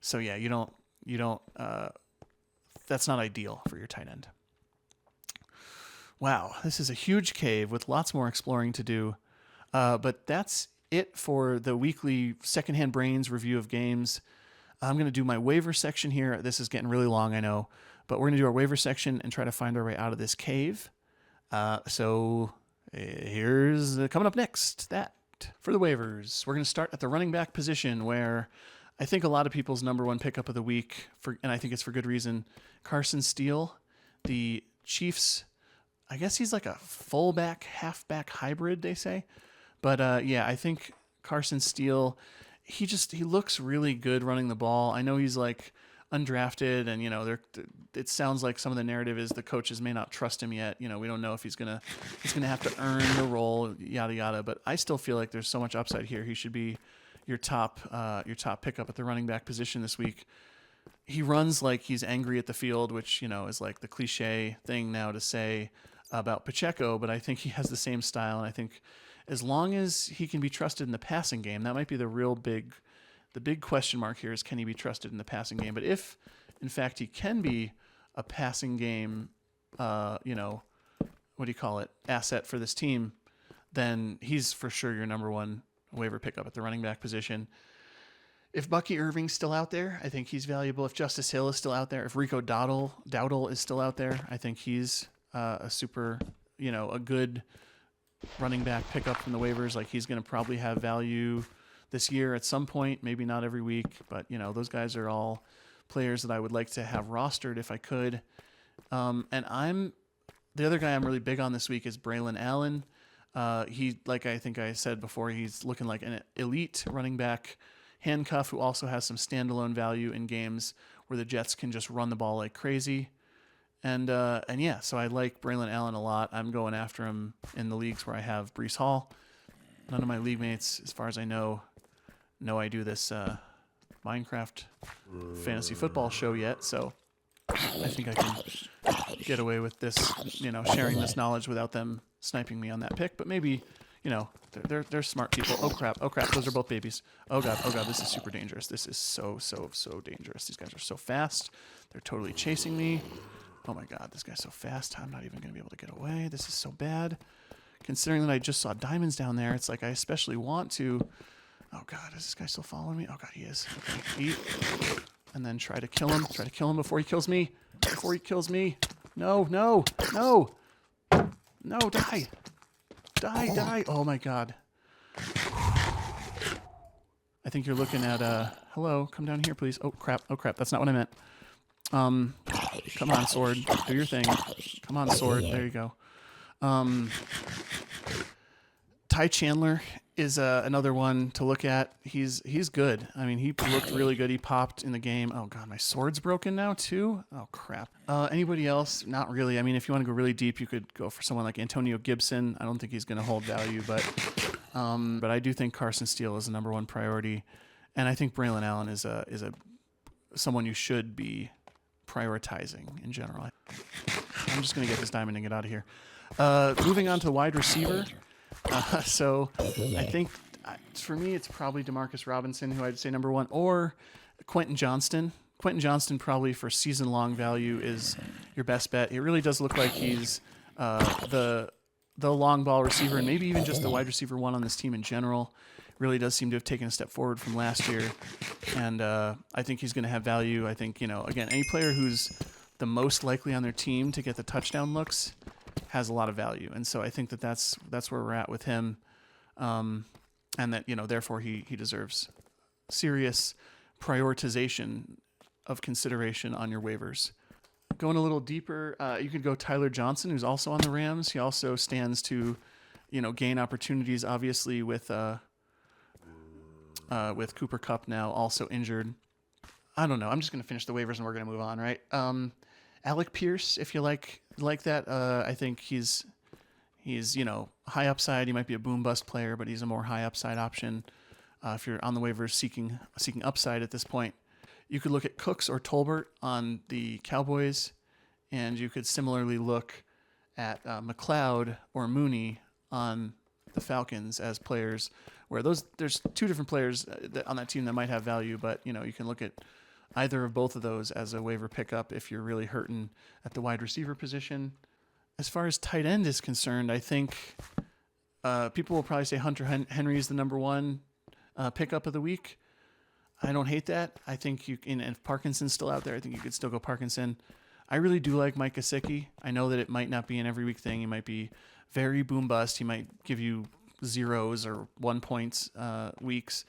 So yeah, you don't. That's not ideal for your tight end. Wow, this is a huge cave with lots more exploring to do. But that's it for the weekly Secondhand Brains review of games. I'm going to do my waiver section here. This is getting really long, I know. But we're going to do our waiver section and try to find our way out of this cave. So here's coming up next. That for the waivers. We're going to start at the running back position where I think a lot of people's number 1 pickup of the week, and I think it's for good reason, Carson Steele, the Chiefs. I guess he's like a fullback, halfback hybrid, they say. But I think Carson Steele, he looks really good running the ball. I know he's like undrafted, and it sounds like some of the narrative is the coaches may not trust him yet. We don't know if he's gonna have to earn the role, yada yada. But I still feel like there's so much upside here. He should be your top pickup at the running back position this week. He runs like he's angry at the field, which is like the cliche thing now to say about Pacheco, but I think he has the same style, and I think as long as he can be trusted in the passing game, that might be the big question mark here is, can he be trusted in the passing game? But if in fact he can be a passing game asset for this team, then he's for sure your number 1 waiver pickup at the running back position. If Bucky Irving's still out there, I think he's valuable. If Justice Hill is still out there, if Rico Dowdle is still out there, I think he's a super, a good running back pickup from the waivers. Like, he's going to probably have value this year at some point, maybe not every week, but those guys are all players that I would like to have rostered if I could. And the other guy I'm really big on this week is Braylon Allen. He, like I think I said before, he's looking like an elite running back handcuff who also has some standalone value in games where the Jets can just run the ball like crazy. And so I like Braylon Allen a lot. I'm going after him in the leagues where I have Breece Hall. None of my league mates, as far as I know I do this Minecraft fantasy football show yet, so I think I can get away with this, sharing this knowledge without them sniping me on that pick. But maybe, they're smart people. Oh crap, those are both babies. Oh god, this is super dangerous. This is so dangerous. These guys are so fast. They're totally chasing me. Oh my god, this guy's so fast. I'm not even going to be able to get away. This is so bad. considering that I just saw diamonds down there, it's like I especially want to. Oh God, is this guy still following me? Oh God, he is. Okay, eat, and then try to kill him. Try to kill him before he kills me. Before he kills me. No, no, no, no! Die, die, die! Oh my God. I think you're looking at hello, come down here, please. Oh crap, that's not what I meant. Come on, sword, do your thing. Come on, sword, there you go. Ty Chandler is another one to look at. He's good. I mean, he looked really good. He popped in the game. Oh God, my sword's broken now too. Oh crap. Anybody else? Not really. I mean, if you want to go really deep, you could go for someone like Antonio Gibson. I don't think he's going to hold value, but I do think Carson Steele is the number one priority, and I think Braylon Allen is someone you should be prioritizing in general. I'm just going to get this diamond and get out of here. Moving on to the wide receiver. So I think for me, it's probably Demarcus Robinson, who I'd say number one, or Quentin Johnston. Quentin Johnston probably for season-long value is your best bet. It really does look like he's the long ball receiver, and maybe even just the wide receiver one on this team in general. Really does seem to have taken a step forward from last year, and I think he's going to have value. I think, again, any player who's the most likely on their team to get the touchdown looks has a lot of value, and so I think that's where we're at with him, and that therefore he deserves serious prioritization of consideration on your waivers. Going a little deeper, you could go Tyler Johnson, who's also on the Rams. He also stands to, gain opportunities, obviously with Cooper Kupp now also injured. I don't know. I'm just going to finish the waivers and we're going to move on, right? Alec Pierce, if you like that, I think he's high upside. He might be a boom bust player, but he's a more high upside option. If you're on the waivers seeking upside at this point, you could look at Cooks or Tolbert on the Cowboys, and you could similarly look at McLeod or Mooney on the Falcons as players where there's two different players on that team that might have value, but you can look at either of both of those as a waiver pickup if you're really hurting at the wide receiver position. As far as tight end is concerned, I think people will probably say Hunter Henry is the number one pickup of the week. I don't hate that. I think if Parkinson's still out there, I think you could still go Parkinson. I really do like Mike Gesicki. I know that it might not be an every week thing. He might be very boom bust. He might give you zeros or 1 points weeks.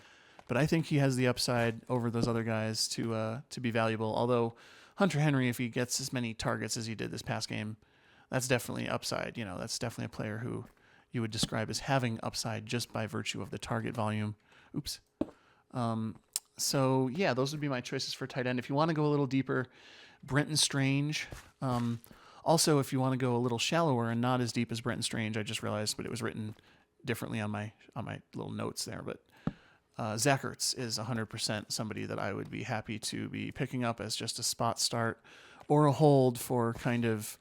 But I think he has the upside over those other guys to be valuable. Although Hunter Henry, if he gets as many targets as he did this past game, that's definitely upside. That's definitely a player who you would describe as having upside just by virtue of the target volume. Oops. So yeah, those would be my choices for tight end. If you want to go a little deeper, Brenton Strange. Also, if you want to go a little shallower and not as deep as Brenton Strange, I just realized, but it was written differently on my little notes there. But Zach Ertz is 100% somebody that I would be happy to be picking up as just a spot start or a hold for kind of,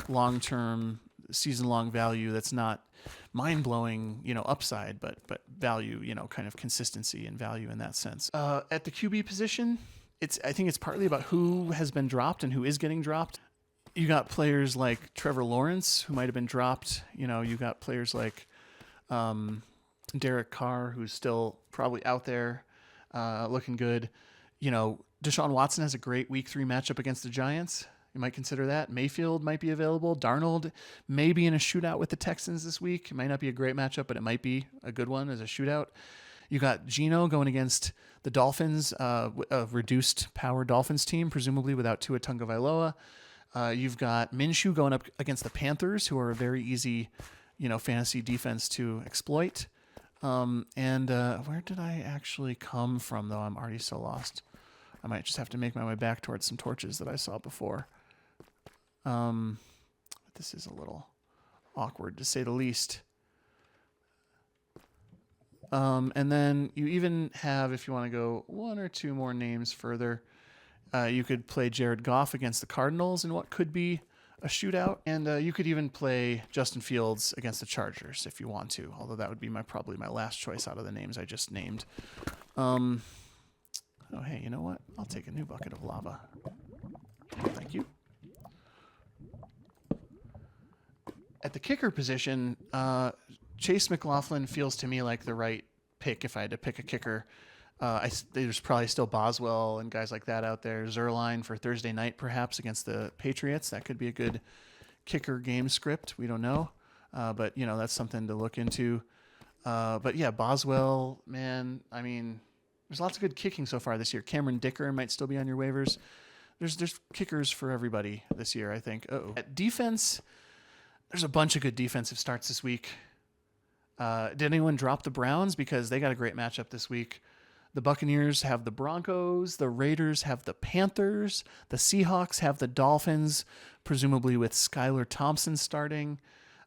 long-term, season-long value that's not mind-blowing, upside, but value, kind of consistency and value in that sense. At the QB position, I think it's partly about who has been dropped and who is getting dropped. You got players like Trevor Lawrence, who might have been dropped. You got players like Derek Carr, who's still probably out there looking good. Deshaun Watson has a great week 3 matchup against the Giants. You might consider that. Mayfield might be available. Darnold may be in a shootout with the Texans this week. It might not be a great matchup, but it might be a good one as a shootout. You got Geno going against the Dolphins, a reduced power Dolphins team, presumably without Tua Tagovailoa. You've got Minshew going up against the Panthers, who are a very easy, fantasy defense to exploit. Where did I actually come from, though? I'm already so lost. I might just have to make my way back towards some torches that I saw before. But this is a little awkward, to say the least. And then you even have, if you want to go 1 or 2 more names further, you could play Jared Goff against the Cardinals in what could be a shootout. And you could even play Justin Fields against the Chargers if you want to, although that would be probably my last choice out of the names I just named. Oh, hey, you know what? I'll take a new bucket of lava. Thank you. At the kicker position, Chase McLaughlin feels to me like the right pick if I had to pick a kicker. There's probably still Boswell and guys like that out there. Zerline for Thursday night, perhaps, against the Patriots. That could be a good kicker game script. We don't know. But, that's something to look into. But, yeah, Boswell, man, I mean, there's lots of good kicking so far this year. Cameron Dicker might still be on your waivers. There's kickers for everybody this year, I think. At defense, there's a bunch of good defensive starts this week. Did anyone drop the Browns? Because they got a great matchup this week. The Buccaneers have the Broncos. The Raiders have the Panthers. The Seahawks have the Dolphins, presumably with Skylar Thompson starting.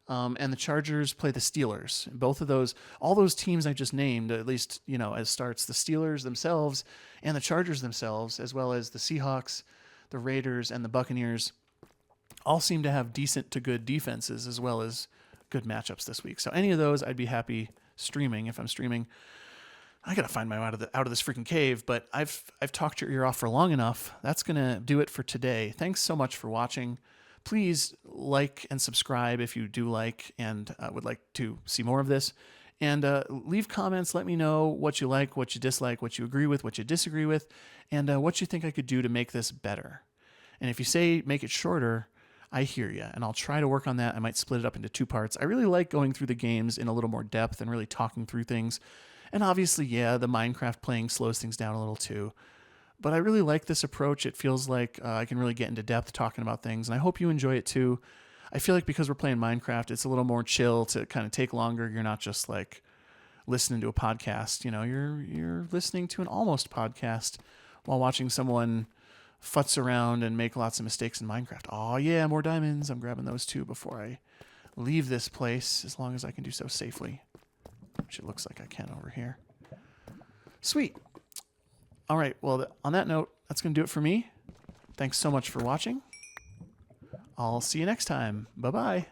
And the Chargers play the Steelers. Both of those, all those teams I just named, at least, as starts, the Steelers themselves and the Chargers themselves, as well as the Seahawks, the Raiders, and the Buccaneers, all seem to have decent to good defenses as well as good matchups this week. So any of those, I'd be happy streaming if I'm streaming. I gotta find my way out of this freaking cave, but I've talked your ear off for long enough. That's gonna do it for today. Thanks so much for watching. Please like and subscribe if you do like and would like to see more of this. And leave comments. Let me know what you like, what you dislike, what you agree with, what you disagree with, and what you think I could do to make this better. And if you say make it shorter, I hear you, and I'll try to work on that. I might split it up into 2 parts. I really like going through the games in a little more depth and really talking through things. And obviously, yeah, the Minecraft playing slows things down a little too. But I really like this approach. It feels like I can really get into depth talking about things, and I hope you enjoy it too. I feel like because we're playing Minecraft, it's a little more chill to kind of take longer. You're not just like listening to a podcast. You're listening to an almost podcast while watching someone futz around and make lots of mistakes in Minecraft. Oh yeah, more diamonds. I'm grabbing those too before I leave this place, as long as I can do so safely, which it looks like I can over here. Sweet. All right, well, on that note, that's going to do it for me. Thanks so much for watching. I'll see you next time. Bye-bye.